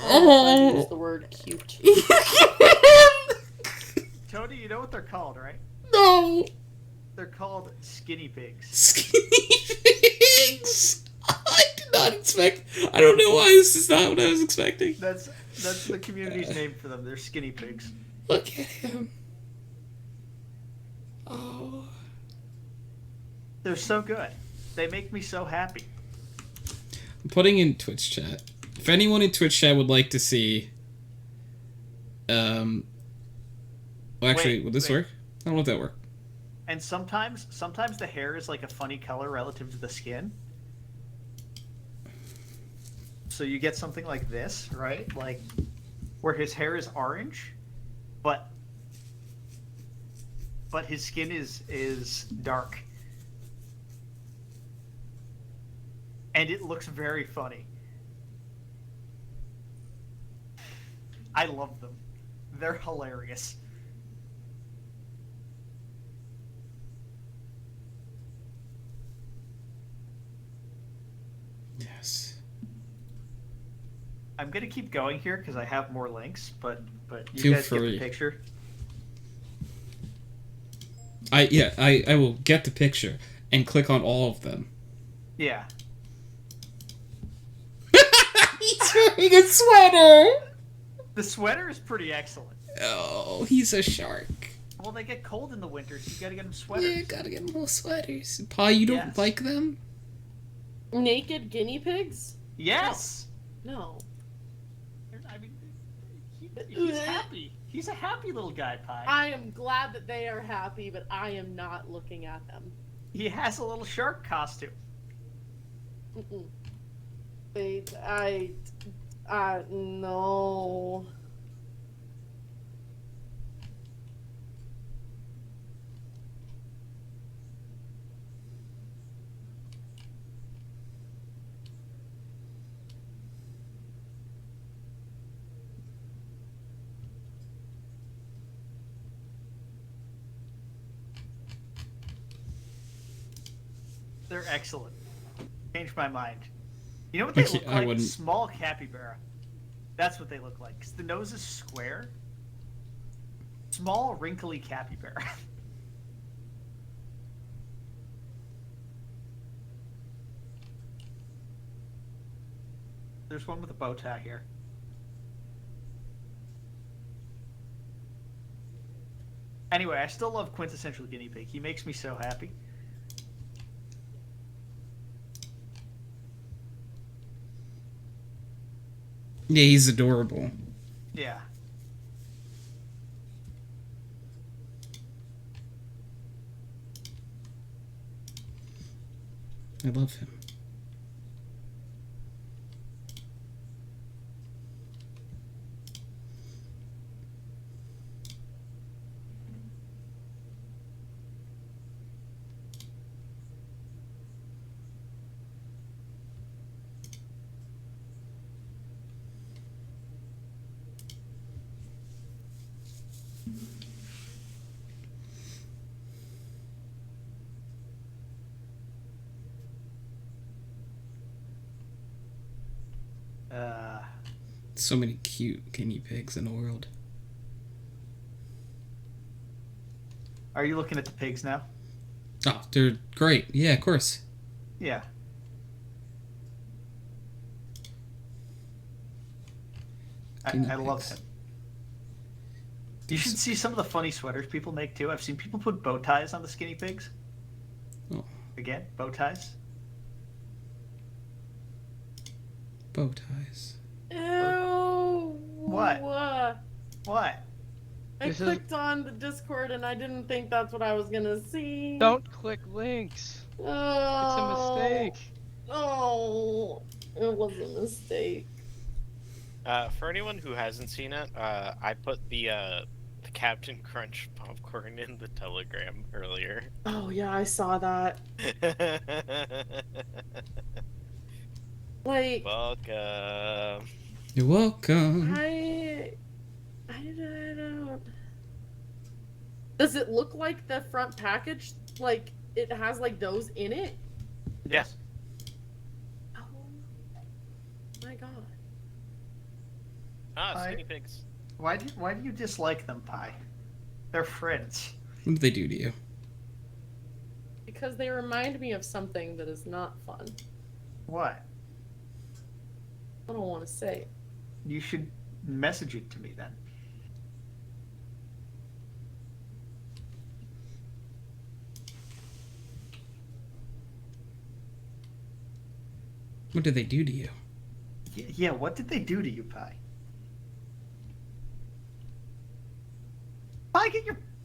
I use the word cute. Tony, you know what they're called, right? No. They're called skinny pigs. Skinny pigs. I did not expect... I don't know why this is not what I was expecting. That's the community's name for them. They're skinny pigs. Look at him. Oh. They're so good. They make me so happy. I'm putting in Twitch chat. If anyone in Twitch chat would like to see... Well, actually, would this work? I don't know if that work. And sometimes the hair is like a funny color relative to the skin. So you get something like this, right? Like where his hair is orange, but but his skin is dark. And it looks very funny. I love them. They're hilarious. Yes. I'm gonna keep going here because I have more links, but you Feel guys get free. the picture. I will get the picture and click on all of them. Yeah. He's wearing a sweater. The sweater is pretty excellent. Oh, he's a shark. Well, they get cold in the winter, so you gotta get them sweaters. Yeah, gotta get little sweaters. Pa, you don't Yes. like them? Naked guinea pigs? Yes. No. I mean, he's happy. He's a happy little guy, Pie. I am glad that they are happy, but I am not looking at them. He has a little shark costume. Mm-mm. No. They're excellent. Changed my mind. You know what they Okay, look I like? wouldn't. Small capybara. That's what they look like. 'Cause the nose is square. Small, wrinkly capybara. There's one with a bow tie here. Anyway, I still love quintessential guinea pig. He makes me so happy. Yeah, he's adorable. Yeah. I love him. So many cute guinea pigs in the world. Are you looking at the pigs now? Oh, they're great. Yeah, of course. Yeah. Guinea I love pigs. him. You should see some of the funny sweaters people make too. I've seen people put bow ties on the skinny pigs. Oh, Again, bow ties. bow ties. Ew. What? What? I This is- clicked on the Discord and I didn't think that's what I was gonna see. Don't click links. It's a Oh. mistake. Oh, it was a mistake. For anyone who hasn't seen it, I put the Captain Crunch popcorn in the Telegram earlier. Oh yeah, I saw that. Like, Welcome. You're welcome. I don't. Does it look like the front package? Like it has like those in it? Yes. Oh my god. Ah, skinny pigs. Why do you dislike them, Pie? They're friends. What did they do to you? Because they remind me of something that is not fun. What? I don't want to say it. You should message it to me then. What did they do to you? Yeah, what did they do to you, Pie? Pie,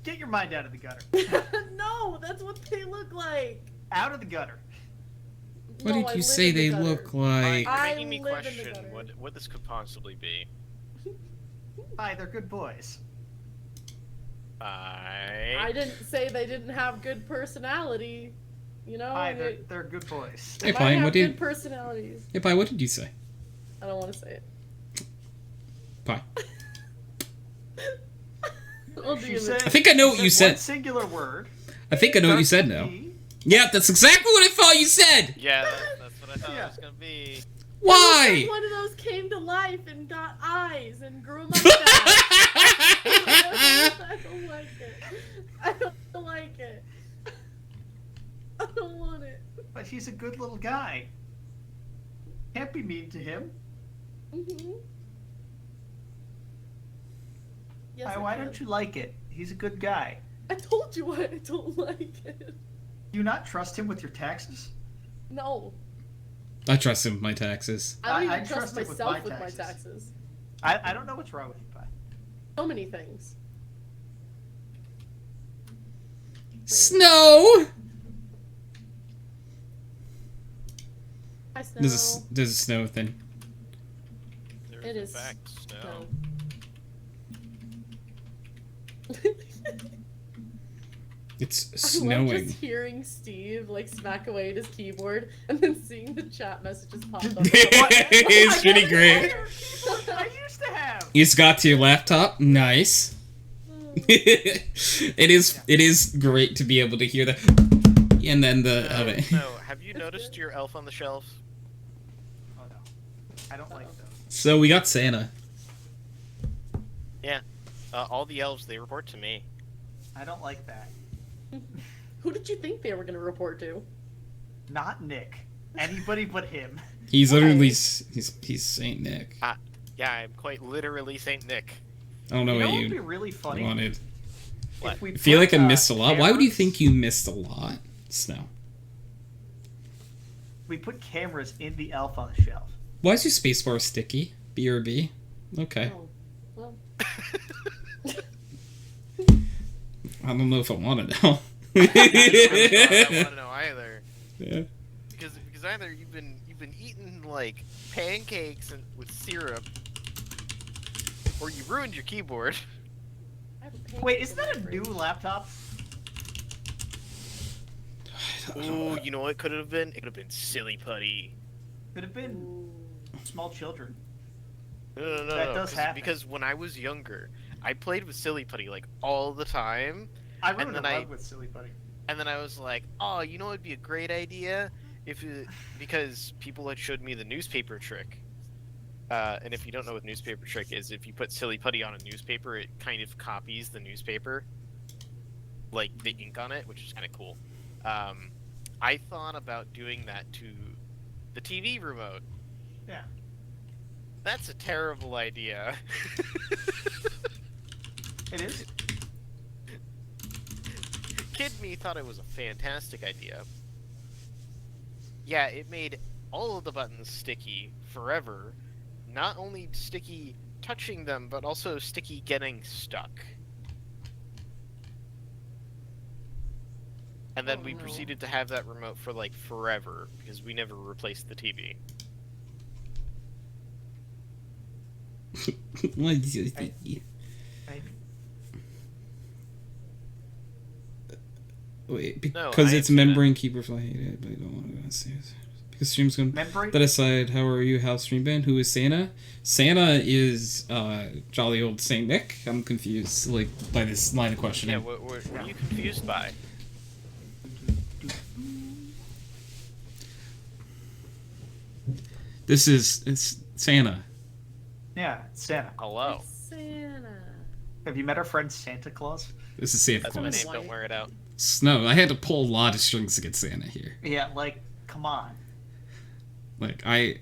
get your mind out of the gutter. No, that's what they look like. Out of the gutter. What No, I did you live say in the they gutter. look Alright, like? you're I making me live in the question gutter. what this could possibly be. Pie, they're good boys. I didn't say they didn't have good personality. You know, Hi, they're good boys. Hey, might Pine, have what good did... personalities. Hey, Pine, what did you say? I don't want to say it. Pine. I'll do She it. said, I think I know what you one said. singular word. I think I know what you said now. E. Yeah, that's exactly what I thought you said! Yeah, that's what I thought Yeah. it was gonna be. Why? One of those came to life and got eyes and grew a mustache. I don't like it. I don't like it. I don't want it. But he's a good little guy. Can't be mean to him. Mm-hmm. Yes, Why don't you like it? He's a good guy. I told you why I don't like it. Do you not trust him with your taxes? No. I trust him with my taxes. I don't I even trust trust it with myself my with my taxes. taxes. I don't know what's wrong with you, Pi. So many things. Snow! Hi, Snow. There's a snow thing. There's It in is fact snow. It's I love snowing. just hearing Steve like smack away at his keyboard and then seeing the chat messages pop up. It's pretty great. I used to have. You just got to your laptop. Nice. It is great to be able to hear that. And then the No, have you noticed your elf on the shelf? Oh no, I don't like those. So we got Santa. Yeah. All the elves, they report to me. I don't like that. Who did you think they were going to report to? Not Nick. Anybody but him. He's Why? literally he's Saint Nick. Yeah, I'm quite literally Saint Nick. I don't know You know what what would be you really funny? wanted. What? If we I feel put, like I missed a lot. Why would you cameras- think you missed a lot, Snow? We put cameras in the elf on the shelf. Why is your spacebar sticky? BRB? Okay. Oh, well, I don't know if I want to know. I don't want to know either. Yeah. Because either you've been eating like pancakes with syrup, or you ruined your keyboard. I have a pancake Wait, isn't in that a my new fridge. laptop? Ooh, you know what it could have been? It could have been Silly Putty. Could have been small children. No, That does happen. Because when I was younger, I played with Silly Putty like all the time, I ruined then a I- rug with Silly Putty. and then I was like, oh, you know what'd be a great idea? Because people had showed me the newspaper trick. And if you don't know what newspaper trick is, if you put Silly Putty on a newspaper, it kind of copies the newspaper, like the ink on it, which is kind of cool. I thought about doing that to the TV remote. Yeah. That's a terrible idea. It is. Kid me thought it was a fantastic idea. Yeah, it made all of the buttons sticky forever. Not only sticky touching them, but also sticky getting stuck. And then Oh, we no. proceeded to have that remote for like forever, because we never replaced the TV. What is it? I, Wait, No, because I it's have seen it. membrane keepers. I hate it, but I don't want to say it. Because stream's going. membrane. That aside, how are you? How's stream been? Who is Santa? Santa is jolly old Saint Nick. I'm confused, like, by this line of Yeah, questioning. what are you confused by? It's Santa. Yeah, it's Santa. Hello. Santa. Have you met our friend Santa Claus? This is Santa That's my Claus. name, don't wear it out. Snow. I had to pull a lot of strings to get Santa here. Yeah, like, come on. Like I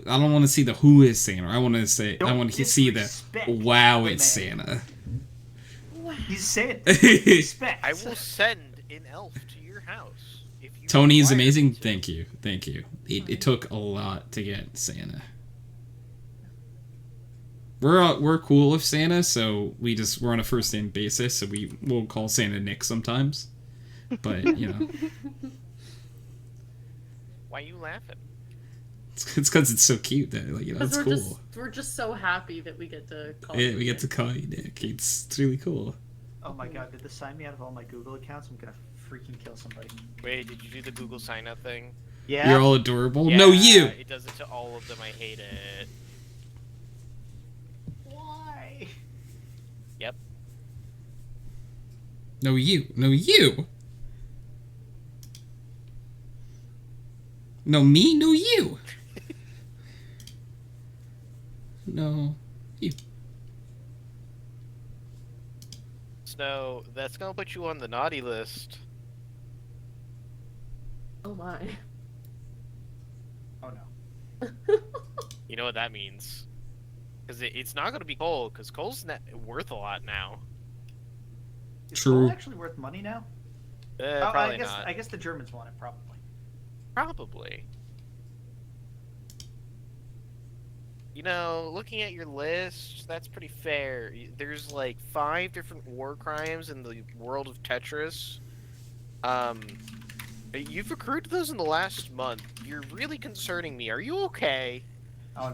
don't want to see the who is Santa. I want to say I Don't want to see the disrespect wow, the it's man. Santa. He's Santa. Respect. I will send an elf to your house if you. Tony is require amazing. me to. Thank you. It took a lot to get Santa. We're cool with Santa, so we're on a first name basis. So we'll call Santa Nick sometimes, but you know, Why are you laughing? It's because it's so cute that like you know it's cool. We're just so happy that we get to call Yeah, you we get to Nick. call you Nick. It's really cool. Oh my god, did this sign me out of all my Google accounts? I'm gonna freaking kill somebody. Wait, did you do the Google sign up thing? Yeah. You're all adorable. Yeah, No, you. It does it to all of them. I hate it. Why? Yep. No, you. No, you. No, me. No, you. No, you. So that's gonna put you on the naughty list. Oh my. Oh no. You know what that means? Because it's not gonna be Cole, because Cole's worth a lot now. Is True. Cole actually worth money now? Probably I guess not. I guess the Germans want it probably. Probably. You know, looking at your list, that's pretty fair. There's like 5 different war crimes in the world of Tetris. You've accrued those in the last month. You're really concerning me. Are you okay? Oh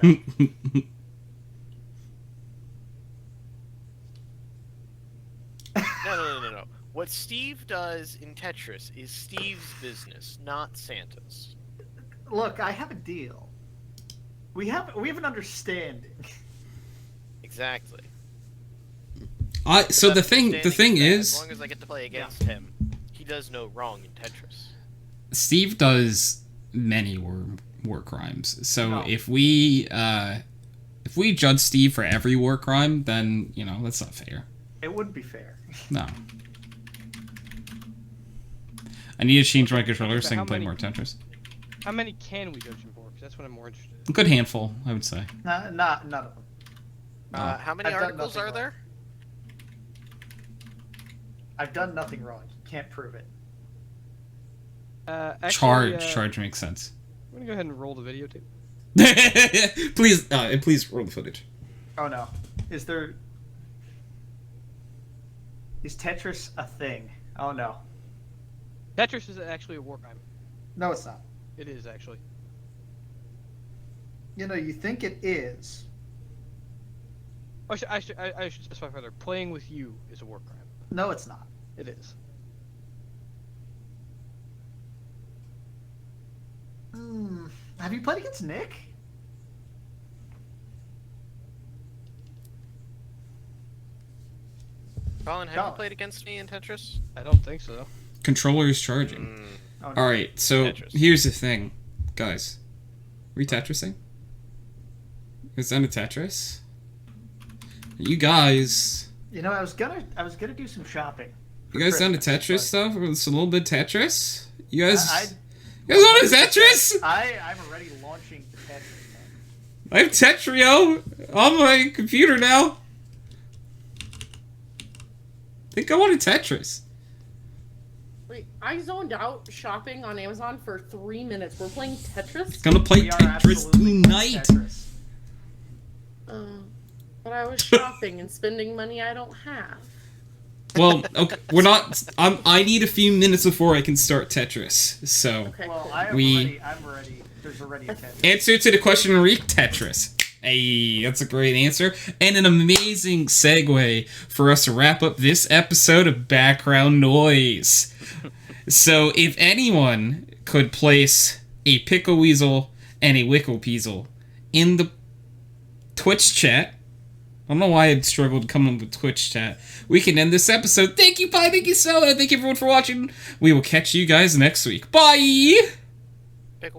no. No. What Steve does in Tetris is Steve's business, not Santa's. Look, I have a deal. We have an understanding. Exactly. So But the that thing understanding that is, as long as I get to play against him, he does no wrong in Tetris. Steve does many war crimes. So No. if we judge Steve for every war crime, then you know that's not fair. It wouldn't be fair. No. I need to change my controller so I How can play many- more Tetris. How many can we judge him for? Because that's what I'm more interested in. A good handful, I would say. None of them. How many I've done articles nothing are wrong. there? I've done nothing wrong. You can't prove it. Actually, Charge makes sense. I'm gonna go ahead and roll the videotape. Please roll the footage. Oh no. Is Tetris a thing? Oh no. Tetris is actually a war crime. No, it's not. It is actually. You know, you think it is. I should specify further. Playing with you is a war crime. No, it's not. It is. Have you played against Nick? Colin, have No. you played against me in Tetris? I don't think so. Controller is charging. Oh, no. Alright, so Tetris. here's the thing. Guys. Are we Tetrising? Is that a Tetris? You guys. You know, I was gonna do some shopping. You guys done a Christmas, Tetris stuff? It's a little bit Tetris? You guys. You I guys want a Tetris? I'm already launching the Tetris. Man. I have Tetrio on my computer now. I think I want a Tetris. Wait, I zoned out shopping on Amazon for 3 minutes. We're playing Tetris? Gonna play We are Tetris absolutely playing tonight. Tetris. But I was shopping and spending money I don't have. Well, okay, we're not. I need a few minutes before I can start Tetris. So, Okay, Well, cool. I'm We- ready. There's already a Tetris. answer to the question, Reek Tetris. Hey, that's a great answer. And an amazing segue for us to wrap up this episode of Background Noise. So, if anyone could place a Pickle Weasel and a Wickle Peasel in the Twitch chat, I don't know why I'd struggled to come up with Twitch chat, we can end this episode. Thank you, Pi. Thank you, Sella. Thank you, everyone, for watching. We will catch you guys next week. Bye! Pick a